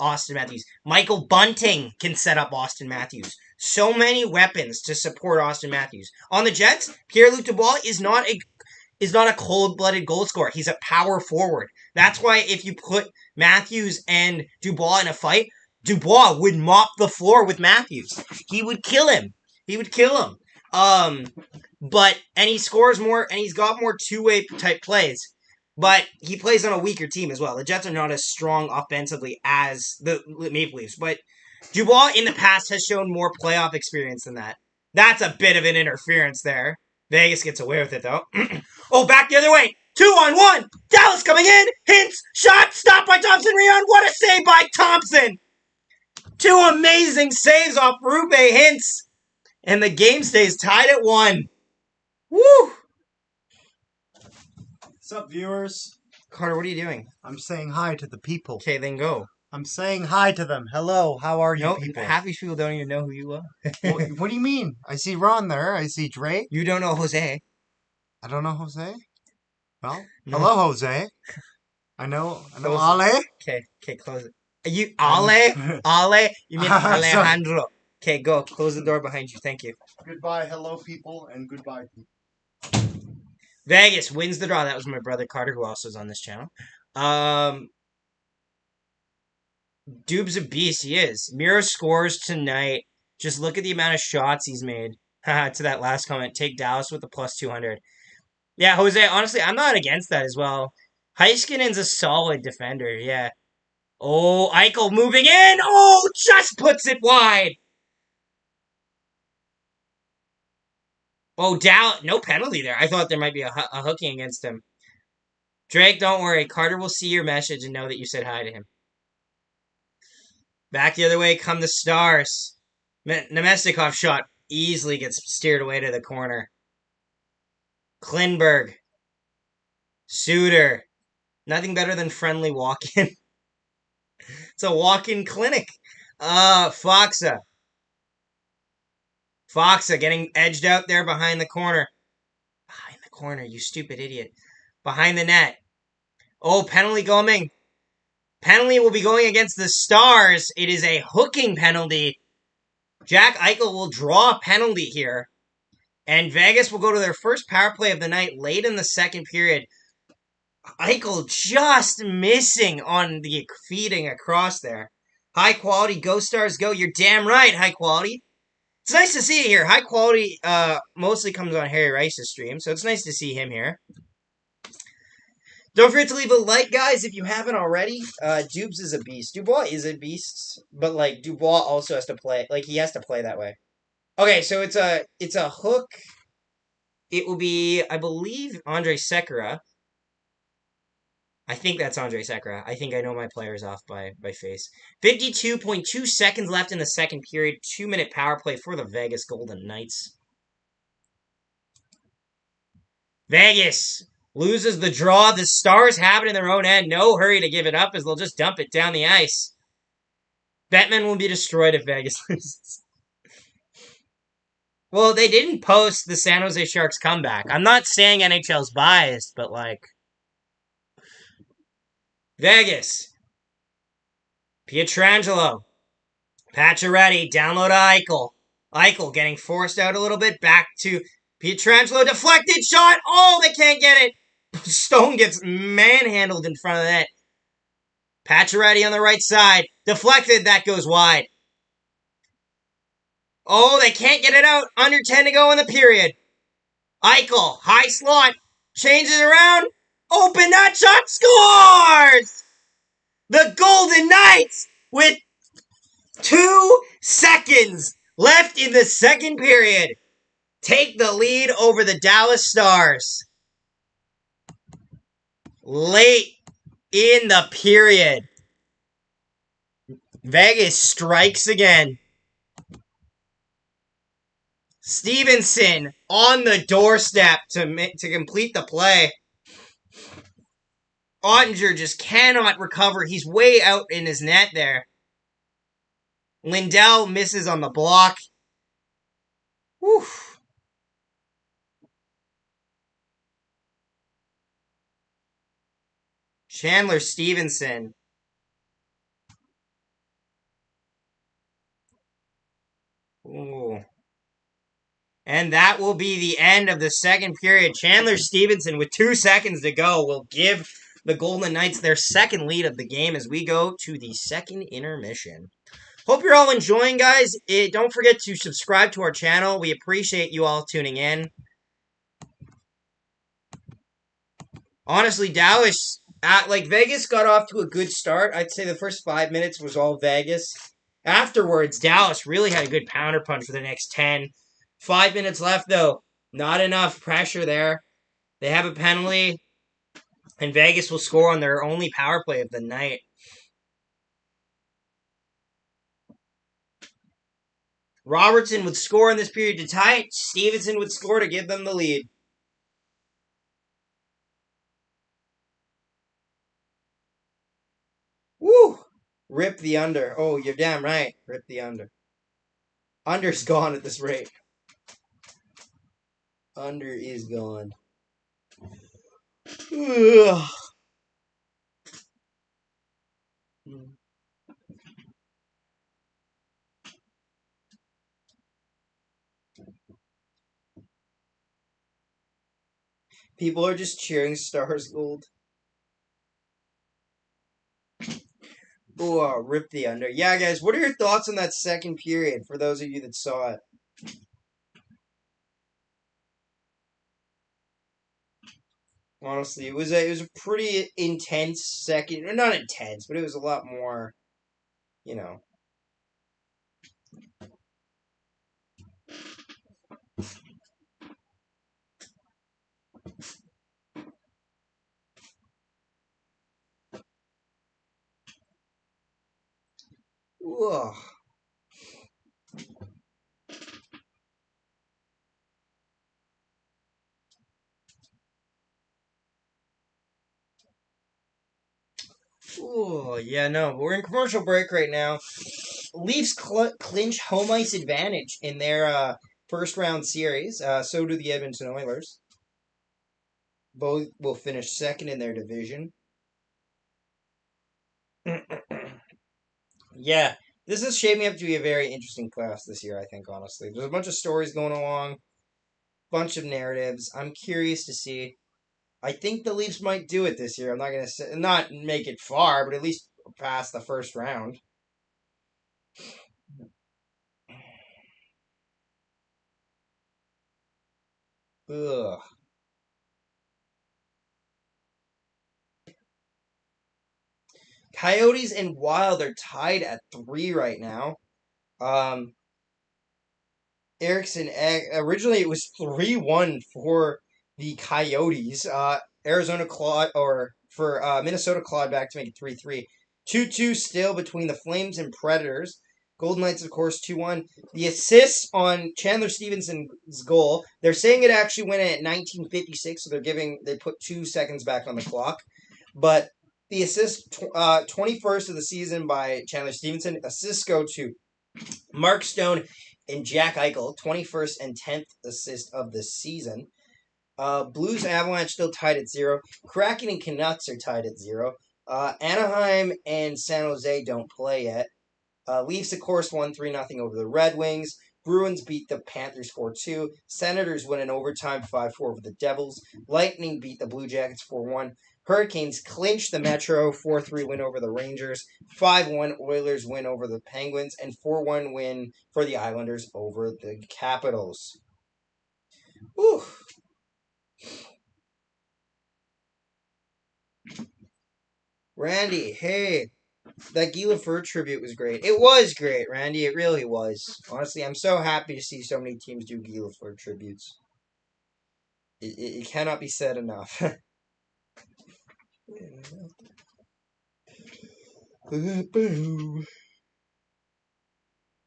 Austin Matthews. Michael Bunting can set up Austin Matthews. So many weapons to support Austin Matthews. On the Jets, Pierre-Luc Dubois is not a cold-blooded goal scorer. He's a power forward. That's why if you put Matthews and Dubois in a fight, Dubois would mop the floor with Matthews. He would kill him. And he scores more, and he's got more two-way type plays. But he plays on a weaker team as well. The Jets are not as strong offensively as the Maple Leafs. But Dubois in the past has shown more playoff experience than that. That's a bit of an interference there. Vegas gets away with it, though. Oh, back the other way. 2-on-1. Dallas coming in. Hintz. Shot. Stopped by Thompson. Rebound. What a save by Thompson. 2 amazing saves off Rube Hintz. And the game stays tied at 1. Woo! What's up, viewers? Carter, what are you doing? I'm saying hi to the people. Okay, then go. I'm saying hi to them. Hello, how are you people? Half these people don't even know who you are. What do you mean? I see Ron there. I see Drake. You don't know Jose. I don't know Jose. Well, No. hello, Jose. I know Jose. Ale. Okay, close it. You Ale? You mean Alejandro. Okay, go. Close the door behind you. Thank you. Goodbye, hello, people, and goodbye, people. Vegas wins the draw. That was my brother Carter, who also is on this channel. Dube's a beast. He is. Miro scores tonight. Just look at the amount of shots he's made. To that last comment. Take Dallas with the plus 200. Yeah, Jose, honestly, I'm not against that as well. Heiskanen's a solid defender, yeah. Oh, Eichel moving in. Oh, just puts it wide. Oh, Dallas. No penalty there. I thought there might be a hooking against him. Drake, don't worry. Carter will see your message and know that you said hi to him. Back the other way come the Stars. Nemestikov shot easily gets steered away to the corner. Klinberg. Suter. Nothing better than friendly walk-in. It's a walk-in clinic. Foxa. Foxa getting edged out there behind the corner. Behind the corner, you stupid idiot. Behind the net. Oh, penalty coming. Penalty will be going against the Stars. It is a hooking penalty. Jack Eichel will draw a penalty here. And Vegas will go to their first power play of the night late in the second period. Eichel just missing on the feeding across there. High quality, go Stars, go. You're damn right, high quality. It's nice to see it here. High quality mostly comes on Harry Rice's stream, so it's nice to see him here. Don't forget to leave a like, guys, if you haven't already. Dubes is a beast. Dubois is a beast, but, like, Dubois also has to play. Like, he has to play that way. Okay, so it's a hook. It will be, I believe, Andre Sekera. I think that's Andre Sekera. I think I know my players off by face. 52.2 seconds left in the second period. 2-minute power play for the Vegas Golden Knights. Vegas loses the draw. The Stars have it in their own end. No hurry to give it up as they'll just dump it down the ice. Bettman will be destroyed if Vegas loses. Well, they didn't post the San Jose Sharks comeback. I'm not saying NHL's biased, but like... Vegas. Pietrangelo. Pacioretty. Download to Eichel. Eichel getting forced out a little bit. Back to Pietrangelo. Deflected shot. Oh, they can't get it. Stone gets manhandled in front of the net. Pacioretty on the right side. Deflected. That goes wide. Oh, they can't get it out. Under 10 to go in the period. Eichel. High slot. Changes around. Open that shot, scores! The Golden Knights with 2 seconds left in the second period take the lead over the Dallas Stars. Late in the period. Vegas strikes again. Stevenson on the doorstep to complete the play. Ottinger just cannot recover. He's way out in his net there. Lindell misses on the block. Whew. Chandler Stevenson. Ooh. And that will be the end of the second period. Chandler Stevenson, with 2 seconds to go, will give the Golden Knights their second lead of the game as we go to the second intermission. Hope you're all enjoying, guys. Don't forget to subscribe to our channel. We appreciate you all tuning in. Honestly, Dallas, Vegas got off to a good start. I'd say the first 5 minutes was all Vegas. Afterwards, Dallas really had a good pounder punch for the next 10. 5 minutes left, though. Not enough pressure there. They have a penalty, and Vegas will score on their only power play of the night. Robertson would score in this period to tie it. Stevenson would score to give them the lead. Woo! Rip the under. Oh, you're damn right. Rip the under. Under's gone at this rate. Under is gone. Ugh. People are just cheering Stars Gold. Oh, rip the under. Yeah, guys, what are your thoughts on that second period for those of you that saw it? Honestly, it was a pretty intense second. Not intense, but it was a lot more, you know. Ugh. Oh, yeah, no. We're in commercial break right now. Leafs clinch home ice advantage in their first round series. So do the Edmonton Oilers. Both will finish second in their division. Yeah, this is shaping up to be a very interesting playoffs this year, I think, honestly. There's a bunch of stories going along, bunch of narratives. I'm curious to see. I think the Leafs might do it this year. I'm not going to say, not make it far, but at least pass the first round. Ugh. Coyotes and Wild are tied at 3 right now. Erickson, originally it was 3-1 for the Coyotes. Arizona clawed, or for Minnesota clawed back to make it 3-3. 2-2 still between the Flames and Predators. Golden Knights, of course, 2-1. The assists on Chandler Stevenson's goal, they're saying it actually went at 19:56, so they put 2 seconds back on the clock. But the assist, 21st of the season by Chandler Stevenson. Assists go to Mark Stone and Jack Eichel, 21st and 10th assist of the season. Blues Avalanche still tied at 0. Kraken and Canucks are tied at 0. Anaheim and San Jose don't play yet. Leafs, of course, won 3-0 over the Red Wings. Bruins beat the Panthers 4-2. Senators win in overtime 5-4 over the Devils. Lightning beat the Blue Jackets 4-1. Hurricanes clinch the Metro 4-3 win over the Rangers. 5-1 Oilers win over the Penguins. And 4-1 win for the Islanders over the Capitals. Whew. Randy, hey. That Guy Lafleur tribute was great. It was great, Randy. It really was. Honestly, I'm so happy to see so many teams do Guy Lafleur tributes. It cannot be said enough.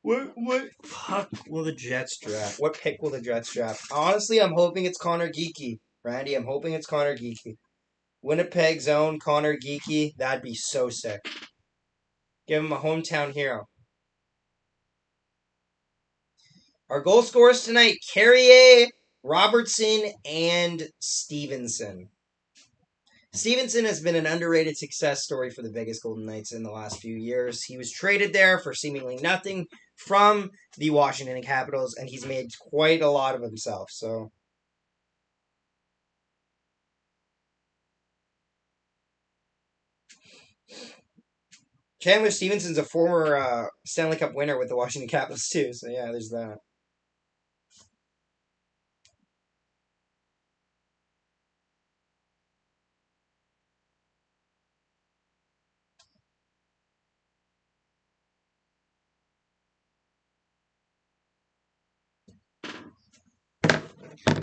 What fuck will the Jets draft? What pick will the Jets draft? Honestly, I'm hoping it's Connor Geeky. Randy, I'm hoping it's Connor Geeky. Winnipeg zone, Connor Geeky. That'd be so sick. Give him a hometown hero. Our goal scorers tonight, Carrier, Robertson, and Stevenson. Stevenson has been an underrated success story for the Vegas Golden Knights in the last few years. He was traded there for seemingly nothing from the Washington Capitals, and he's made quite a lot of himself. So, Chandler Stevenson's a former Stanley Cup winner with the Washington Capitals too. So yeah, there's that.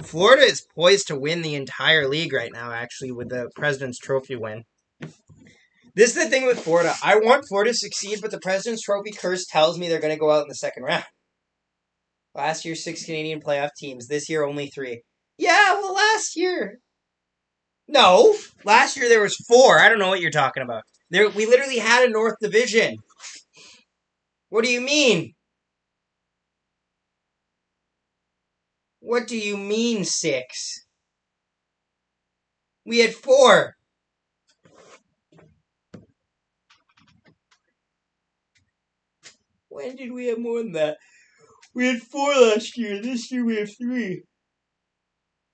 Florida is poised to win the entire league right now, actually, with the President's Trophy win. This is the thing with Florida. I want Florida to succeed, but the President's Trophy curse tells me they're going to go out in the second round. Last year, 6 Canadian playoff teams. This year, only 3. Yeah, well, last year. No, last year there was 4. I don't know what you're talking about. We literally had a North Division. What do you mean? What do you mean 6? We had 4. When did we have more than that? We had 4 last year. This year we have 3.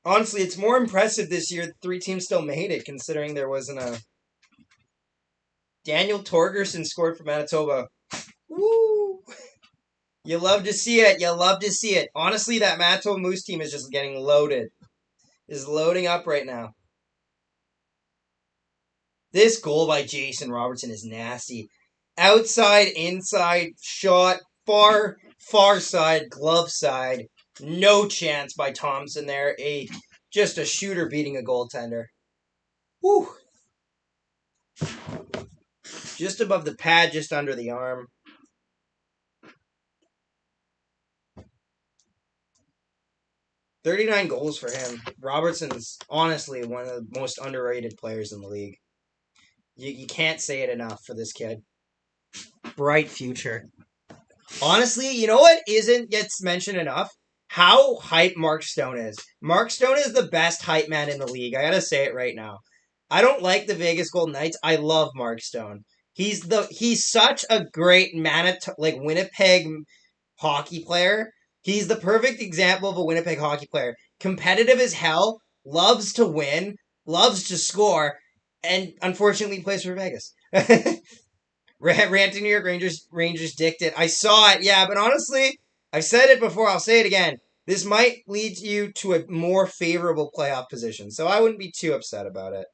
Honestly, it's more impressive this year that 3 teams still made it, considering there wasn't a... Daniel Torgerson scored for Manitoba. Woo! You love to see it. You love to see it. Honestly, that Manitoba Moose team is just getting loaded. Is loading up right now. This goal by Jason Robertson is nasty. Outside, inside, shot, far side, glove side. No chance by Thompson there. Just a shooter beating a goaltender. Whew. Just above the pad, just under the arm. $39 goals for him. Robertson's honestly one of the most underrated players in the league. You can't say it enough for this kid. Bright future. Honestly, you know what gets mentioned enough? How hype Mark Stone is. Mark Stone is the best hype man in the league. I gotta say it right now. I don't like the Vegas Golden Knights. I love Mark Stone. He's such a great Winnipeg hockey player. He's the perfect example of a Winnipeg hockey player. Competitive as hell, loves to win, loves to score, and unfortunately plays for Vegas. Rant to New York Rangers dicked it. I saw it, yeah, but honestly, I've said it before, I'll say it again. This might lead you to a more favorable playoff position, so I wouldn't be too upset about it.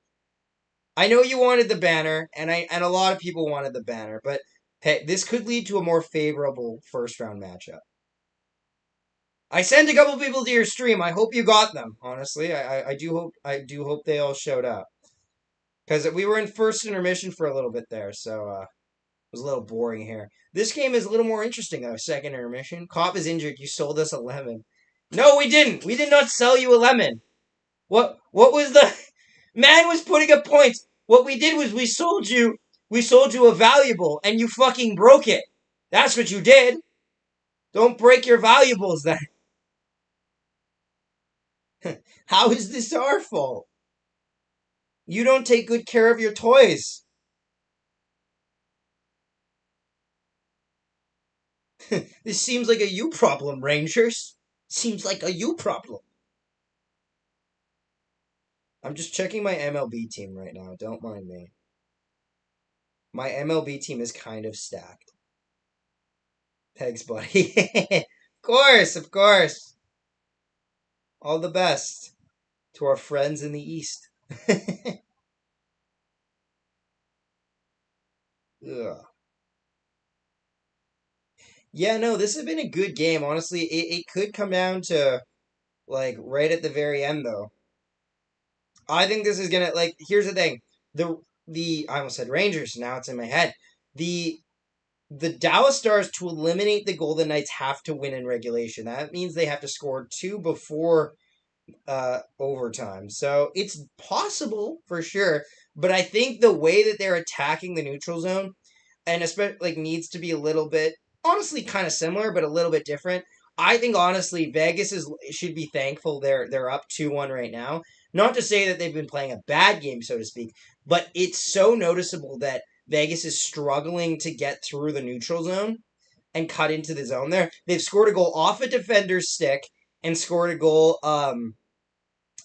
I know you wanted the banner, and a lot of people wanted the banner, but hey, this could lead to a more favorable first-round matchup. I sent a couple people to your stream. I hope you got them. Honestly, I do hope they all showed up, because we were in first intermission for a little bit there, so it was a little boring here. This game is a little more interesting though. Second intermission. Cop is injured. You sold us a lemon. No, we didn't. We did not sell you a lemon. What was the man was putting up points? What we did was we sold you a valuable, and you fucking broke it. That's what you did. Don't break your valuables then. How is this our fault? You don't take good care of your toys. This seems like a you problem, Rangers. Seems like a you problem. I'm just checking my MLB team right now. Don't mind me. My MLB team is kind of stacked. Pegs, buddy. Of course. All the best to our friends in the East. Ugh. Yeah, no, this has been a good game. Honestly, it could come down to, right at the very end, though. I think this is gonna, here's the thing. I almost said Rangers, now it's in my head. The Dallas Stars, to eliminate the Golden Knights, have to win in regulation. That means they have to score 2 before overtime. So it's possible for sure, but I think the way that they're attacking the neutral zone, and especially needs to be a little bit, honestly, kind of similar, but a little bit different. I think honestly, Vegas should be thankful they're up 2-1 right now. Not to say that they've been playing a bad game, so to speak, but it's so noticeable that Vegas is struggling to get through the neutral zone and cut into the zone there. They've scored a goal off a defender's stick and scored a goal off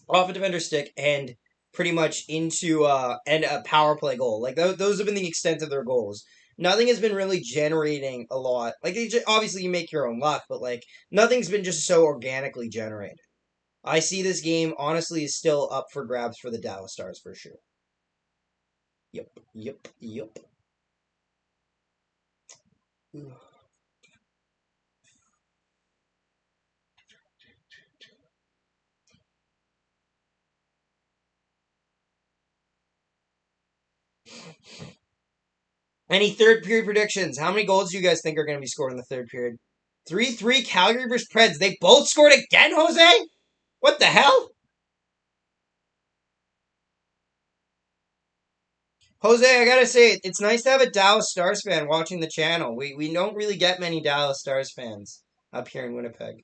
a defender's stick and pretty much into and a power play goal. Like those have been the extent of their goals. Nothing has been really generating a lot. Like obviously you make your own luck, but like nothing's been just so organically generated. I see this game honestly is still up for grabs for the Dallas Stars for sure. Yep, yep, yep. Any third period predictions? How many goals do you guys think are going to be scored in the third period? 3-3 Calgary versus Preds. They both scored again, Jose? What the hell? Jose, I gotta say, it's nice to have a Dallas Stars fan watching the channel. We don't really get many Dallas Stars fans up here in Winnipeg.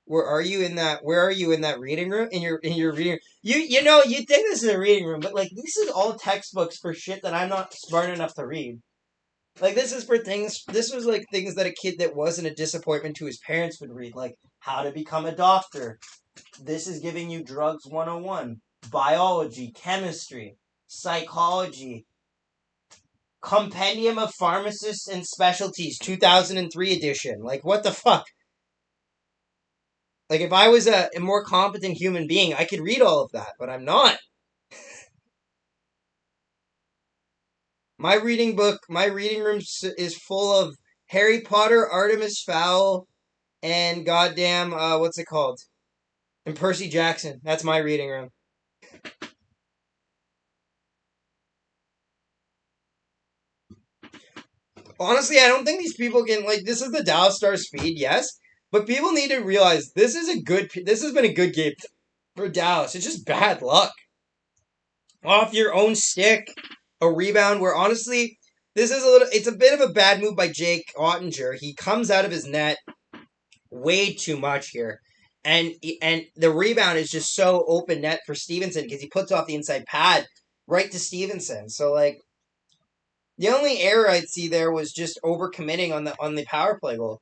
Where are you in that? Where are you in that reading room? In your reading, you know you think this is a reading room, but like this is all textbooks for shit that I'm not smart enough to read. Like this is for things. This was like things that a kid that wasn't a disappointment to his parents would read, like how to become a doctor. This is giving you drugs 101, biology, chemistry, psychology, Compendium of Pharmacists and Specialties, 2003 edition. Like, what the fuck? Like, if I was a more competent human being, I could read all of that, but I'm not. My reading room is full of Harry Potter, Artemis Fowl, and goddamn, what's it called? And Percy Jackson. That's my reading room. Honestly, I don't think these people can, like, this is the Dallas Stars speed, yes, but people need to realize this has been a good game for Dallas. It's just bad luck. Off your own stick, a rebound where honestly, it's a bit of a bad move by Jake Ottinger. He comes out of his net way too much here. And the rebound is just so open net for Stevenson because he puts off the inside pad right to Stevenson. So like the only error I'd see there was just overcommitting on the power play goal.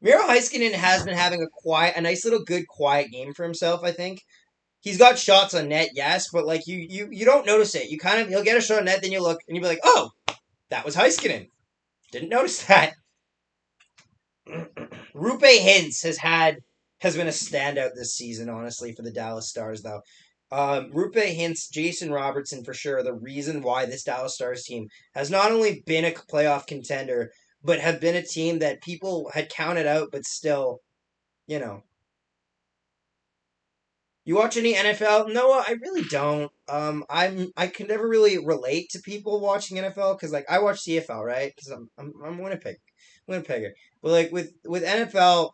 Miro Heiskanen has been having a nice little good quiet game for himself, I think. He's got shots on net, yes, but like you don't notice it. He'll get a shot on net, then you look and you'll be like, oh, that was Heiskanen. Didn't notice that. Rupe Hintz has been a standout this season, honestly, for the Dallas Stars, though. Rupe Hintz, Jason Robertson, for sure, the reason why this Dallas Stars team has not only been a playoff contender, but have been a team that people had counted out, but still, you know. You watch any NFL? No, I really don't. I can never really relate to people watching NFL because like I watch CFL, right? Because I'm Winnipegger. But like with NFL,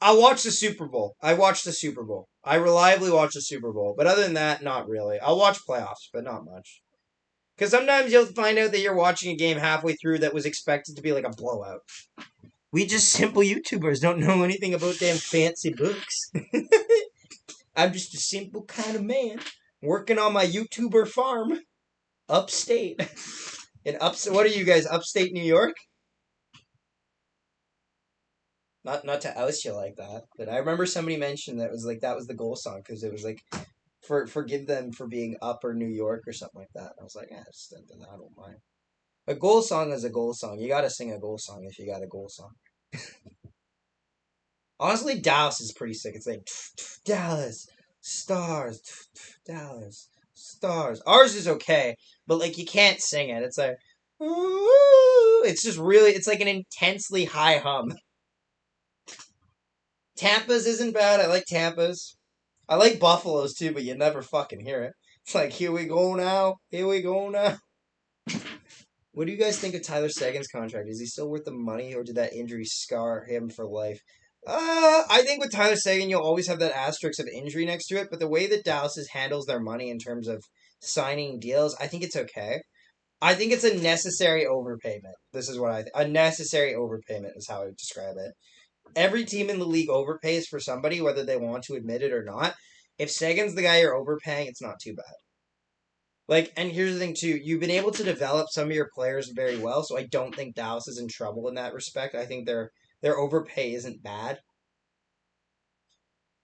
I watch the Super Bowl. I watch the Super Bowl. I reliably watch the Super Bowl. But other than that, not really. I'll watch playoffs, but not much. Because sometimes you'll find out that you're watching a game halfway through that was expected to be like a blowout. We just simple YouTubers don't know anything about damn fancy books. I'm just a simple kind of man working on my YouTuber farm upstate. What are you guys, upstate New York? Not to oust you like that, but I remember somebody mentioned that was the goal song because it was like forgive them for being upper New York or something like that. I was like, I don't mind. A goal song is a goal song. You gotta sing a goal song if you got a goal song. Honestly, Dallas is pretty sick. It's like Dallas Stars, Dallas Stars. Ours is okay, but like you can't sing it. It's like it's just really it's like an intensely high hum. Tampa's isn't bad. I like Tampa's. I like Buffalo's too, but you never fucking hear it. It's like here we go now. Here we go now. What do you guys think of Tyler Seguin's contract? Is he still worth the money, or did that injury scar him for life? I think with Tyler Seguin, you'll always have that asterisk of injury next to it. But the way that Dallas handles their money in terms of signing deals, I think it's okay. I think it's a necessary overpayment. This is what a necessary overpayment is how I would describe it. every team in the league overpays for somebody, whether they want to admit it or not. If Sagan's the guy you're overpaying, it's not too bad. Like, and here's the thing too: you've been able to develop some of your players very well, so I don't think Dallas is in trouble in that respect. I think their overpay isn't bad.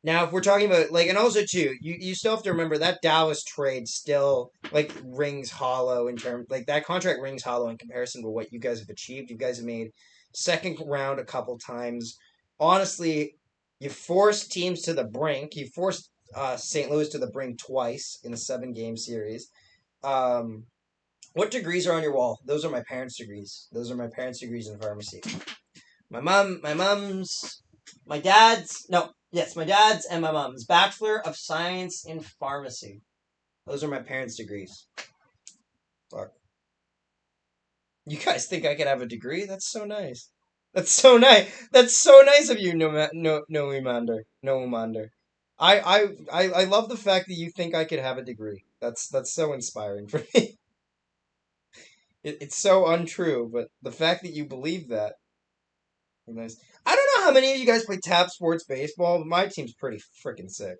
Now, if we're talking about like, and also too, you still have to remember that Dallas trade still like rings hollow in terms like that contract rings hollow in comparison to what you guys have achieved. You guys have made second round a couple times. Honestly, you forced teams to the brink. You forced St. Louis to the brink twice in a 7-game series. Um, what degrees are on your wall? Those are my parents' degrees. Those are my parents' degrees in pharmacy. My dad's, no, yes, my dad's and my mom's Bachelor of Science in Pharmacy. Those are my parents' degrees. Fuck. You guys think I could have a degree? That's so nice. That's so nice. That's so nice of you, No Umander. I love the fact that you think I could have a degree. That's so inspiring for me. It's so untrue, but the fact that you believe that. Nice. I don't know how many of you guys play Tap Sports Baseball, but my team's pretty freaking sick.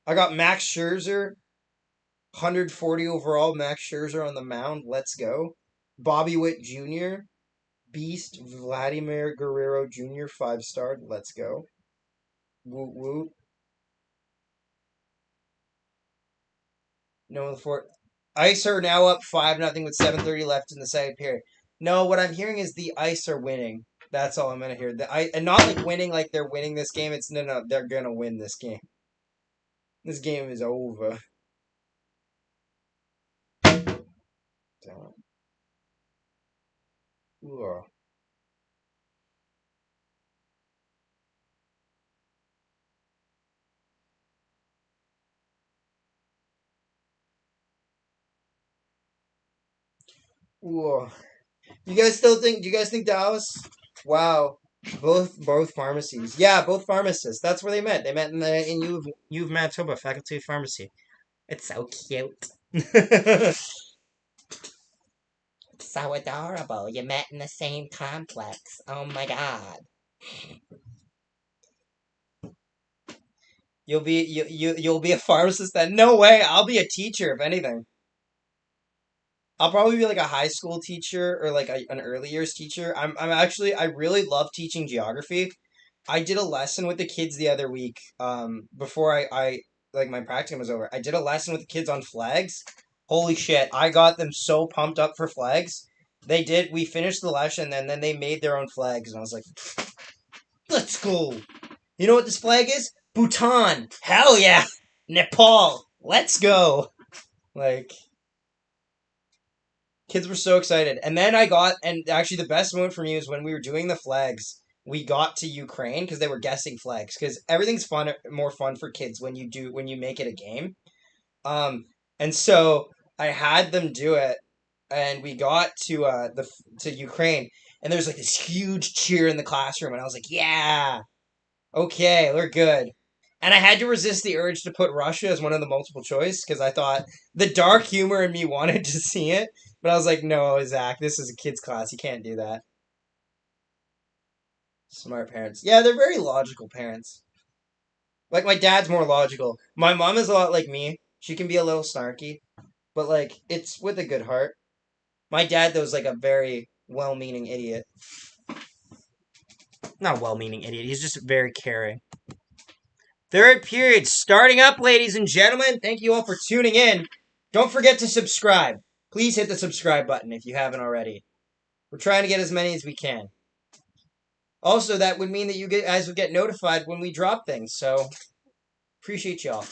I got Max Scherzer, 140 overall. Max Scherzer on the mound. Let's go. Bobby Witt Jr., Beast Vladimir Guerrero Jr., 5-star. Let's go. Woot woot. No, the fourth. Ice are now up 5-0 with 7:30 left in the second period. No, what I'm hearing is the Ice are winning. That's all I'm gonna hear. And not like winning like they're winning this game. It's no, they're gonna win this game. This game is over. Damn. Ooh. Ooh. You guys still think? Do you guys think Dallas? Wow. Both pharmacies. Yeah, both pharmacists. That's where they met. They met in U of Manitoba Faculty of Pharmacy. It's so cute. So adorable. You met in the same complex. Oh my god. You'll be a pharmacist then? No way. I'll be a teacher if anything. I'll probably be like a high school teacher or like an early years teacher. I'm actually I really love teaching geography. I did a lesson with the kids the other week. Before I like my practicum was over. I did a lesson with the kids on flags. Holy shit! I got them so pumped up for flags. They did. We finished the lesson and then they made their own flags, and I was like, "Let's go!" You know what this flag is? Bhutan. Hell yeah! Nepal. Let's go! Like. Kids were so excited. And then and actually the best moment for me was when we were doing the flags. We got to Ukraine because they were guessing flags. Because everything's more fun for kids when you make it a game. And so I had them do it, and we got to Ukraine, and there's like this huge cheer in the classroom, and I was like, yeah, okay, we're good. And I had to resist the urge to put Russia as one of the multiple choice because I thought the dark humor in me wanted to see it. But I was like, no, Zach, this is a kid's class. You can't do that. Smart parents. Yeah, they're very logical parents. Like, my dad's more logical. My mom is a lot like me. She can be a little snarky, but, like, it's with a good heart. My dad, though, is like a very well-meaning idiot. Not a well-meaning idiot. He's just very caring. Third period starting up, ladies and gentlemen. Thank you all for tuning in. Don't forget to subscribe. Please hit the subscribe button if you haven't already. We're trying to get as many as we can. Also, that would mean that you guys would get notified when we drop things, so appreciate y'all.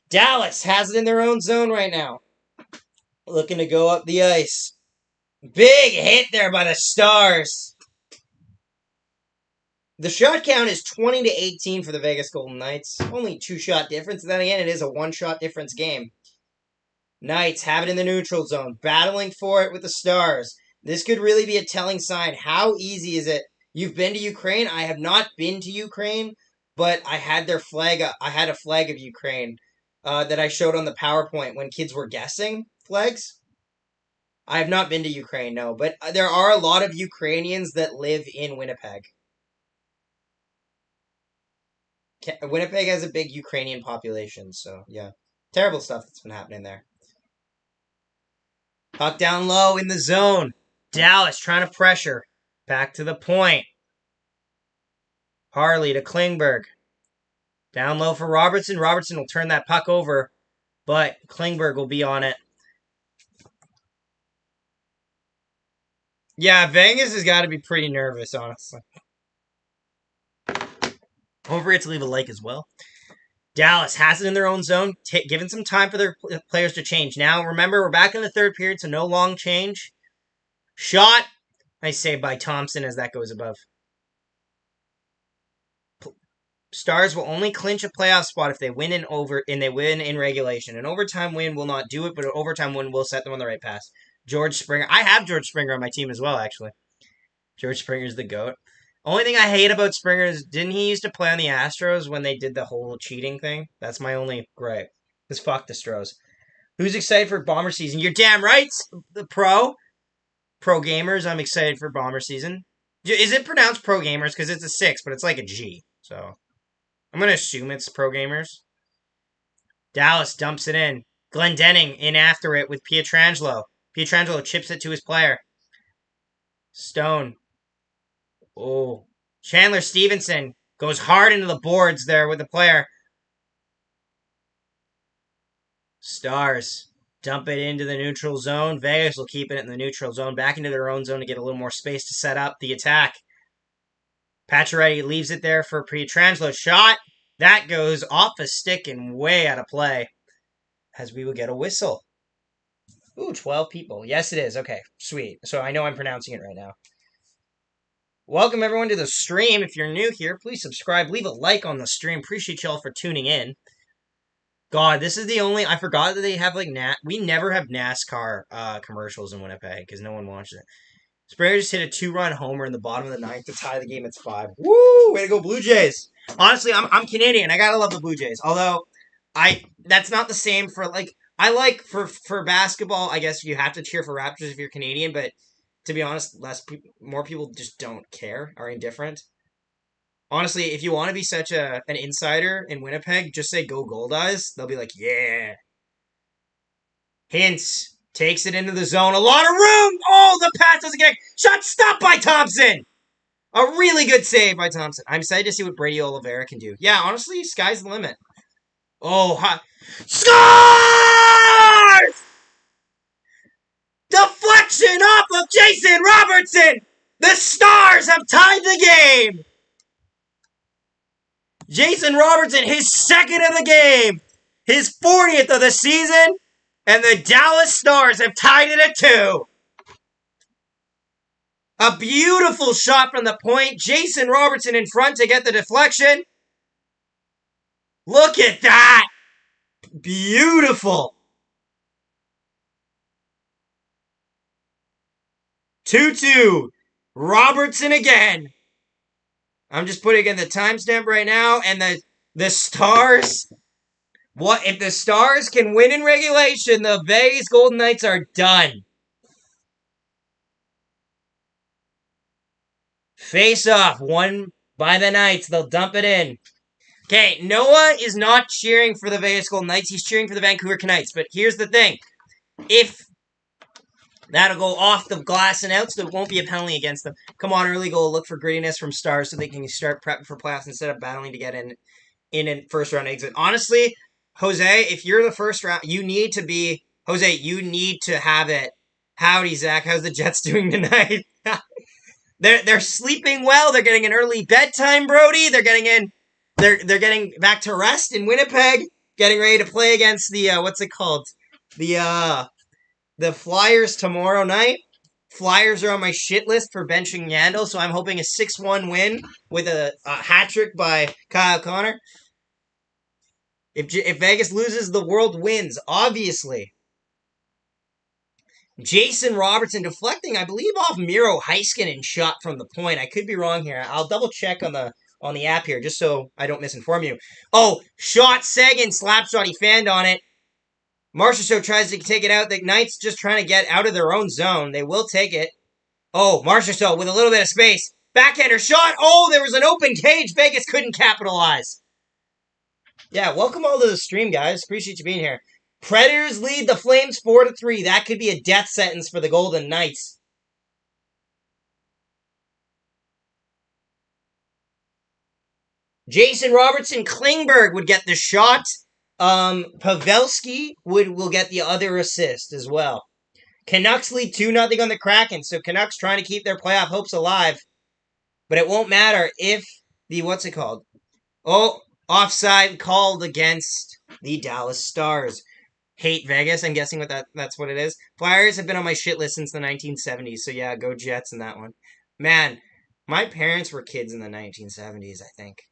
Dallas has it in their own zone right now. Looking to go up the ice. Big hit there by the Stars. The shot count is 20-18 for the Vegas Golden Knights. Only 2-shot difference. Then again, it is a 1-shot difference game. Knights have it in the neutral zone, battling for it with the Stars. This could really be a telling sign. How easy is it? You've been to Ukraine? I have not been to Ukraine, but I had their flag. I had a flag of Ukraine that I showed on the PowerPoint when kids were guessing flags. I have not been to Ukraine, no, but there are a lot of Ukrainians that live in Winnipeg. Winnipeg has a big Ukrainian population, so yeah. Terrible stuff that's been happening there. Puck down low in the zone. Dallas trying to pressure. Back to the point. Harley to Klingberg. Down low for Robertson. Robertson will turn that puck over, but Klingberg will be on it. Yeah, Vegas has got to be pretty nervous, honestly. Don't forget to leave a like as well. Dallas has it in their own zone, giving some time for their players to change. Now, remember, we're back in the third period, so no long change. Shot. Nice save by Thompson as that goes above. Stars will only clinch a playoff spot if they win in regulation. An overtime win will not do it, but an overtime win will set them on the right path. George Springer. I have George Springer on my team as well, actually. George Springer's the GOAT. Only thing I hate about Springer is, didn't he used to play on the Astros when they did the whole cheating thing? That's my only gripe. Because fuck the Stros. Who's excited for Bomber season? You're damn right, the pro gamers. I'm excited for Bomber season. Is it pronounced pro gamers? Because it's a 6, but it's like a G. So I'm going to assume it's pro gamers. Dallas dumps it in. Glendening in after it with Pietrangelo. Pietrangelo chips it to his player. Stone. Oh. Chandler Stevenson goes hard into the boards there with the player. Stars dump it into the neutral zone. Vegas will keep it in the neutral zone. Back into their own zone to get a little more space to set up the attack. Pacioretty leaves it there for Pietrangelo. Shot. That goes off a stick and way out of play. As we will get a whistle. Ooh, 12 people. Yes, it is. Okay, sweet. So I know I'm pronouncing it right now. Welcome, everyone, to the stream. If you're new here, please subscribe. Leave a like on the stream. Appreciate y'all for tuning in. God, this is the only... I forgot that they have, like, we never have NASCAR commercials in Winnipeg because no one watches it. Springer just hit a 2-run homer in the bottom of the ninth to tie the game. It's 5. Woo! Way to go, Blue Jays. Honestly, I'm Canadian. I gotta love the Blue Jays. Although, that's not the same for, like... I like, for basketball, I guess you have to cheer for Raptors if you're Canadian, but... To be honest, more people just don't care, are indifferent. Honestly, if you want to be such an insider in Winnipeg, just say go Gold Eyes. They'll be like, yeah. Hintz takes it into the zone. A lot of room. Oh, the pass doesn't get... Shot stopped by Thompson. A really good save by Thompson. I'm excited to see what Brady Oliveira can do. Yeah, honestly, sky's the limit. Oh, Scores! Deflection off of Jason Robertson! The Stars have tied the game! Jason Robertson, his second of the game! His 40th of the season! And the Dallas Stars have tied it at 2. A beautiful shot from the point. Jason Robertson in front to get the deflection. Look at that! Beautiful! 2-2. Robertson again. I'm just putting in the timestamp right now. And the Stars... What if the Stars can win in regulation, the Vegas Golden Knights are done. Face off. Won by the Knights. They'll dump it in. Okay, Noah is not cheering for the Vegas Golden Knights. He's cheering for the Vancouver Canucks. But here's the thing. If... That'll go off the glass and out, so it won't be a penalty against them. Come on, early goal. Look for grittiness from Stars so they can start prepping for playoffs instead of battling to get in a first-round exit. Honestly, Jose, if you're the first round, you need to have it. Howdy, Zach. How's the Jets doing tonight? They're sleeping well. They're getting an early bedtime, Brody. They're getting back to rest in Winnipeg, getting ready to play against the, what's it called? The Flyers tomorrow night. Flyers are on my shit list for benching Yandel, so I'm hoping a 6-1 win with a hat trick by Kyle Connor. If Vegas loses, the world wins, obviously. Jason Robertson deflecting, I believe, off Miro Heiskanen shot from the point. I could be wrong here. I'll double check on the app here just so I don't misinform you. Oh, shot Sagan, slap shot. He fanned on it. Marchessault tries to take it out. The Knights just trying to get out of their own zone. They will take it. Oh, Marchessault with a little bit of space. Backhander shot. Oh, there was an open cage. Vegas couldn't capitalize. Yeah, welcome all to the stream, guys. Appreciate you being here. Predators lead the Flames 4-3. That could be a death sentence for the Golden Knights. Jason Robertson, Klingberg would get the shot. Pavelski will get the other assist as well. Canucks lead 2-0 on the Kraken, so Canucks trying to keep their playoff hopes alive. But it won't matter if the, what's it called? Oh, offside called against the Dallas Stars. Hate Vegas, I'm guessing that's what it is. Flyers have been on my shit list since the 1970s, so yeah, go Jets in that one. Man, my parents were kids in the 1970s, I think.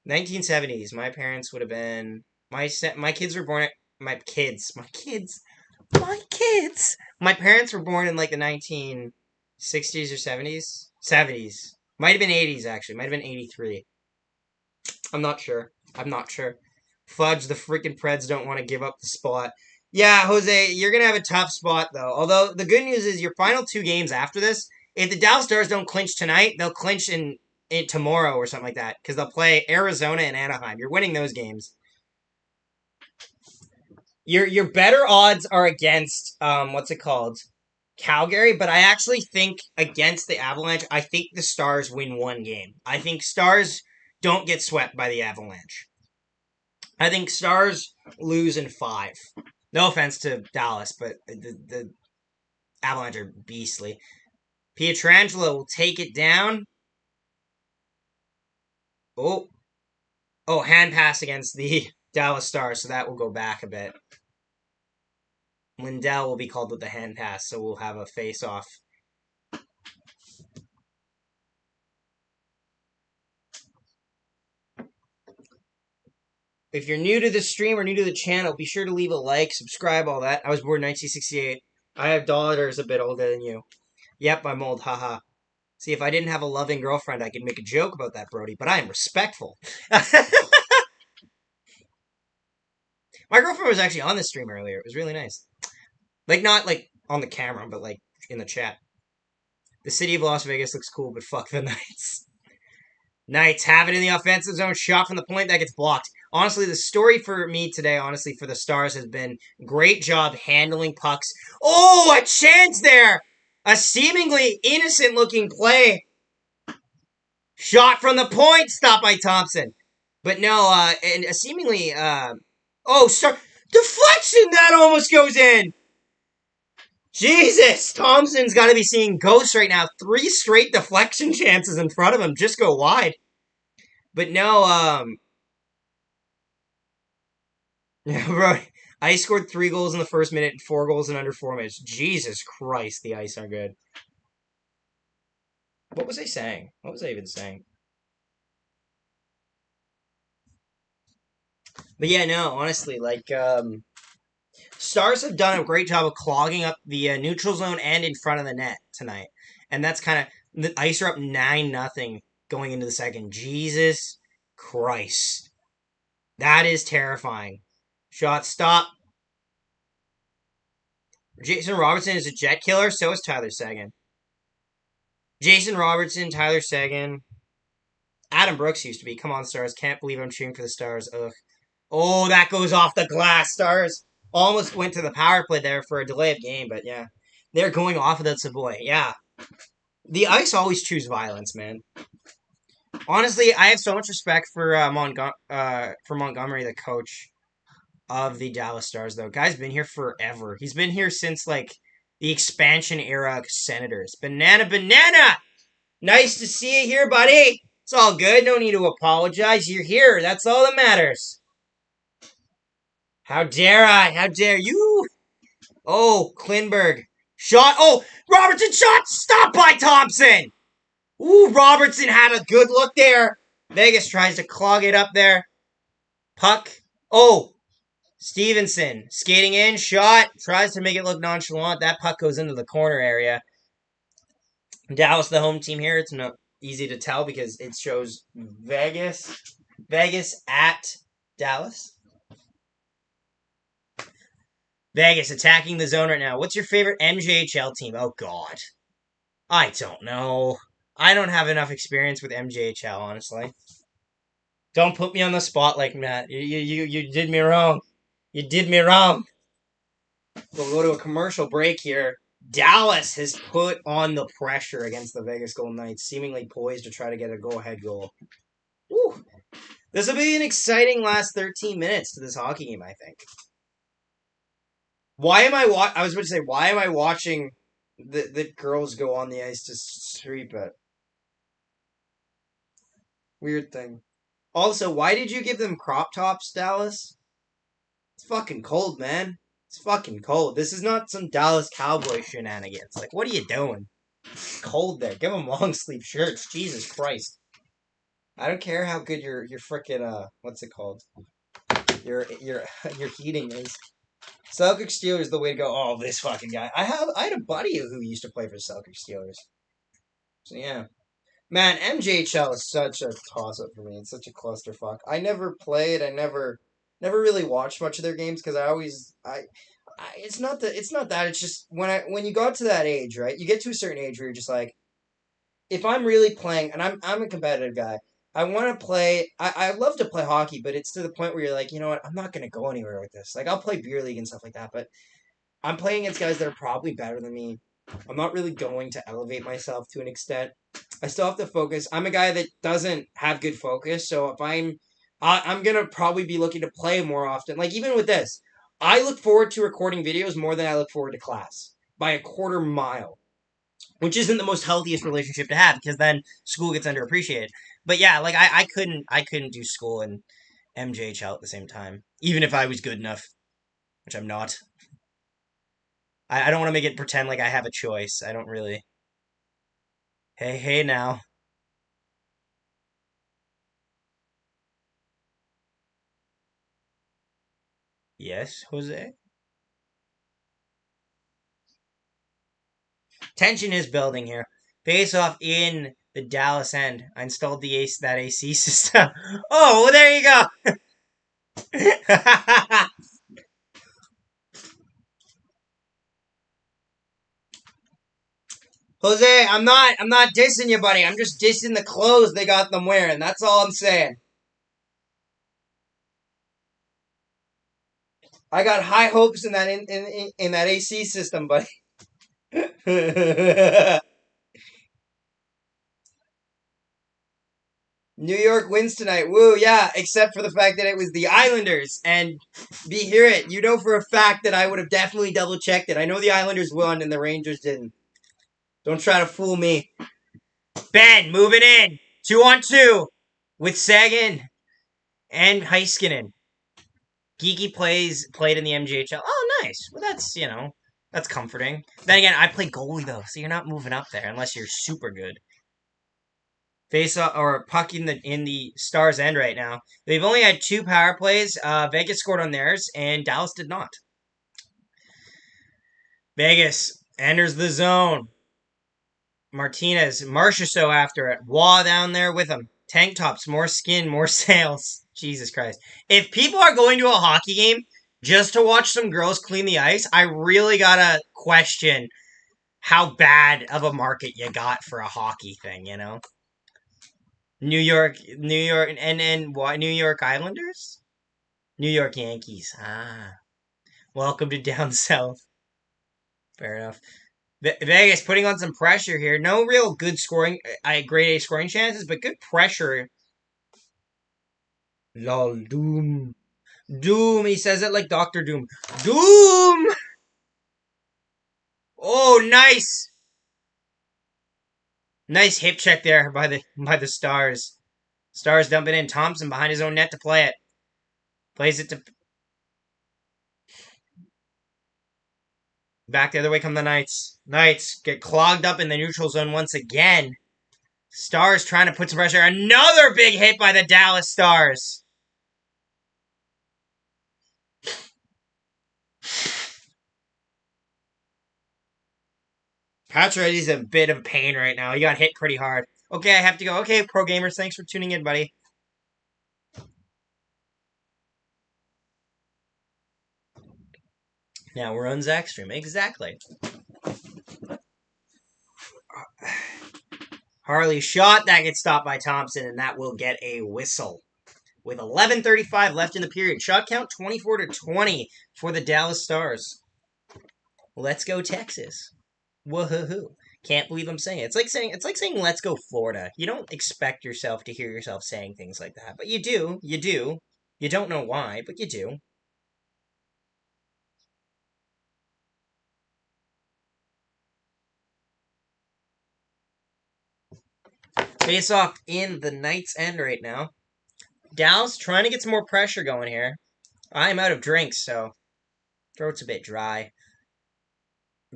1970s, my parents would have been my kids were born at my kids. My parents were born in like the 1960s or 70s. 70s. Might have been 80s actually. Might have been 83. I'm not sure. Fudge, the freaking Preds don't want to give up the spot. Yeah, Jose, you're going to have a tough spot, though. Although, the good news is your final 2 games after this, if the Dallas Stars don't clinch tonight, they'll clinch in tomorrow or something like that. Because they'll play Arizona and Anaheim. You're winning those games. Your better odds are against, what's it called? Calgary, but I actually think against the Avalanche, I think the Stars win 1 game. I think Stars don't get swept by the Avalanche. I think Stars lose in 5. No offense to Dallas, but the Avalanche are beastly. Pietrangelo will take it down. Oh, hand pass against the Dallas Stars, so that will go back a bit. Lindell will be called with the hand pass, so we'll have a face-off. If you're new to the stream or new to the channel, be sure to leave a like, subscribe, all that. I was born in 1968. I have daughters a bit older than you. Yep, I'm old, haha. See, if I didn't have a loving girlfriend, I could make a joke about that, Brody, but I am respectful. My girlfriend was actually on the stream earlier. It was really nice. Like, not, like, on the camera, but, like, in the chat. The city of Las Vegas looks cool, but fuck the Knights. Knights have it in the offensive zone. Shot from the point that gets blocked. Honestly, the story for me today, for the Stars, has been great job handling pucks. Oh, a chance there! A seemingly innocent-looking play. Shot from the point, stopped by Thompson. But no, and a seemingly, deflection, that almost goes in! Jesus, Thompson's got to be seeing ghosts right now. 3 straight deflection chances in front of him just go wide. But no, yeah, bro, Ice scored 3 goals in the first minute and 4 goals in under 4 minutes. Jesus Christ, the Ice are good. What was I saying? What was I even saying? But yeah, no, honestly, like, Stars have done a great job of clogging up the neutral zone and in front of the net tonight. And that's kind of, the Ice are up 9-0 going into the second. Jesus Christ. That is terrifying. Shot stop. Jason Robertson is a jet killer, so is Tyler Seguin. Jason Robertson, Tyler Seguin. Adam Brooks used to be. Come on, Stars. Can't believe I'm cheering for the Stars. Ugh. Oh, that goes off the glass. Stars almost went to the power play there for a delay of game, but yeah. They're going off of that Savoy. Yeah. The Ice always choose violence, man. Honestly, I have so much respect for Montgomery, the coach of the Dallas Stars, though. Guy's been here forever. He's been here since, like, the expansion era Senators. Banana! Nice to see you here, buddy. It's all good. No need to apologize. You're here. That's all that matters. How dare I? How dare you? Oh, Klingberg. Shot. Oh, Robertson shot. Stopped by Thompson. Ooh, Robertson had a good look there. Vegas tries to clog it up there. Puck. Oh, Stevenson skating in. Shot. Tries to make it look nonchalant. That puck goes into the corner area. Dallas, the home team here. It's not easy to tell because it shows Vegas at Dallas. Vegas attacking the zone right now. What's your favorite MJHL team? Oh, God. I don't know. I don't have enough experience with MJHL, honestly. Don't put me on the spot like that. You did me wrong. You did me wrong. We'll go to a commercial break here. Dallas has put on the pressure against the Vegas Golden Knights, seemingly poised to try to get a go-ahead goal. Woo. This will be an exciting last 13 minutes to this hockey game, I think. Why am I was about to say, why am I watching the girls go on the ice to sweep it? Weird thing. Also, why did you give them crop tops, Dallas? It's fucking cold, man. It's fucking cold. This is not some Dallas Cowboy shenanigans. Like, what are you doing? It's cold there. Give them long sleeve shirts. Jesus Christ. I don't care how good your frickin' what's it called? Your your heating is. Celtic Steelers the way to go. Oh, this fucking guy. I had a buddy who used to play for Celtic Steelers. So yeah. Man, MJHL is such a toss-up for me. It's such a clusterfuck. I never played. I never really watched much of their games because it's not that. It's just when you got to that age, right? You get to a certain age where you're just like, if I'm really playing, and I'm a competitive guy, I want to play. I love to play hockey, but it's to the point where you're like, you know what? I'm not gonna go anywhere with this. Like I'll play beer league and stuff like that, but I'm playing against guys that are probably better than me. I'm not really going to elevate myself to an extent. I still have to focus. I'm a guy that doesn't have good focus, so if I'm gonna probably be looking to play more often. Like even with this, I look forward to recording videos more than I look forward to class by a quarter mile, which isn't the most healthiest relationship to have because then school gets underappreciated. But yeah, like I couldn't do school and MJHL at the same time, even if I was good enough, which I'm not. I don't want to make it pretend like I have a choice. I don't really. Hey now. Yes, Jose? Tension is building here. Face off in the Dallas end. I installed that AC system. Oh, well, there you go. Jose, I'm not dissing you, buddy. I'm just dissing the clothes they got them wearing. That's all I'm saying. I got high hopes in that in that AC system, buddy. New York wins tonight. Woo, yeah, except for the fact that it was the Islanders. And hear it, you know for a fact that I would have definitely double checked it. I know the Islanders won and the Rangers didn't. Don't try to fool me. Ben, moving in. 2-on-2 with Sagan and Heiskanen. Geeky played in the MJHL. Oh, nice. Well, that's comforting. Then again, I play goalie, though, so you're not moving up there unless you're super good. Face or puck in the Stars end right now. They've only had 2 power plays. Vegas scored on theirs, and Dallas did not. Vegas enters the zone. Martinez, Marchessault after it. Waugh down there with him. Tank tops, more skin, more sails. Jesus Christ. If people are going to a hockey game just to watch some girls clean the ice, I really gotta question how bad of a market you got for a hockey thing, you know? New York, and why New York Islanders? New York Yankees. Ah. Welcome to down south. Fair enough. Vegas putting on some pressure here. No real good scoring, grade A scoring chances, but good pressure. Lol, Doom. Doom, he says it like Dr. Doom. Doom! Oh, nice! Nice hip check there by the Stars. Stars dumping in. Thompson behind his own net to play it. Plays it to... Back the other way come the Knights. Knights get clogged up in the neutral zone once again. Stars trying to put some pressure. Another big hit by the Dallas Stars. Pacioretty's a bit of pain right now. He got hit pretty hard. Okay, I have to go. Okay, pro gamers, thanks for tuning in, buddy. Now we're on Zach's stream. Exactly. Harley shot. That gets stopped by Thompson, and that will get a whistle. with 11:35 left in the period. Shot count 24-20 for the Dallas Stars. Let's go Texas. Woohoo. Can't believe I'm saying it. It's like saying let's go Florida. You don't expect yourself to hear yourself saying things like that, but you do. You do. You don't know why, but you do. Face off in the Knights' end right now. Dallas trying to get some more pressure going here. I'm out of drinks, so throat's a bit dry.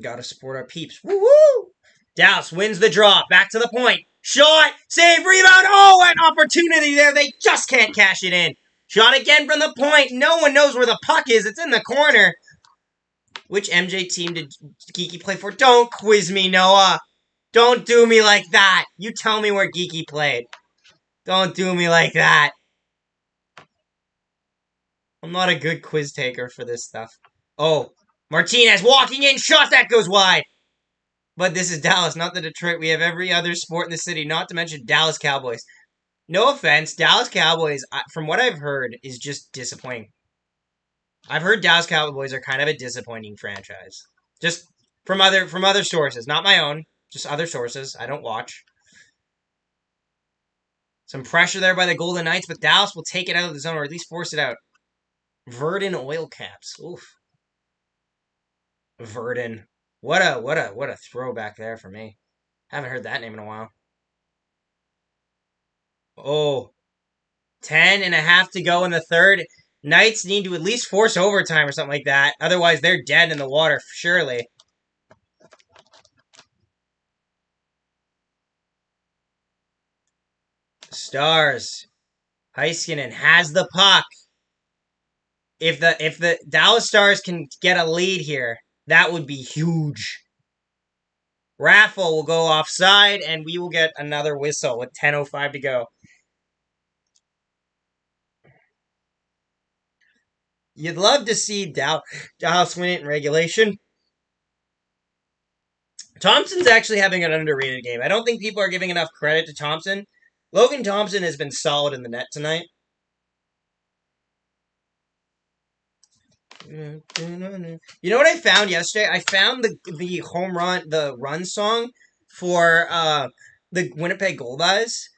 Gotta support our peeps. Woo-woo! Dallas wins the draw. Back to the point. Shot! Save! Rebound! Oh, an opportunity there. They just can't cash it in. Shot again from the point. No one knows where the puck is. It's in the corner. Which MJ team did Geeky play for? Don't quiz me, Noah. Don't do me like that. You tell me where Geeky played. Don't do me like that. I'm not a good quiz taker for this stuff. Oh, Martinez walking in. Shot that goes wide. But this is Dallas, not the Detroit. We have every other sport in the city, not to mention Dallas Cowboys. No offense, Dallas Cowboys, from what I've heard, is just disappointing. I've heard Dallas Cowboys are kind of a disappointing franchise. Just from other sources, not my own, just other sources. I don't watch. Some pressure there by the Golden Knights, but Dallas will take it out of the zone, or at least force it out. Verdon oil caps. Oof. Verdon. What a throwback there for me. Haven't heard that name in a while. Oh. 10.5 to go in the third. Knights need to at least force overtime or something like that. Otherwise, they're dead in the water, surely. Stars. Heiskanen has the puck. If the Dallas Stars can get a lead here, that would be huge. Raffle will go offside, and we will get another whistle with 10:05 to go. You'd love to see Dallas win it in regulation. Thompson's actually having an underrated game. I don't think people are giving enough credit to Thompson. Logan Thompson has been solid in the net tonight. You know what I found yesterday? I found the home run, the run song for the Winnipeg Goldeyes.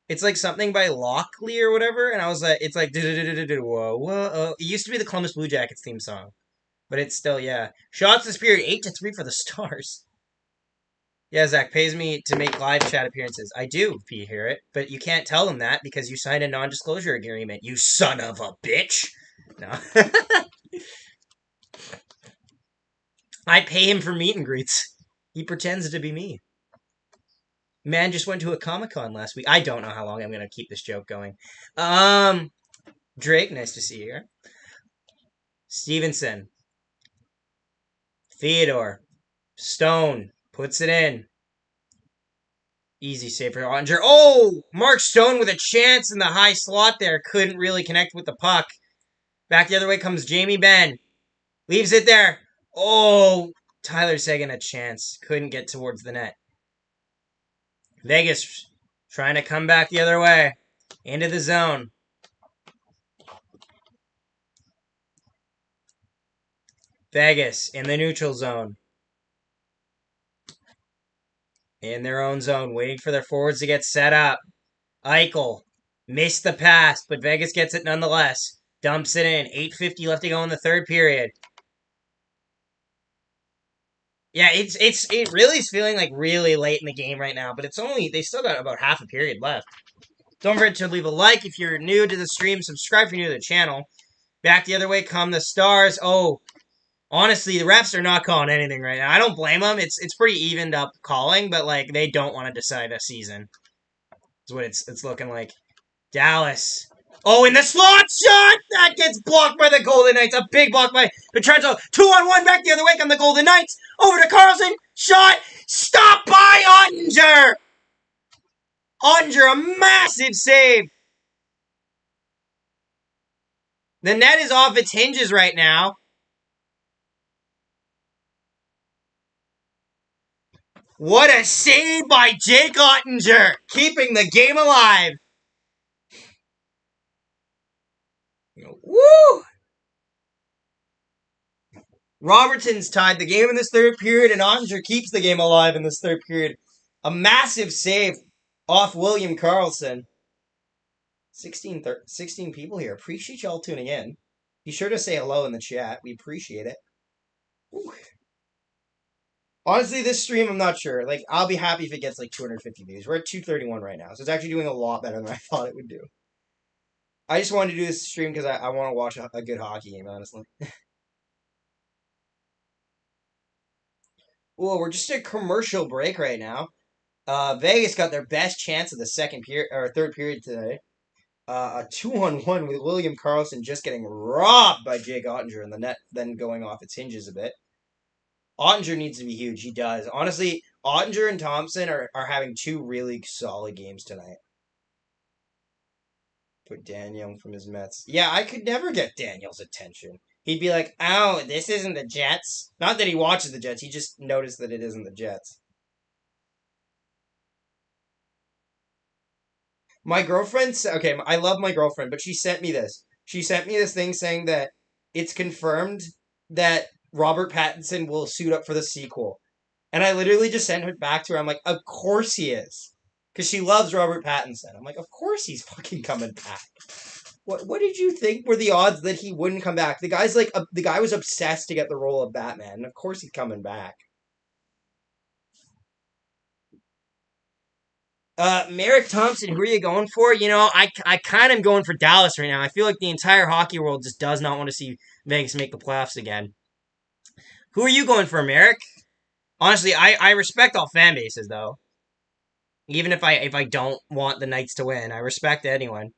It's like something by Lockley or whatever, and I was like, it's like whoa whoa. It used to be the Columbus Blue Jackets theme song, but it's still Shots this period 8-3 for the Stars. Yeah, Zach pays me to make live chat appearances. I do, if you hear it, but you can't tell them that because you signed a non-disclosure agreement. You son of a bitch. No. I pay him for meet and greets. He pretends to be me. Man just went to a Comic-Con last week. I don't know how long I'm going to keep this joke going. Drake, nice to see you here. Stevenson. Theodore. Stone. Puts it in. Easy save for Ottinger. Oh! Mark Stone with a chance in the high slot there. Couldn't really connect with the puck. Back the other way comes Jamie Benn. Leaves it there. Oh! Tyler Seguin a chance. Couldn't get towards the net. Vegas trying to come back the other way. Into the zone. Vegas in the neutral zone. In their own zone, waiting for their forwards to get set up. Eichel missed the pass, but Vegas gets it nonetheless. Dumps it in. 8:50 left to go in the third period. Yeah, it really is feeling like really late in the game right now, but they still got about half a period left. Don't forget to leave a like if you're new to the stream. Subscribe if you're new to the channel. Back the other way come the Stars. Oh, honestly, the refs are not calling anything right now. I don't blame them. It's pretty evened up calling, but like they don't want to decide a season. That's what it's looking like. Dallas. Oh, in the slot shot! That gets blocked by the Golden Knights. A big block by Pietrangelo. 2-on-1 back the other way come the Golden Knights. Over to Carlson. Shot. Stopped by Ottinger. Ottinger, a massive save. The net is off its hinges right now. What a save by Jake Ottinger. Keeping the game alive. Woo! Robertson's tied the game in this third period, and Ottinger keeps the game alive in this third period. A massive save off William Karlsson. 16 people here. Appreciate y'all tuning in. Be sure to say hello in the chat. We appreciate it. Ooh. Honestly, this stream, I'm not sure. Like, I'll be happy if it gets like 250 views. We're at 231 right now, so it's actually doing a lot better than I thought it would do. I just wanted to do this stream because I want to watch a good hockey game, honestly. Well, we're just a commercial break right now. Vegas got their best chance of the second period or third period today. A 2-on-1 with William Karlsson just getting robbed by Jake Ottinger in the net, then going off its hinges a bit. Ottinger needs to be huge. He does. Honestly, Ottinger and Thompson are having two really solid games tonight. Put Daniel from his Mets. Yeah, I could never get Daniel's attention. He'd be like, oh, this isn't the Jets. Not that he watches the Jets. He just noticed that it isn't the Jets. My girlfriend, okay, I love my girlfriend, but she sent me this. She sent me this thing saying that it's confirmed that Robert Pattinson will suit up for the sequel. And I literally just sent it back to her. I'm like, of course he is. Because she loves Robert Pattinson. I'm like, of course he's fucking coming back. What did you think were the odds that he wouldn't come back? The guy's like, the guy was obsessed to get the role of Batman. And of course he's coming back. Merrick Thompson, who are you going for? You know, I kind of am going for Dallas right now. I feel like the entire hockey world just does not want to see Vegas make the playoffs again. Who are you going for, Merrick? Honestly, I respect all fan bases, though. Even if I don't want the Knights to win, I respect anyone.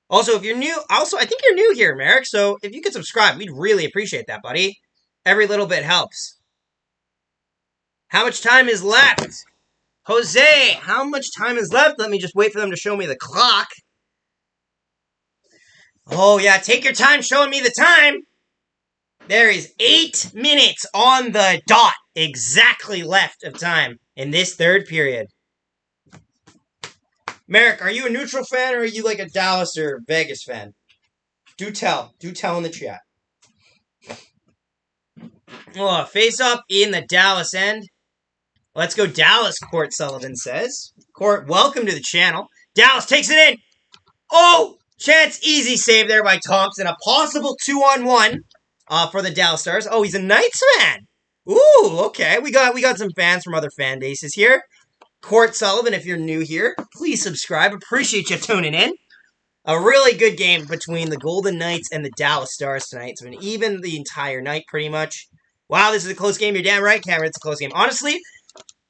Also, if you're new, I think you're new here, Merrick, so if you could subscribe, we'd really appreciate that, buddy. Every little bit helps. How much time is left? Jose, how much time is left? Let me just wait for them to show me the clock. Oh, yeah, take your time showing me the time. There is 8 minutes on the dot exactly left of time in this third period. Merrick, are you a neutral fan or are you like a Dallas or Vegas fan? Do tell. Do tell in the chat. Oh, face up in the Dallas end. Let's go Dallas, Court Sullivan says. Court, welcome to the channel. Dallas takes it in. Oh, chance easy save there by Thompson. A possible 2-on-1 for the Dallas Stars. Oh, he's a Knights fan. Ooh, okay. We got some fans from other fan bases here. Court Sullivan, if you're new here, please subscribe. Appreciate you tuning in. A really good game between the Golden Knights and the Dallas Stars tonight. It's been even the entire night, pretty much. Wow, this is a close game. You're damn right, Cameron. It's a close game. Honestly,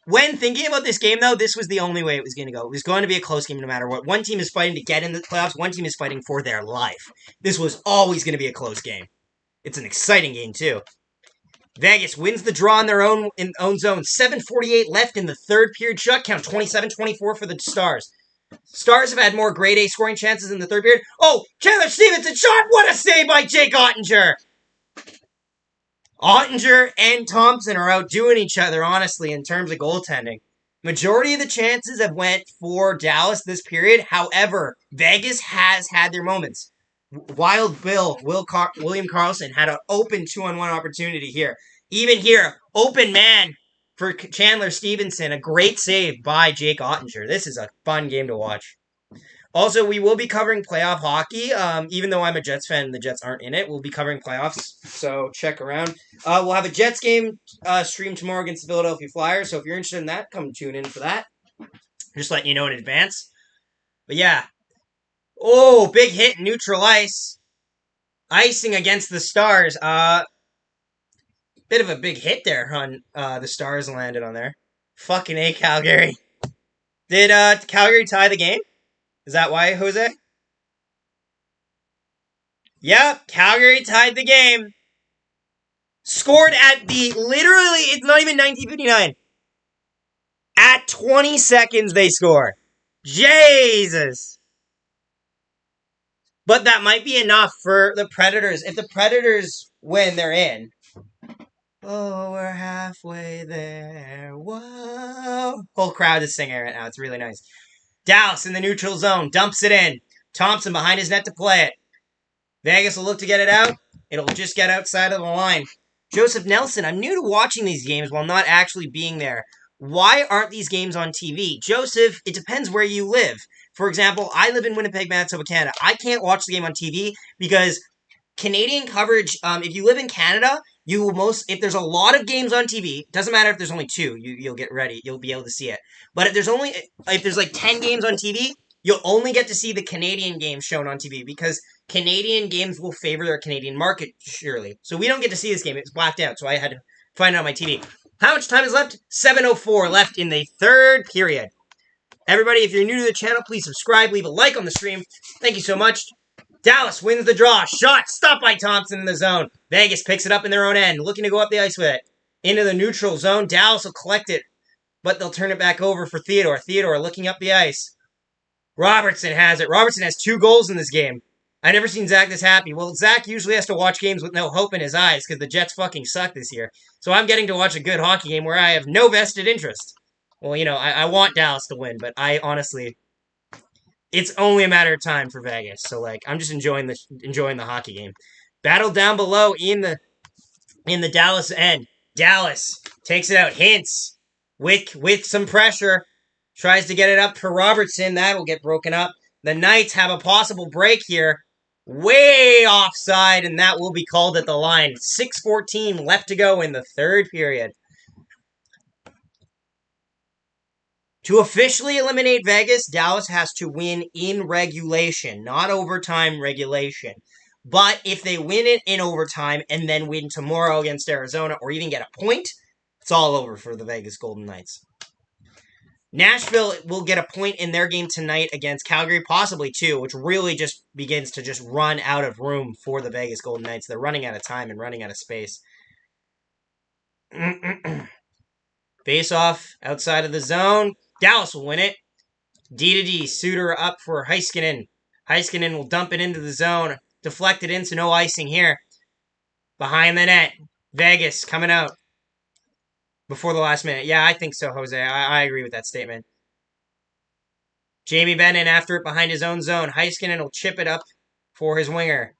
when thinking about this game, though, this was the only way it was going to go. It was going to be a close game no matter what. One team is fighting to get in the playoffs. One team is fighting for their life. This was always going to be a close game. It's an exciting game, too. Vegas wins the draw in their own zone. 7:48 left in the third period. Shut count 27-24 for the Stars. Stars have had more grade A scoring chances in the third period. Oh, Chandler Stevenson shot. What a save by Jake Ottinger. Ottinger and Thompson are outdoing each other, honestly, in terms of goaltending. Majority of the chances have went for Dallas this period. However, Vegas has had their moments. Wild Bill, William Karlsson had an open 2-on-1 opportunity here. Even here, open man for Chandler Stevenson. A great save by Jake Ottinger. This is a fun game to watch. Also, we will be covering playoff hockey. Even though I'm a Jets fan and the Jets aren't in it, we'll be covering playoffs. So check around. We'll have a Jets game stream tomorrow against the Philadelphia Flyers. So if you're interested in that, come tune in for that. Just letting you know in advance. But yeah. Oh, big hit, neutral ice. Icing against the Stars. Bit of a big hit there on the Stars landed on there. Fucking A, Calgary. Did Calgary tie the game? Is that why, Jose? Yep, Calgary tied the game. Scored at literally, it's not even 1959. At 20 seconds they score. Jesus. But that might be enough for the Predators. If the Predators win, they're in. Oh, we're halfway there. Whoa. Whole crowd is singing right now. It's really nice. Dallas in the neutral zone. Dumps it in. Thompson behind his net to play it. Vegas will look to get it out. It'll just get outside of the line. Joseph Nelson, I'm new to watching these games while not actually being there. Why aren't these games on TV? Joseph, it depends where you live. For example, I live in Winnipeg, Manitoba, Canada. I can't watch the game on TV because Canadian coverage, if you live in Canada, you will if there's a lot of games on TV, doesn't matter if there's only two, you'll get ready, you'll be able to see it. But if there's like 10 games on TV, you'll only get to see the Canadian games shown on TV because Canadian games will favor their Canadian market, surely. So we don't get to see this game. It's blacked out, so I had to find it on my TV. How much time is left? 7:04 left in the third period. Everybody, if you're new to the channel, please subscribe, leave a like on the stream. Thank you so much. Dallas wins the draw. Shot stopped by Thompson in the zone. Vegas picks it up in their own end, looking to go up the ice with it. Into the neutral zone. Dallas will collect it, but they'll turn it back over for Theodore. Theodore looking up the ice. Robertson has it. Robertson has 2 goals in this game. I've never seen Zach this happy. Well, Zach usually has to watch games with no hope in his eyes because the Jets fucking suck this year. So I'm getting to watch a good hockey game where I have no vested interest. Well, I want Dallas to win, but I honestly, it's only a matter of time for Vegas. So I'm just enjoying the hockey game. Battle down below in the Dallas end. Dallas takes it out. Hintz with some pressure tries to get it up for Robertson. That will get broken up. The Knights have a possible break here. Way offside, and that will be called at the line. 6:14 left to go in the third period. To officially eliminate Vegas, Dallas has to win in regulation, not overtime regulation. But if they win it in overtime and then win tomorrow against Arizona or even get a point, it's all over for the Vegas Golden Knights. Nashville will get a point in their game tonight against Calgary, possibly 2, which really just begins to just run out of room for the Vegas Golden Knights. They're running out of time and running out of space. Face off outside of the zone. Dallas will win it. D-to-D. Suter up for Heiskanen. Heiskanen will dump it into the zone. Deflect it in, so no icing here. Behind the net. Vegas coming out before the last minute. Yeah, I think so, Jose. I agree with that statement. Jamie Benn in after it behind his own zone. Heiskanen will chip it up for his winger.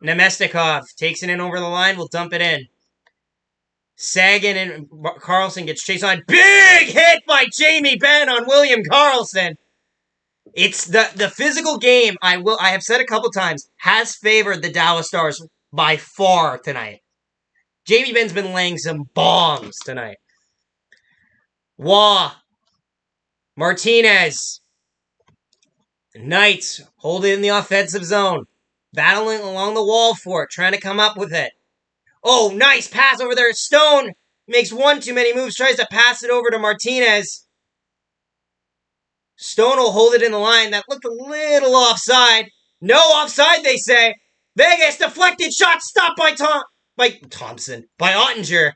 Nemestikov takes it in over the line. Will dump it in. Sagan and Carlson gets chased on. Big hit by Jamie Benn on William Karlsson. It's the physical game, I have said a couple times, has favored the Dallas Stars by far tonight. Jamie Benn's been laying some bombs tonight. Waugh. Martinez. Knights hold it in the offensive zone. Battling along the wall for it, trying to come up with it. Oh, nice pass over there. Stone makes one too many moves, tries to pass it over to Martinez. Stone will hold it in the line. That looked a little offside. No offside, they say. Vegas deflected shot stopped by Thompson. By Ottinger.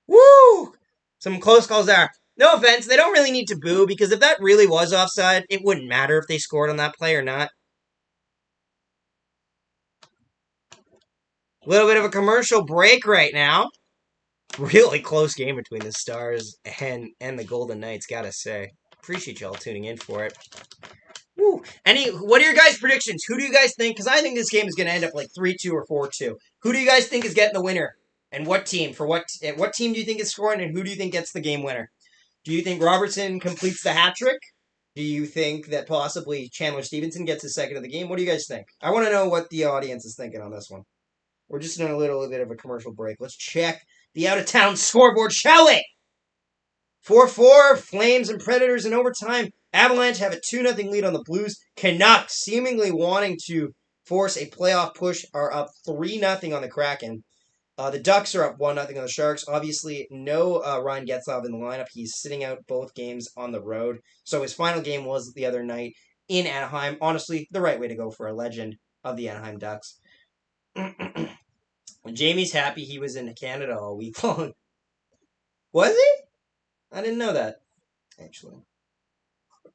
Woo! Some close calls there. No offense, they don't really need to boo because if that really was offside, it wouldn't matter if they scored on that play or not. A little bit of a commercial break right now. Really close game between the Stars and the Golden Knights, gotta say. Appreciate y'all tuning in for it. Woo. What are your guys' predictions? Who do you guys think? Because I think this game is going to end up like 3-2 or 4-2. Who do you guys think is getting the winner? And what team? What team do you think is scoring? And who do you think gets the game winner? Do you think Robertson completes the hat trick? Do you think that possibly Chandler Stevenson gets his second of the game? What do you guys think? I want to know what the audience is thinking on this one. We're just in a little bit of a commercial break. Let's check the out-of-town scoreboard, shall we? 4-4, Flames and Predators in overtime. Avalanche have a 2-0 lead on the Blues. Canucks, seemingly wanting to force a playoff push, are up 3-0 on the Kraken. The Ducks are up 1-0 on the Sharks. Obviously, no Ryan Getzlaf in the lineup. He's sitting out both games on the road. So his final game was the other night in Anaheim. Honestly, the right way to go for a legend of the Anaheim Ducks. Jamie's happy he was in Canada all week long. Was he? I didn't know that, actually.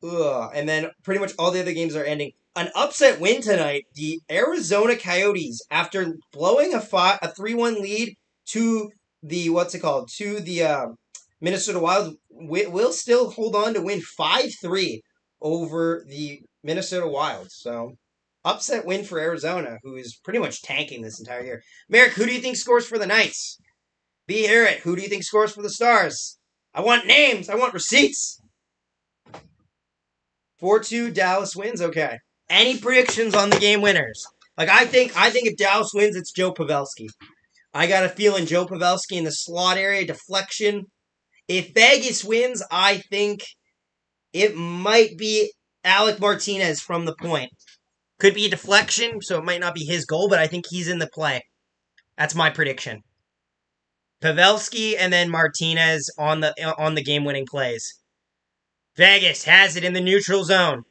Ugh. And then pretty much all the other games are ending. An upset win tonight. The Arizona Coyotes, after blowing a 3-1 lead to the Minnesota Wild, will still hold on to win 5-3 over the Minnesota Wild. So Upset win for Arizona, who is pretty much tanking this entire year. Merrick, who do you think scores for the Knights? B. Harriet, who do you think scores for the Stars? I want names. I want receipts. 4-2 Dallas wins. Okay. Any predictions on the game winners? Like I think if Dallas wins, it's Joe Pavelski. I got a feeling Joe Pavelski in the slot area, deflection. If Vegas wins, I think it might be Alec Martinez from the point. Could be a deflection, so it might not be his goal, but I think he's in the play. That's my prediction. Pavelski and then Martinez on the game-winning plays. Vegas has it in the neutral zone.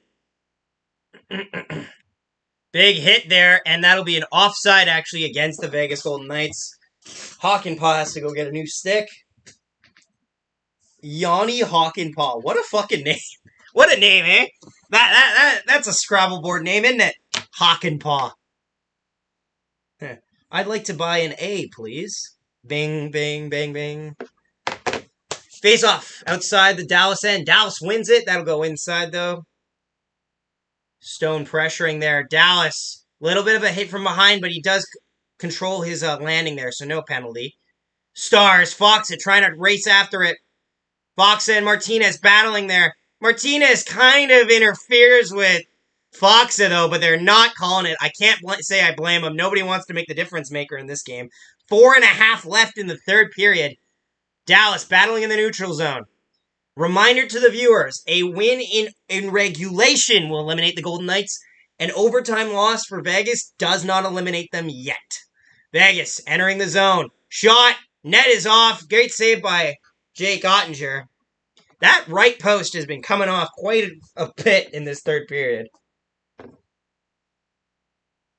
Big hit there, and that'll be an offside actually against the Vegas Golden Knights. Hockenpah has to go get a new stick. Yanni Hockenpah. What a fucking name. What a name, eh? That's a Scrabble board name, isn't it? Hockenpah. I'd like to buy an A, please. Bing, bing, bing, bing. Face off outside the Dallas end. Dallas wins it. That'll go inside, though. Stone pressuring there. Dallas. Little bit of a hit from behind, but he does control his landing there, so no penalty. Stars. Foxa trying to race after it. Foxa and Martinez battling there. Martinez kind of interferes with Foxa, though, but they're not calling it. I can't say I blame him. Nobody wants to make the difference maker in this game. 4.5 left in the third period. Dallas battling in the neutral zone. Reminder to the viewers, a win in regulation will eliminate the Golden Knights. An overtime loss for Vegas does not eliminate them yet. Vegas entering the zone. Shot. Net is off. Great save by Jake Ottinger. That right post has been coming off quite a bit in this third period.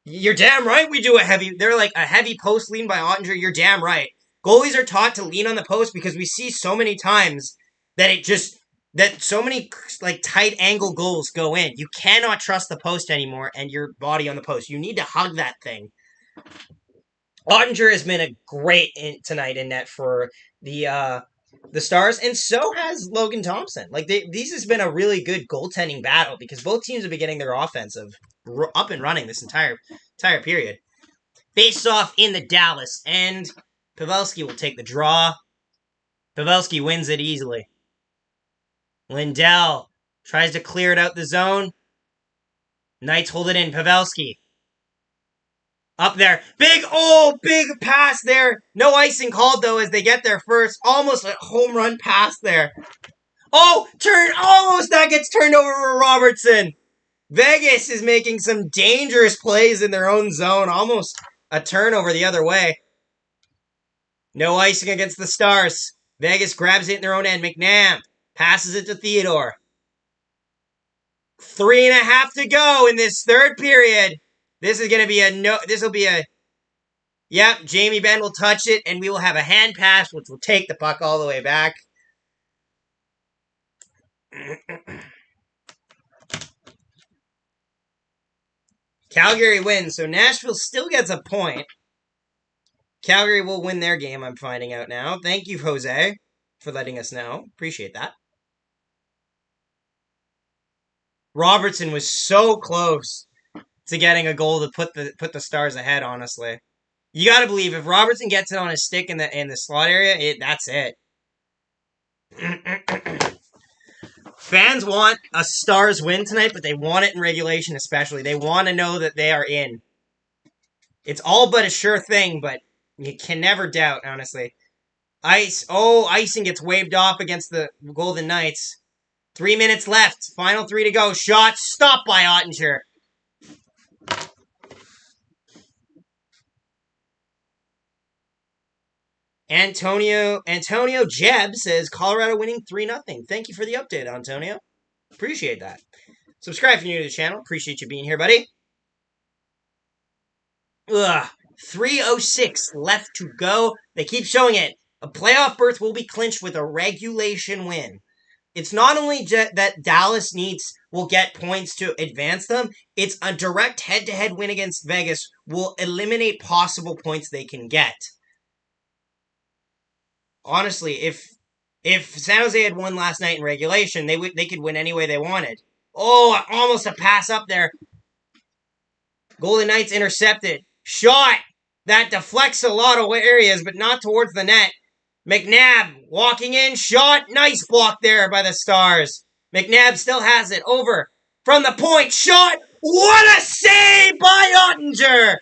You're damn right we do they're like a heavy post lean by Ottinger. You're damn right. Goalies are taught to lean on the post because we see so many times that so many like tight angle goals go in. You cannot trust the post anymore and your body on the post. You need to hug that thing. Ottinger has been a great tonight in net for the Stars, and so has Logan Thompson. Like these has been a really good goaltending battle because both teams have been getting their offensive up and running this entire period. Face off in the Dallas end. Pavelski will take the draw. Pavelski wins it easily. Lindell tries to clear it out the zone. Knights hold it in. Pavelski. Up there. Big pass there. No icing called, though, as they get there first. Almost a home run pass there. Oh, almost that gets turned over for Robertson. Vegas is making some dangerous plays in their own zone. Almost a turnover the other way. No icing against the Stars. Vegas grabs it in their own end. McNabb passes it to Theodore. 3.5 to go in this third period. This is going to be yep, Jamie Benn will touch it, and we will have a hand pass, which will take the puck all the way back. Calgary wins, so Nashville still gets a point. Calgary will win their game, I'm finding out now. Thank you, Jose, for letting us know. Appreciate that. Robertson was so close to getting a goal to put the Stars ahead, honestly. You got to believe if Robertson gets it on his stick in the slot area, that's it. Fans want a Stars win tonight, but they want it in regulation especially. They want to know that they are in. It's all but a sure thing, but you can never doubt, honestly. Icing gets waved off against the Golden Knights. 3 minutes left. Final 3 to go. Shot stopped by Ottinger. Antonio Jeb says Colorado winning 3-0. Thank you for the update, Antonio. Appreciate that. Subscribe if you're new to the channel. Appreciate you being here, buddy. 3:06 left to go. They keep showing it. A playoff berth will be clinched with a regulation win. It's not only that Dallas will get points to advance them, it's a direct head-to-head win against Vegas will eliminate possible points they can get. Honestly, if San Jose had won last night in regulation, they could win any way they wanted. Oh, almost a pass up there. Golden Knights intercepted. Shot! That deflects a lot of areas, but not towards the net. McNabb walking in. Shot! Nice block there by the Stars. McNabb still has it. Over from the point. Shot! What a save by Ottinger!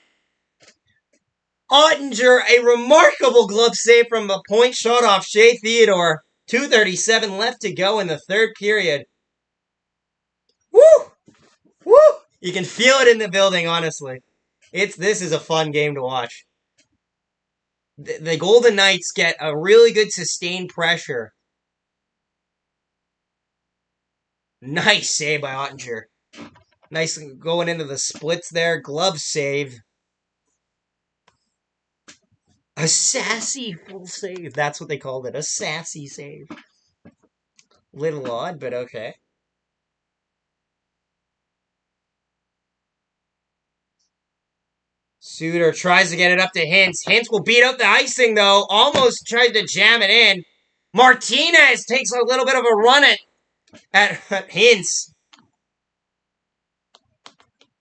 Ottinger, a remarkable glove save from the point. Shot off Shea Theodore. 2:37 left to go in the third period. Woo! Woo! You can feel it in the building, honestly. This is a fun game to watch. The Golden Knights get a really good sustained pressure. Nice save by Ottinger. Nice going into the splits there. Glove save. A sassy full save. That's what they called it. A sassy save. Little odd, but okay. Suter tries to get it up to Hintz. Hintz will beat up the icing, though. Almost tried to jam it in. Martinez takes a little bit of a run at Hintz.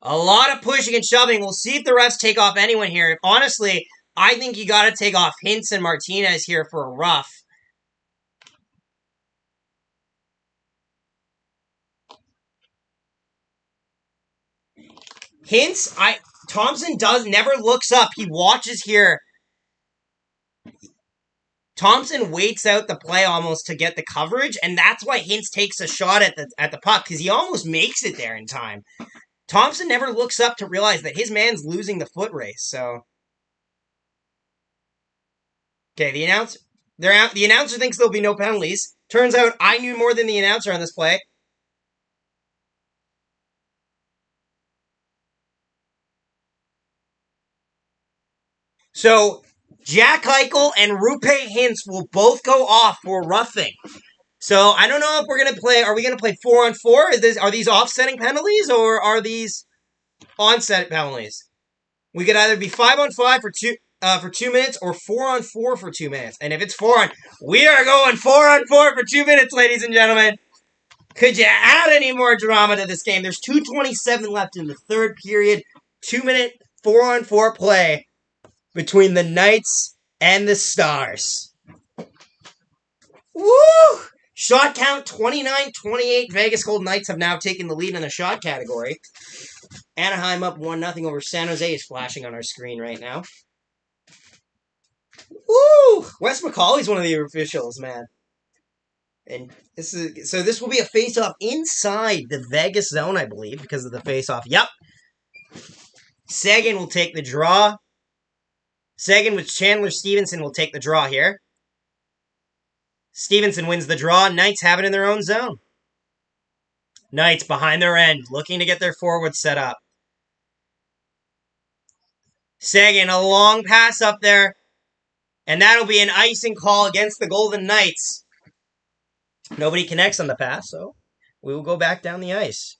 A lot of pushing and shoving. We'll see if the refs take off anyone here. Honestly, I think you got to take off Hintz and Martinez here for a rough. Hintz, Thompson never looks up. He watches here. Thompson waits out the play almost to get the coverage, and that's why Hintz takes a shot at the puck, because he almost makes it there in time. Thompson never looks up to realize that his man's losing the foot race, so... Okay, the announcer thinks there'll be no penalties. Turns out I knew more than the announcer on this play. So, Jack Eichel and Roope Hintz will both go off for roughing. So, I don't know if we're going to play... Are we going to play 4-on-4? Are these offsetting penalties, or are these onset penalties? We could either be 5-on-5 for 2 minutes, or 4-on-4 for 2 minutes. And if it's 4-on... We are going 4-on-4 for 2 minutes, ladies and gentlemen. Could you add any more drama to this game? There's 2:27 left in the third period. 2-minute 4-on-4 play between the Knights and the Stars. Woo! Shot count 29-28. Vegas Golden Knights have now taken the lead in the shot category. Anaheim up 1-0 over San Jose is flashing on our screen right now. Woo! Wes McCauley's one of the officials, man. And this will be a face-off inside the Vegas zone, I believe, because of the face-off. Yep. Seguin will take the draw. Seguin with Chandler Stevenson will take the draw here. Stevenson wins the draw. Knights have it in their own zone. Knights behind their end, looking to get their forward set up. Seguin, a long pass up there. And that'll be an icing call against the Golden Knights. Nobody connects on the pass, so we will go back down the ice.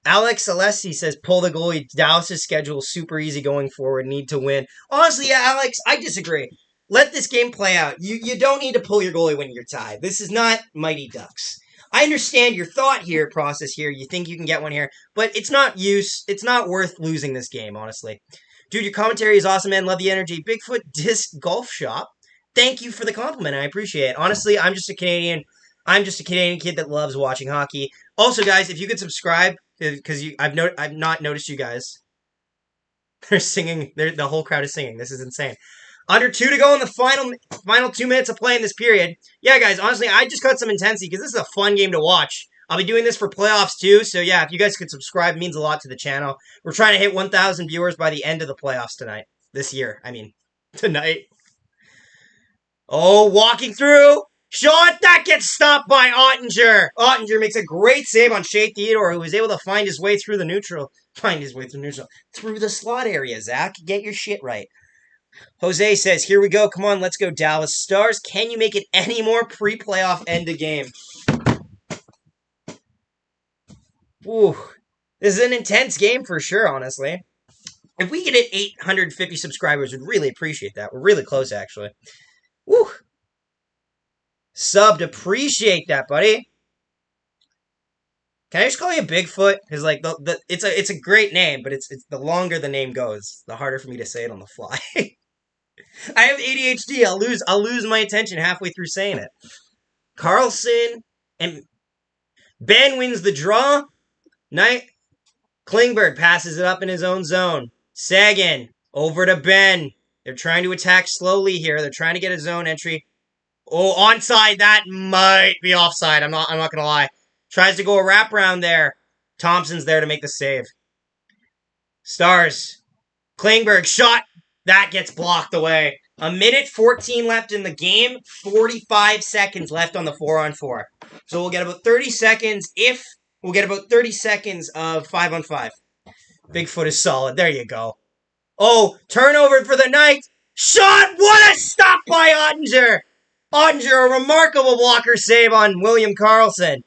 Alex Alessi says, pull the goalie. Dallas' schedule is super easy going forward. Need to win. Honestly, yeah, Alex, I disagree. Let this game play out. You don't need to pull your goalie when you're tied. This is not Mighty Ducks. I understand your thought here, process here. You think you can get one here, but it's not worth losing this game, honestly. Dude, your commentary is awesome, man. Love the energy. Bigfoot Disc Golf Shop. Thank you for the compliment. I appreciate it. Honestly, I'm just a Canadian kid that loves watching hockey. Also, guys, if you could subscribe, because I've not noticed you guys. They're singing. The whole crowd is singing. This is insane. Under 2 to go in the final 2 minutes of play in this period. Yeah, guys, honestly, I just got some intensity because this is a fun game to watch. I'll be doing this for playoffs too, so yeah, if you guys could subscribe, it means a lot to the channel. We're trying to hit 1,000 viewers by the end of the playoffs tonight. Tonight. Oh, walking through. Shot, that gets stopped by Ottinger. Ottinger makes a great save on Shea Theodore, who was able to find his way through the neutral. Through the slot area, Zach. Get your shit right. Jose says, here we go. Come on, let's go, Dallas Stars. Can you make it any more pre-playoff end of game? Ooh, this is an intense game for sure, honestly. If we could hit 850 subscribers, we'd really appreciate that. We're really close, actually. Woo! Subbed, appreciate that, buddy. Can I just call you Bigfoot? Because like it's a great name, but it's the longer the name goes, the harder for me to say it on the fly. I have ADHD. I'll lose my attention halfway through saying it. Carlson and Ben wins the draw. Knight Klingberg passes it up in his own zone. Sagan over to Ben. They're trying to attack slowly here. They're trying to get a zone entry. Oh, onside. That might be offside. I'm not gonna lie. Tries to go a wraparound there. Thompson's there to make the save. Stars. Klingberg shot. That gets blocked away. 1:14 left in the game. 45 seconds left on the 4-on-4. So we'll get about 30 seconds we'll get about 30 seconds of 5-on-5. Bigfoot is solid. There you go. Oh, turnover for the Knights. Shot! What a stop by Ottinger! Ottinger, a remarkable blocker save on William Karlsson.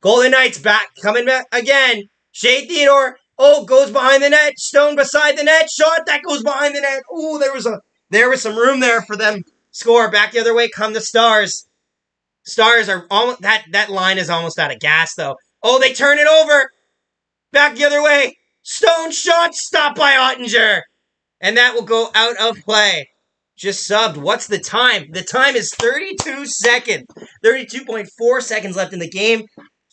Golden Knights coming back again. Shea Theodore, goes behind the net. Stone beside the net. Shot, that goes behind the net. Ooh, there was some room there for them. Score, back the other way come the Stars. Stars are almost, that line is almost out of gas though. Oh, they turn it over. Back the other way. Stone shot, stopped by Ottinger. And that will go out of play. Just subbed. What's the time? The time is 32 seconds. 32.4 seconds left in the game.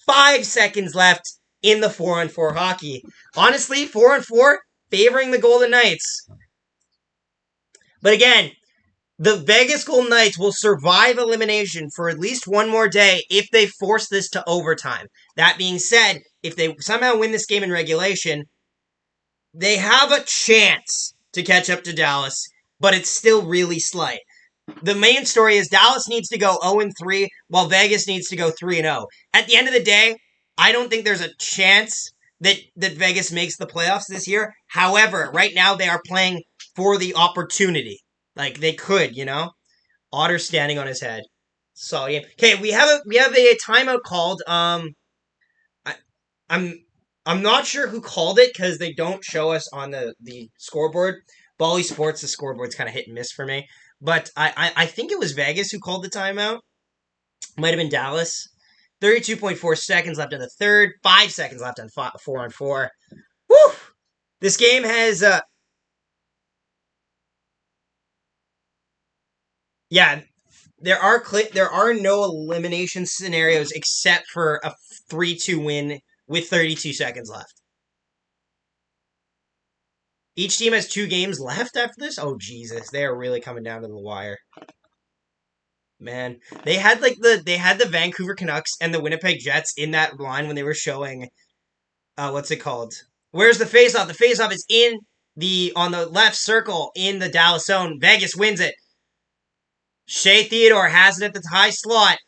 5 seconds left in the 4-on-4 hockey. Honestly, 4-on-4 favoring the Golden Knights. But again, the Vegas Golden Knights will survive elimination for at least one more day if they force this to overtime. That being said, if they somehow win this game in regulation, they have a chance to catch up to Dallas, but it's still really slight. The main story is Dallas needs to go 0-3, while Vegas needs to go 3-0. At the end of the day, I don't think there's a chance that Vegas makes the playoffs this year. However, right now they are playing for the opportunity. Like, they could, Otter standing on his head. So, yeah. Okay, we have a timeout called. I'm not sure who called it because they don't show us on the scoreboard. Bally Sports, the scoreboard's kind of hit and miss for me. But I think it was Vegas who called the timeout. Might have been Dallas. 32.4 seconds left in the third. 5 seconds left on 4-on-4. Woo! This game has... Yeah, there are no elimination scenarios except for a 3-2 win with 32 seconds left. Each team has 2 games left after this? Oh, Jesus. They are really coming down to the wire. Man. They had the Vancouver Canucks and the Winnipeg Jets in that line when they were showing, what's it called? Where's the faceoff? The faceoff is on the left circle in the Dallas zone. Vegas wins it. Shea Theodore has it at the high slot.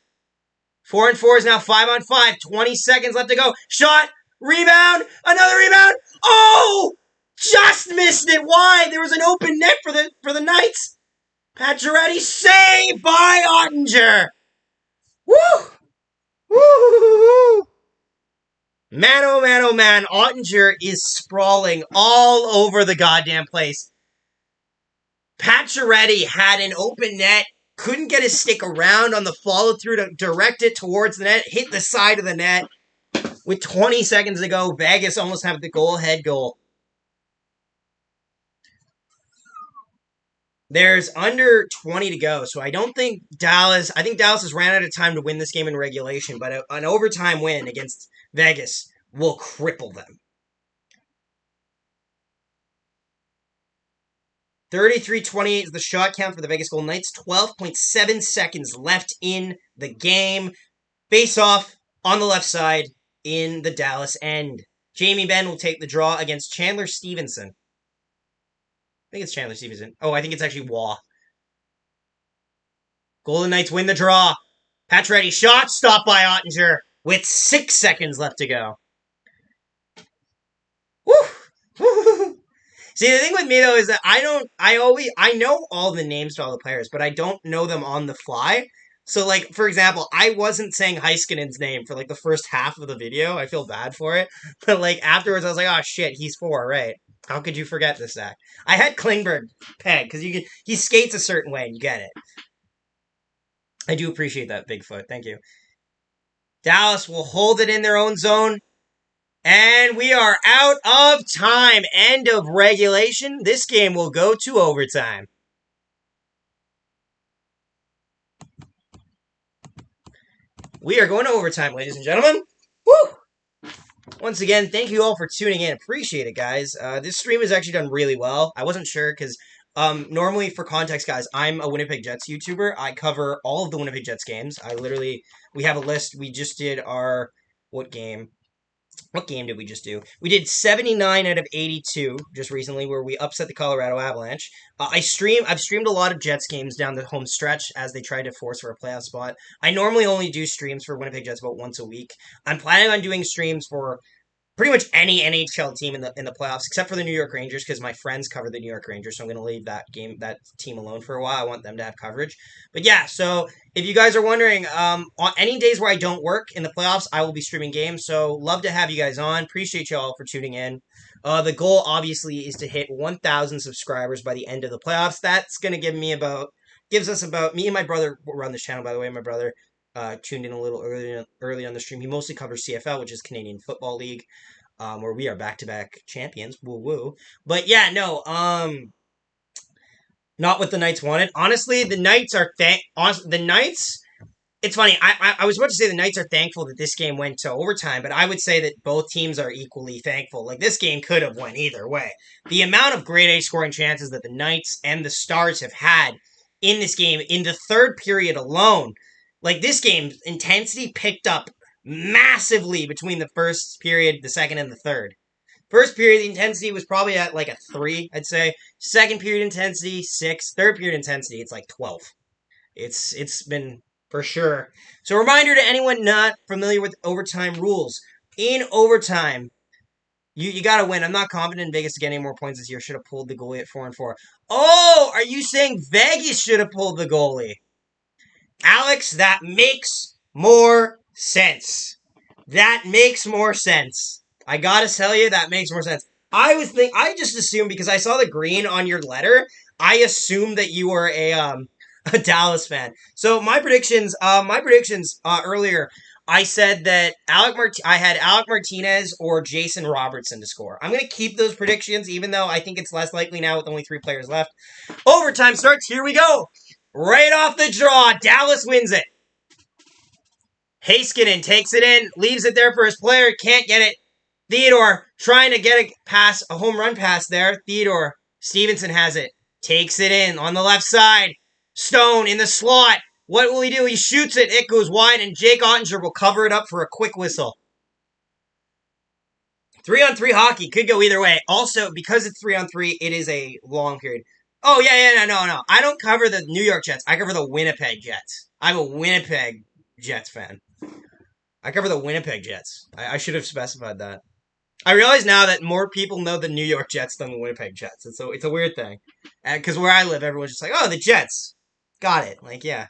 4-on-4 is now 5-on-5. 20 seconds left to go. Shot. Rebound. Another rebound. Oh! Just missed it. Why? There was an open net for the Knights. Pacioretty saved by Ottinger. Woo! Woo! Man, oh man, oh man. Ottinger is sprawling all over the goddamn place. Pacioretty had an open net. Couldn't get his stick around on the follow-through to direct it towards the net. Hit the side of the net. With 20 seconds to go, Vegas almost have the goal-ahead goal. There's under 20 to go, so I think Dallas has ran out of time to win this game in regulation, but an overtime win against Vegas will cripple them. 33-28 is the shot count for the Vegas Golden Knights. 12.7 seconds left in the game. Face-off on the left side in the Dallas end. Jamie Benn will take the draw against Chandler Stevenson. I think it's Chandler Stevenson. Oh, I think it's actually Waugh. Golden Knights win the draw. Pacioretty shot, stopped by Ottinger with 6 seconds left to go. Woo! See, the thing with me, though, is that I know all the names to all the players, but I don't know them on the fly. So, like, for example, I wasn't saying Heiskanen's name for, like, the first half of the video. I feel bad for it. But, like, afterwards, I was like, oh, shit, he's 4, right? How could you forget this, Zach? I had Klingberg pegged, because he skates a certain way, and you get it. I do appreciate that, Bigfoot. Thank you. Dallas will hold it in their own zone. And we are out of time. End of regulation. This game will go to overtime. We are going to overtime, ladies and gentlemen. Woo! Once again, thank you all for tuning in. Appreciate it, guys. This stream has actually done really well. I wasn't sure because normally, for context, guys, I'm a Winnipeg Jets YouTuber. I cover all of the Winnipeg Jets games. We have a list. We just did our, what game? What game did we just do? We did 79 out of 82 just recently, where we upset the Colorado Avalanche. I've streamed a lot of Jets games down the home stretch as they tried to force for a playoff spot. I normally only do streams for Winnipeg Jets about once a week. I'm planning on doing streams for pretty much any NHL team in the playoffs, except for the New York Rangers, because my friends cover the New York Rangers, so I'm going to leave that team alone for a while. I want them to have coverage. But yeah, so if you guys are wondering, on any days where I don't work in the playoffs, I will be streaming games, so love to have you guys on. Appreciate you all for tuning in. The goal, obviously, is to hit 1,000 subscribers by the end of the playoffs. That's going to gives us about, me and my brother run this channel, by the way, my brother tuned in a little early on the stream. He mostly covers CFL, which is Canadian Football League, where we are back-to-back champions. Woo woo. But yeah, no, not what the Knights wanted. Honestly, the Knights are the Knights. It's funny. I was about to say the Knights are thankful that this game went to overtime, but I would say that both teams are equally thankful. Like, this game could have went either way. The amount of grade A scoring chances that the Knights and the Stars have had in this game in the third period alone. Like, this game's intensity picked up massively between the first period, the second, and the third. First period, the intensity was probably at like a 3, I'd say. Second period intensity, 6. Third period intensity, it's like 12. It's been, for sure. So reminder to anyone not familiar with overtime rules. In overtime, you got to win. I'm not confident in Vegas to get any more points this year. Should have pulled the goalie at 4-4. Oh, are you saying Vegas should have pulled the goalie? Alex, that makes more sense. That makes more sense. I gotta tell you, that makes more sense. I just assumed, because I saw the green on your letter, I assumed that you were a Dallas fan. So my predictions earlier, I said that I had Alec Martinez or Jason Robertson to score. I'm gonna keep those predictions, even though I think it's less likely now with only 3 players left. Overtime starts. Here we go. Right off the draw, Dallas wins it. Heiskanen takes it in, leaves it there for his player, can't get it. Theodore trying to get a home run pass there. Theodore, Stevenson has it, takes it in on the left side. Stone in the slot. What will he do? He shoots it. It goes wide, and Jake Ottinger will cover it up for a quick whistle. 3-on-3 hockey could go either way. Also, because it's 3-on-3, it is a long period. Oh, yeah, no. I don't cover the New York Jets. I cover the Winnipeg Jets. I'm a Winnipeg Jets fan. I cover the Winnipeg Jets. I should have specified that. I realize now that more people know the New York Jets than the Winnipeg Jets. It's a weird thing. Because where I live, everyone's just like, oh, the Jets. Got it. Like, yeah.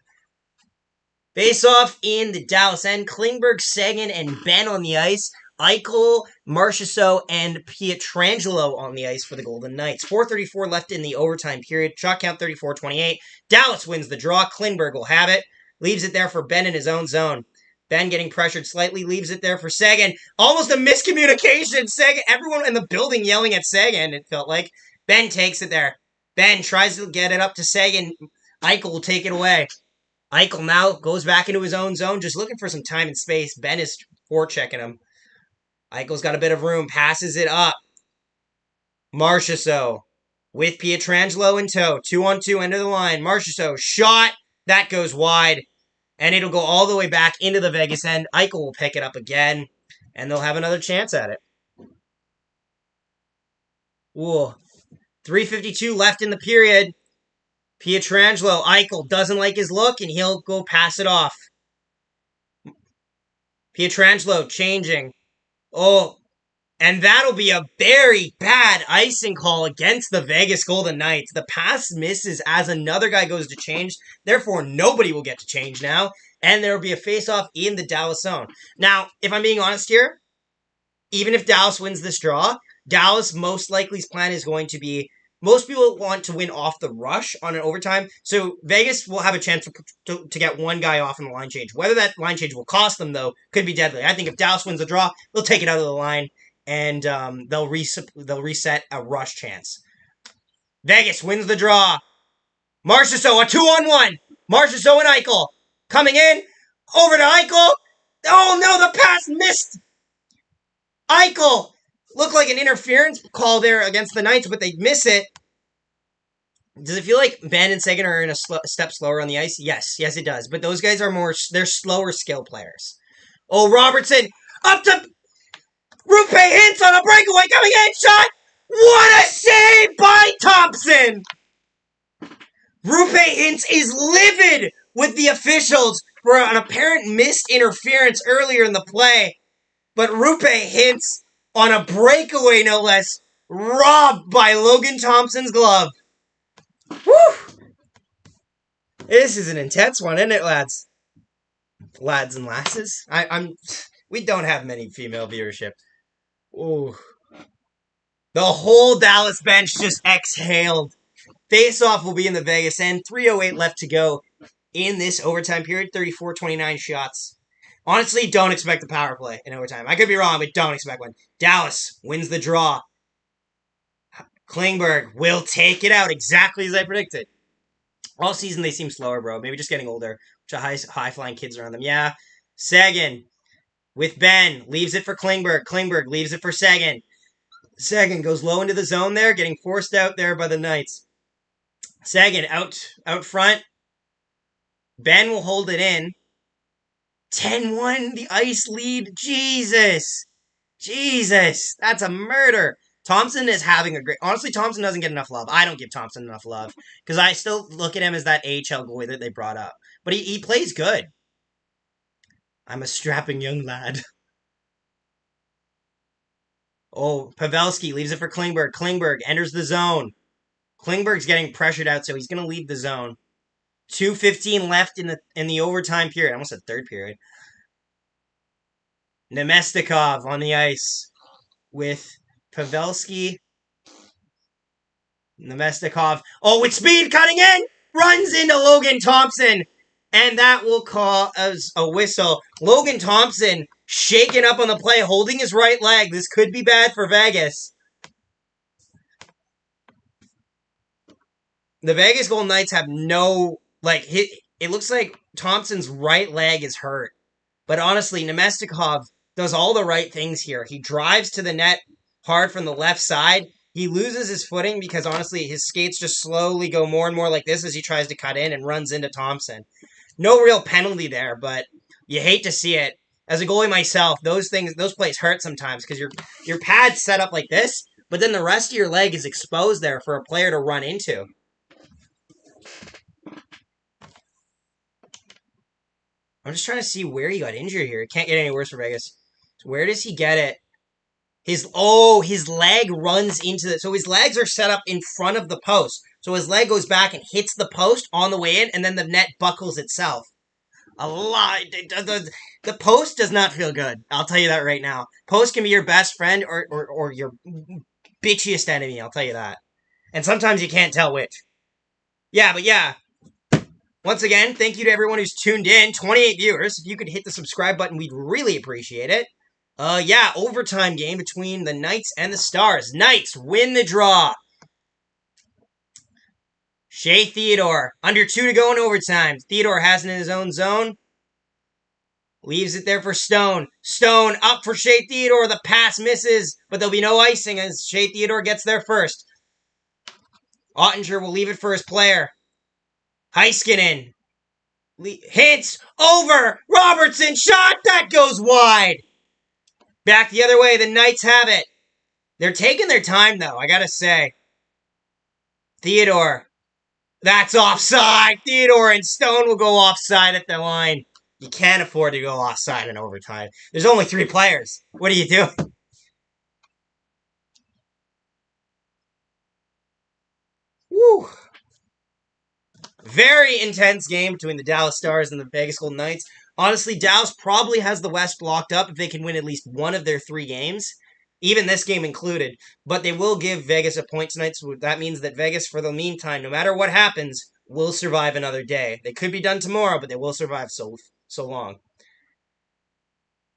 Face-off in the Dallas end. Klingberg, Seguin, and Ben on the ice. Eichel, Marchessault, and Pietrangelo on the ice for the Golden Knights. 4:34 left in the overtime period. Shot count 34-28. Dallas wins the draw. Klingberg will have it. Leaves it there for Ben in his own zone. Ben getting pressured slightly. Leaves it there for Seguin. Almost a miscommunication. Seguin, everyone in the building yelling at Seguin, it felt like. Ben takes it there. Ben tries to get it up to Seguin. Eichel will take it away. Eichel now goes back into his own zone, just looking for some time and space. Ben is forechecking him. Eichel's got a bit of room, passes it up. Marchessault with Pietrangelo in tow. 2-on-2, end of the line. Marchessault, shot. That goes wide. And it'll go all the way back into the Vegas end. Eichel will pick it up again. And they'll have another chance at it. Ooh. 3:52 left in the period. Pietrangelo, Eichel doesn't like his look, and he'll go pass it off. Pietrangelo changing. Oh, and that'll be a very bad icing call against the Vegas Golden Knights. The pass misses as another guy goes to change. Therefore, nobody will get to change now. And there will be a face-off in the Dallas zone. Now, if I'm being honest here, even if Dallas wins this draw, Dallas most likely's plan is going to be most people want to win off the rush on an overtime. So Vegas will have a chance to get one guy off in the line change. Whether that line change will cost them, though, could be deadly. I think if Dallas wins the draw, they'll take it out of the line, and they'll reset a rush chance. Vegas wins the draw. Marchessault, a 2-on-1. Marchessault and Eichel. Coming in. Over to Eichel. Oh, no, the pass missed. Eichel. Looked like an interference call there against the Knights, but they miss it. Does it feel like Ben and Seguin are in a step slower on the ice? Yes, it does. But those guys are they're slower skill players. Oh, Robertson. Up to Rupe Hintz on a breakaway. Coming in. Shot. What a save by Thompson. Rupe Hintz is livid with the officials for an apparent missed interference earlier in the play. But Rupe Hintz, on a breakaway no less, robbed by Logan Thompson's glove. Woo! This is an intense one, isn't it, lads? Lads and lasses. We don't have many female viewership. Ooh. The whole Dallas bench just exhaled. Face-off will be in the Vegas end. 3:08 left to go in this overtime period. 34-29 shots. Honestly, don't expect the power play in overtime. I could be wrong, but don't expect one. Dallas wins the draw. Klingberg will take it out exactly as I predicted. All season they seem slower, bro. Maybe just getting older. Bunch of high-flying kids around them. Yeah. Seguin with Ben. Leaves it for Klingberg. Klingberg leaves it for Seguin. Seguin goes low into the zone there, getting forced out there by the Knights. Seguin out front. Ben will hold it in. 10-1, the ice lead. Jesus. That's a murder. Thompson is having a great... Honestly, Thompson doesn't get enough love. I don't give Thompson enough love. Because I still look at him as that AHL goalie that they brought up. But he plays good. I'm a strapping young lad. Oh, Pavelski leaves it for Klingberg. Klingberg enters the zone. Klingberg's getting pressured out, so he's going to leave the zone. 2:15 left in the overtime period. I almost said third period. Nemestikov on the ice with Pavelski. Nemestikov. Oh, with speed cutting in! Runs into Logan Thompson. And that will call as a whistle. Logan Thompson shaken up on the play, holding his right leg. This could be bad for Vegas. The Vegas Golden Knights have no... it looks like Thompson's right leg is hurt. But honestly, Nemestikov does all the right things here. He drives to the net hard from the left side. He loses his footing because, honestly, his skates just slowly go more and more like this as he tries to cut in and runs into Thompson. No real penalty there, but you hate to see it. As a goalie myself, those plays hurt sometimes because your pad's set up like this, but then the rest of your leg is exposed there for a player to run into. I'm just trying to see where he got injured here. It can't get any worse for Vegas. So where does he get it? His leg runs into the... So his legs are set up in front of the post. So his leg goes back and hits the post on the way in, and then the net buckles itself. The post does not feel good. I'll tell you that right now. Post can be your best friend or your bitchiest enemy. I'll tell you that. And sometimes you can't tell which. Yeah, but yeah. Once again, thank you to everyone who's tuned in. 28 viewers. If you could hit the subscribe button, we'd really appreciate it. Overtime game between the Knights and the Stars. Knights win the draw. Shea Theodore, under 2 to go in overtime. Theodore has it in his own zone. Leaves it there for Stone. Stone up for Shea Theodore. The pass misses, but there'll be no icing as Shea Theodore gets there first. Ottinger will leave it for his player. Heiskanen. Hits over. Robertson shot. That goes wide. Back the other way. The Knights have it. They're taking their time, though, I gotta say. Theodore. That's offside. Theodore and Stone will go offside at the line. You can't afford to go offside in overtime. There's only 3 players. What are you doing? Woo. Very intense game between the Dallas Stars and the Vegas Golden Knights. Honestly, Dallas probably has the West blocked up if they can win at least one of their 3 games. even this game included. But they will give Vegas a point tonight, so that means that Vegas, for the meantime, no matter what happens, will survive another day. They could be done tomorrow, but they will survive so long.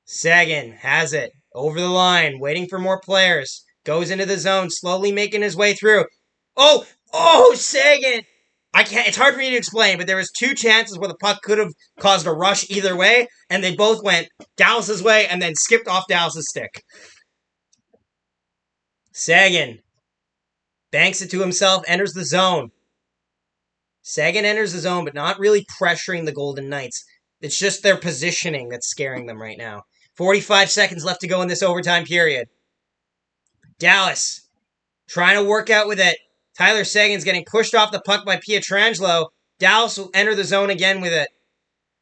Seguin has it. Over the line, waiting for more players. Goes into the zone, slowly making his way through. Oh, Seguin! I can't. It's hard for me to explain, but there was 2 chances where the puck could have caused a rush either way, and they both went Dallas's way and then skipped off Dallas's stick. Seguin banks it to himself, enters the zone. Seguin enters the zone, but not really pressuring the Golden Knights. It's just their positioning that's scaring them right now. 45 seconds left to go in this overtime period. Dallas trying to work out with it. Tyler Seguin's getting pushed off the puck by Pietrangelo. Dallas will enter the zone again with it.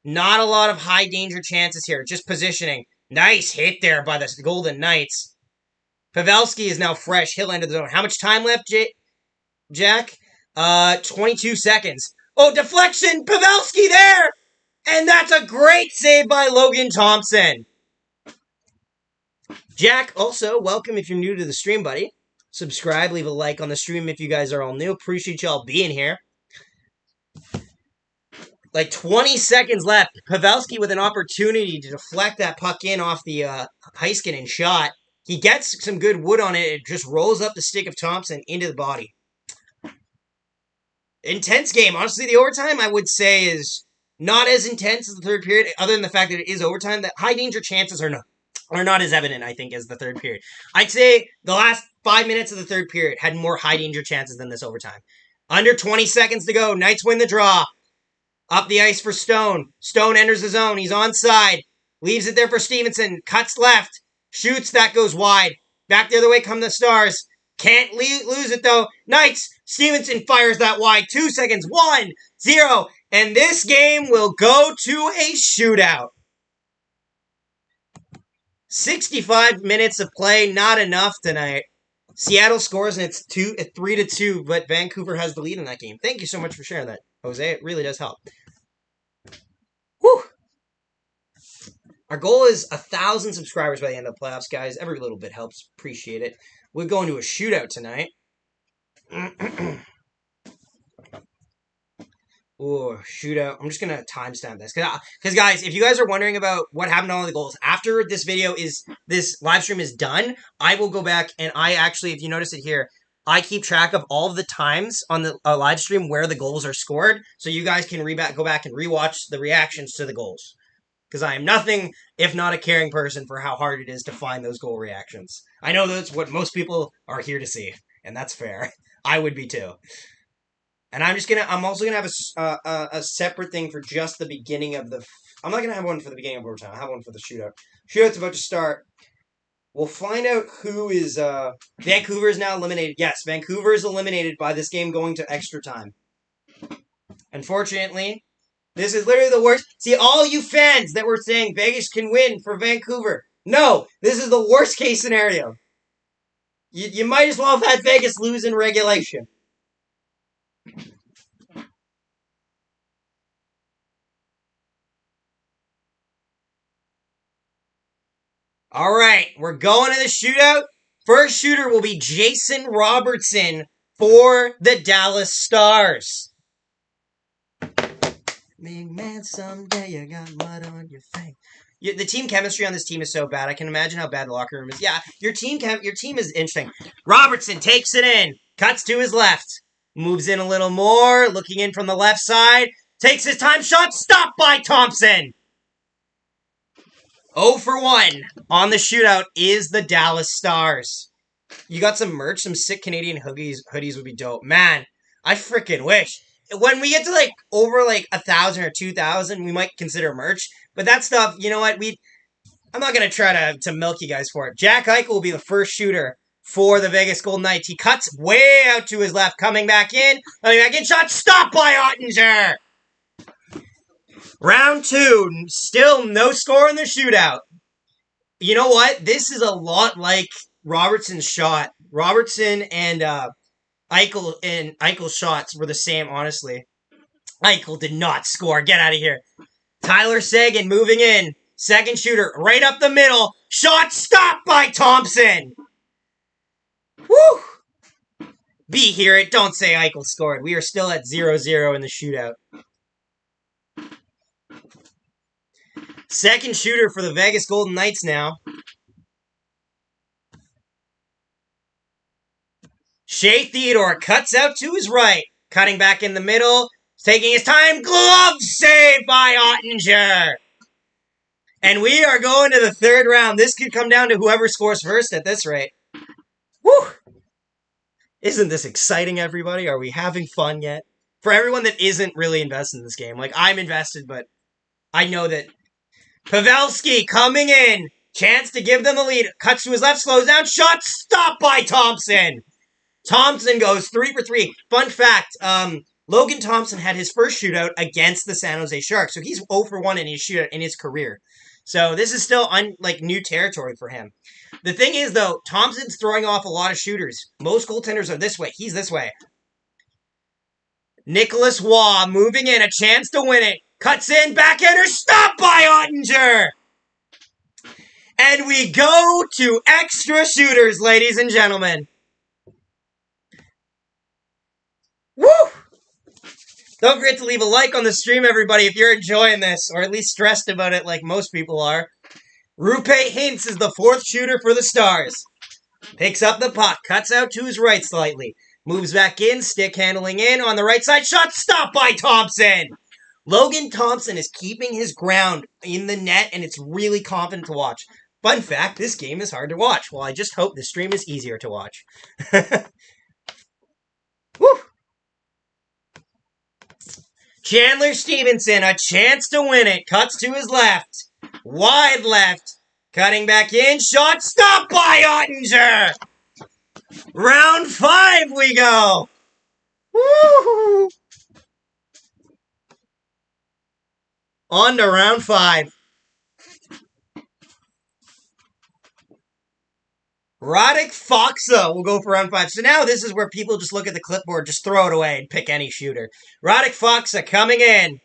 Not a lot of high danger chances here, just positioning. Nice hit there by the Golden Knights. Pavelski is now fresh. He'll enter the zone. How much time left, Jack? 22 seconds. Oh, deflection! Pavelski there! And that's a great save by Logan Thompson. Jack, also, welcome if you're new to the stream, buddy. Subscribe, leave a like on the stream if you guys are all new. Appreciate y'all being here. Like 20 seconds left. Pavelski with an opportunity to deflect that puck in off the Heiskanen shot. He gets some good wood on it. It just rolls up the stick of Thompson into the body. Intense game. Honestly, the overtime, I would say, is not as intense as the third period, other than the fact that it is overtime. That high danger chances are not as evident, I think, as the third period. I'd say the last 5 minutes of the third period had more high danger chances than this overtime. Under 20 seconds to go. Knights win the draw. Up the ice for Stone. Stone enters the zone. He's onside. Leaves it there for Stevenson. Cuts left. Shoots. That goes wide. Back the other way come the Stars. Can't lose it, though. Knights. Stevenson fires that wide. 2 seconds. 1-0. And this game will go to a shootout. 65 minutes of play. Not enough tonight. Seattle scores, and it's 3-2, but Vancouver has the lead in that game. Thank you so much for sharing that, Jose. It really does help. Whew. Our goal is 1,000 subscribers by the end of the playoffs, guys. Every little bit helps. Appreciate it. We're going to a shootout tonight. Ooh, shootout. I'm just going to timestamp this. Because, guys, if you guys are wondering about what happened to all the goals, after this live stream is done, I will go back and I actually, if you notice it here, I keep track of all of the times on the live stream where the goals are scored, so you guys can go back and rewatch the reactions to the goals. Because I am nothing if not a caring person for how hard it is to find those goal reactions. I know that's what most people are here to see, and that's fair. I would be too. And I'm also gonna have a separate thing for just the beginning of the. I'm not gonna have one for the beginning of overtime. I'll have one for the shootout. Shootout's about to start. We'll find out who is. Vancouver is now eliminated. Yes, Vancouver is eliminated by this game going to extra time. Unfortunately, this is literally the worst. See, all you fans that were saying Vegas can win for Vancouver. No, this is the worst case scenario. You might as well have had Vegas lose in regulation. All right, we're going to the shootout. First shooter will be Jason Robertson for the Dallas Stars. Big man, someday you got mud on your face. The team chemistry on this team is so bad. I can imagine how bad the locker room is. Yeah, your team is interesting. Robertson takes it in, cuts to his left, moves in a little more, looking in from the left side, takes his time shot, stopped by Thompson. 0 for 1 on the shootout is the Dallas Stars. You got some merch, some sick Canadian hoodies would be dope. Man, I freaking wish. When we get to over 1,000 or 2,000, we might consider merch. But that stuff, you know what? I'm not going to try to milk you guys for it. Jack Eichel will be the first shooter for the Vegas Golden Knights. He cuts way out to his left, coming back in. Shot stopped by Ottinger. Round 2, still no score in the shootout. You know what? This is a lot like Robertson's shot. Robertson and Eichel's shots were the same, honestly. Eichel did not score. Get out of here. Tyler Seguin moving in. Second shooter right up the middle. Shot stopped by Thompson. Woo! Be hear it. Don't say Eichel scored. We are still at 0-0 in the shootout. Second shooter for the Vegas Golden Knights now. Shea Theodore cuts out to his right. Cutting back in the middle. Taking his time. Glove save by Ottinger. And we are going to the third round. This could come down to whoever scores first at this rate. Woo! Isn't this exciting, everybody? Are we having fun yet? For everyone that isn't really invested in this game. Like, I'm invested, but I know that Pavelski coming in. Chance to give them the lead. Cuts to his left, slows down. Shot stopped by Thompson. Thompson goes 3 for 3. Fun fact, Logan Thompson had his first shootout against the San Jose Sharks. So he's 0 for 1 in his shootout in his career. So this is still new territory for him. The thing is, though, Thompson's throwing off a lot of shooters. Most goaltenders are this way. He's this way. Nicholas Waugh moving in. A chance to win it. Cuts in. Backhander. Stopped by Ottinger. And we go to extra shooters, ladies and gentlemen. Woo! Don't forget to leave a like on the stream, everybody, if you're enjoying this, or at least stressed about it like most people are. Rupe Hintz is the fourth shooter for the Stars. Picks up the puck, cuts out to his right slightly. Moves back in, stick handling in on the right side. Shot stopped by Thompson. Logan Thompson is keeping his ground in the net, and it's really confident to watch. Fun fact, this game is hard to watch. Well, I just hope the stream is easier to watch. Woo! Chandler Stevenson, a chance to win it. Cuts to his left. Wide left. Cutting back in. Shot stopped by Ottinger. Round 5 we go. Woo! On to round 5. Radek Faksa will go for round 5. So now this is where people just look at the clipboard, just throw it away and pick any shooter. Radek Faksa coming in.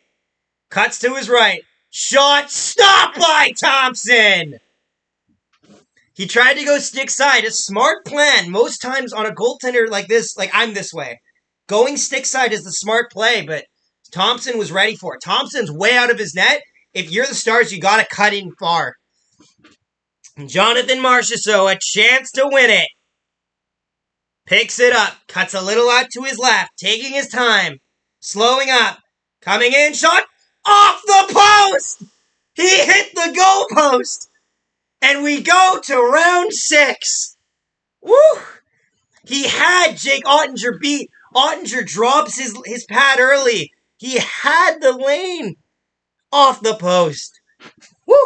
Cuts to his right. Shot stopped by Thompson. He tried to go stick side. A smart plan. Most times on a goaltender like this, like I'm this way. Going stick side is the smart play, but Thompson was ready for it. Thompson's way out of his net. If you're the Stars, you got to cut in far. Jonathan Marchessault, a chance to win it. Picks it up. Cuts a little out to his left. Taking his time. Slowing up. Coming in. Shot off the post. He hit the goal post. And we go to round 6. Woo! He had Jake Ottinger beat. Ottinger drops his pad early. He had the lane off the post. Woo!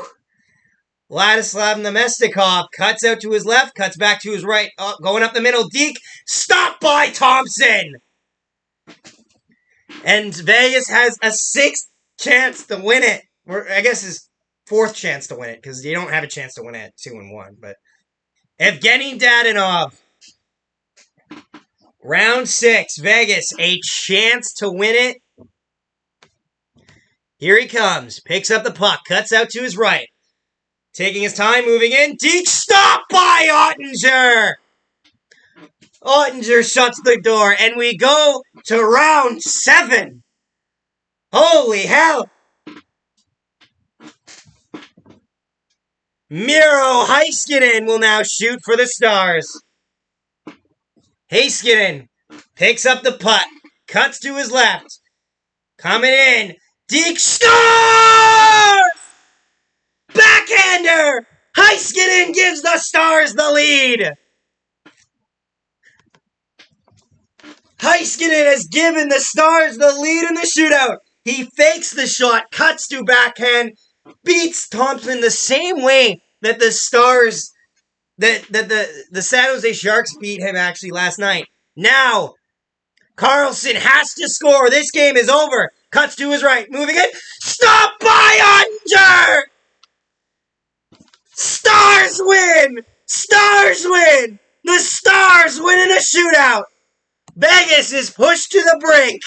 Vladislav Nemestikov cuts out to his left, cuts back to his right, going up the middle. Deke, stopped by Thompson! And Vegas has a 6th chance to win it. Or I guess his 4th chance to win it, because you don't have a chance to win it at 2-1. But Evgeny Dadonov. Round 6, Vegas, a chance to win it. Here he comes, picks up the puck, cuts out to his right. Taking his time, moving in. Deke stopped by Ottinger! Ottinger shuts the door, and we go to round 7. Holy hell! Miro Heiskanen will now shoot for the Stars. Heiskanen picks up the puck, cuts to his left. Coming in. Deke scores! Backhander! Heiskanen gives the Stars the lead! Heiskanen has given the Stars the lead in the shootout. He fakes the shot, cuts to backhand, beats Thompson the same way that the Stars, that the San Jose Sharks beat him actually last night. Now, Carlson has to score. This game is over. Cuts to his right, moving in. Stopped by Ottinger! Stars win! Stars win! The Stars win in a shootout! Vegas is pushed to the brink.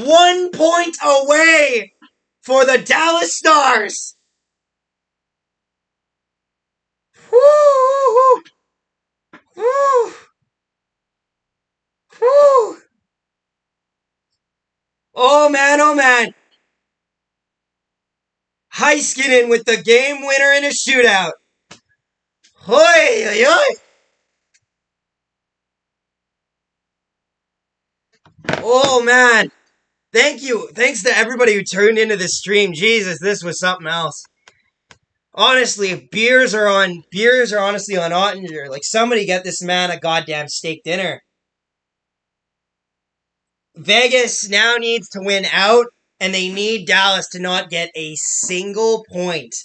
1 point away for the Dallas Stars. Woo! Woo! Woo! Oh man, oh man. Heiskanen with the game winner in a shootout. Hoi, hoi, hoi. Oh man. Thank you. Thanks to everybody who tuned into this stream. Jesus, this was something else. Honestly, beers are honestly on Ottinger. Like, somebody get this man a goddamn steak dinner. Vegas now needs to win out, and they need Dallas to not get a single point.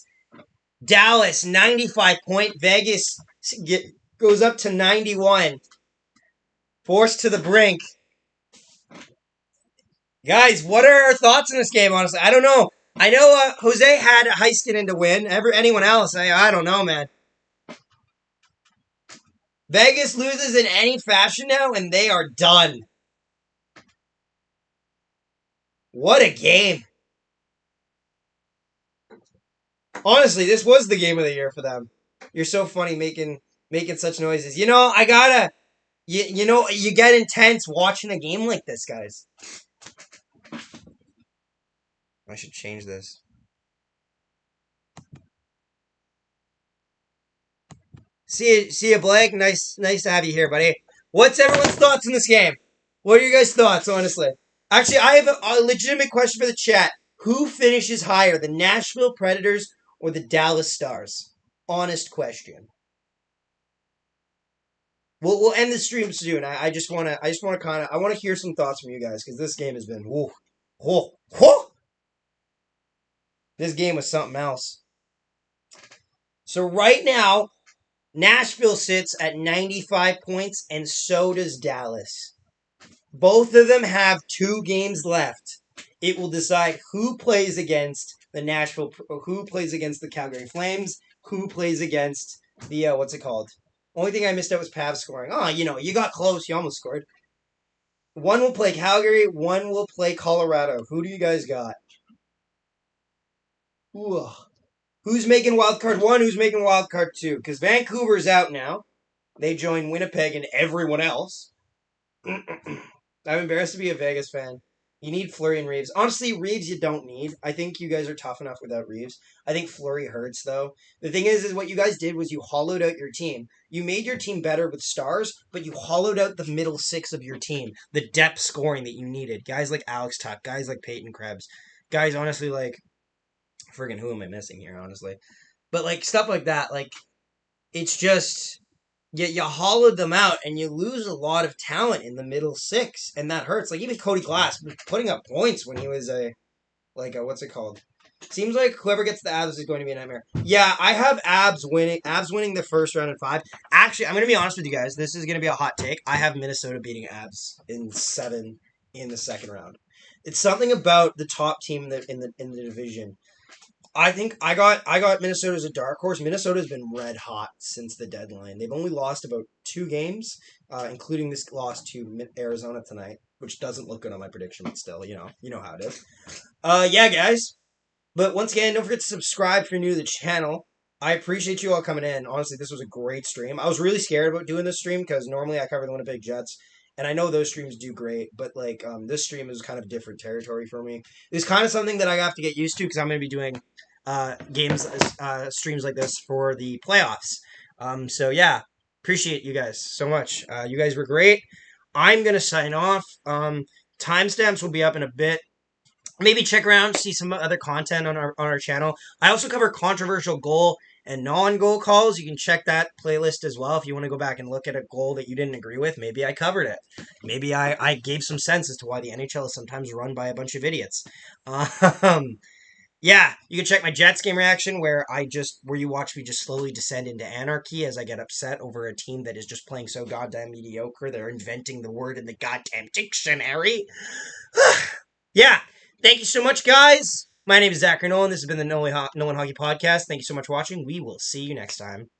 Dallas, 95 point. Vegas goes up to 91. Forced to the brink. Guys, what are our thoughts on this game, honestly? I don't know. I know Jose had Heiskanen to win. Anyone else, I don't know, man. Vegas loses in any fashion now, and they are done. What a game. Honestly, this was the game of the year for them. You're so funny making such noises. You know, I gotta... You know, you get intense watching a game like this, guys. I should change this. See you, Blake. Nice to have you here, buddy. What's everyone's thoughts on this game? What are your guys' thoughts, honestly? Actually, I have a legitimate question for the chat. Who finishes higher, the Nashville Predators or the Dallas Stars? Honest question. We'll end the stream soon. I just want to hear some thoughts from you guys because this game has been This game was something else. So right now, Nashville sits at 95 points, and so does Dallas. Both of them have 2 games left. It will decide who plays against who plays against the Calgary Flames, who plays against the, what's it called? Only thing I missed out was Pavs scoring. Oh, you got close. You almost scored. One will play Calgary, one will play Colorado. Who do you guys got? Ooh. Who's making wildcard 1? Who's making wildcard 2? Because Vancouver's out now. They join Winnipeg and everyone else. I'm embarrassed to be a Vegas fan. You need Fleury and Reeves. Honestly, Reeves you don't need. I think you guys are tough enough without Reeves. I think Fleury hurts, though. The thing is what you guys did was you hollowed out your team. You made your team better with stars, but you hollowed out the middle 6 of your team. The depth scoring that you needed. Guys like Alex Tuck. Guys like Peyton Krebs. Guys, honestly, like... Friggin' who am I missing here, honestly? But, like, stuff like that, like... It's just... You hollowed them out, and you lose a lot of talent in the middle 6, and that hurts. Like, even Cody Glass was putting up points when he was what's it called? Seems like whoever gets the Abs is going to be a nightmare. Yeah, I have Abs winning the first round in 5. Actually, I'm going to be honest with you guys. This is going to be a hot take. I have Minnesota beating Abs in 7 in the second round. It's something about the top team in the division. I think I got Minnesota as a dark horse. Minnesota's been red hot since the deadline. They've only lost about 2 games, including this loss to Arizona tonight, which doesn't look good on my prediction, but still, you know how it is. Yeah, guys. But once again, don't forget to subscribe if you're new to the channel. I appreciate you all coming in. Honestly, this was a great stream. I was really scared about doing this stream because normally I cover the Winnipeg Jets. And I know those streams do great, but this stream is kind of different territory for me. It's kind of something that I have to get used to because I'm going to be doing streams like this for the playoffs. So yeah, appreciate you guys so much. You guys were great. I'm going to sign off. Timestamps will be up in a bit. Maybe check around, see some other content on our channel. I also cover controversial goal and non-goal calls. You can check that playlist as well if you want to go back and look at a goal that you didn't agree with. Maybe I covered it. Maybe I gave some sense as to why the NHL is sometimes run by a bunch of idiots. Yeah, you can check my Jets game reaction where you watch me just slowly descend into anarchy as I get upset over a team that is just playing so goddamn mediocre. They're inventing the word in the goddamn dictionary. Yeah, thank you so much, guys. My name is Zachary Nolan. This has been the Nolan Hockey Podcast. Thank you so much for watching. We will see you next time.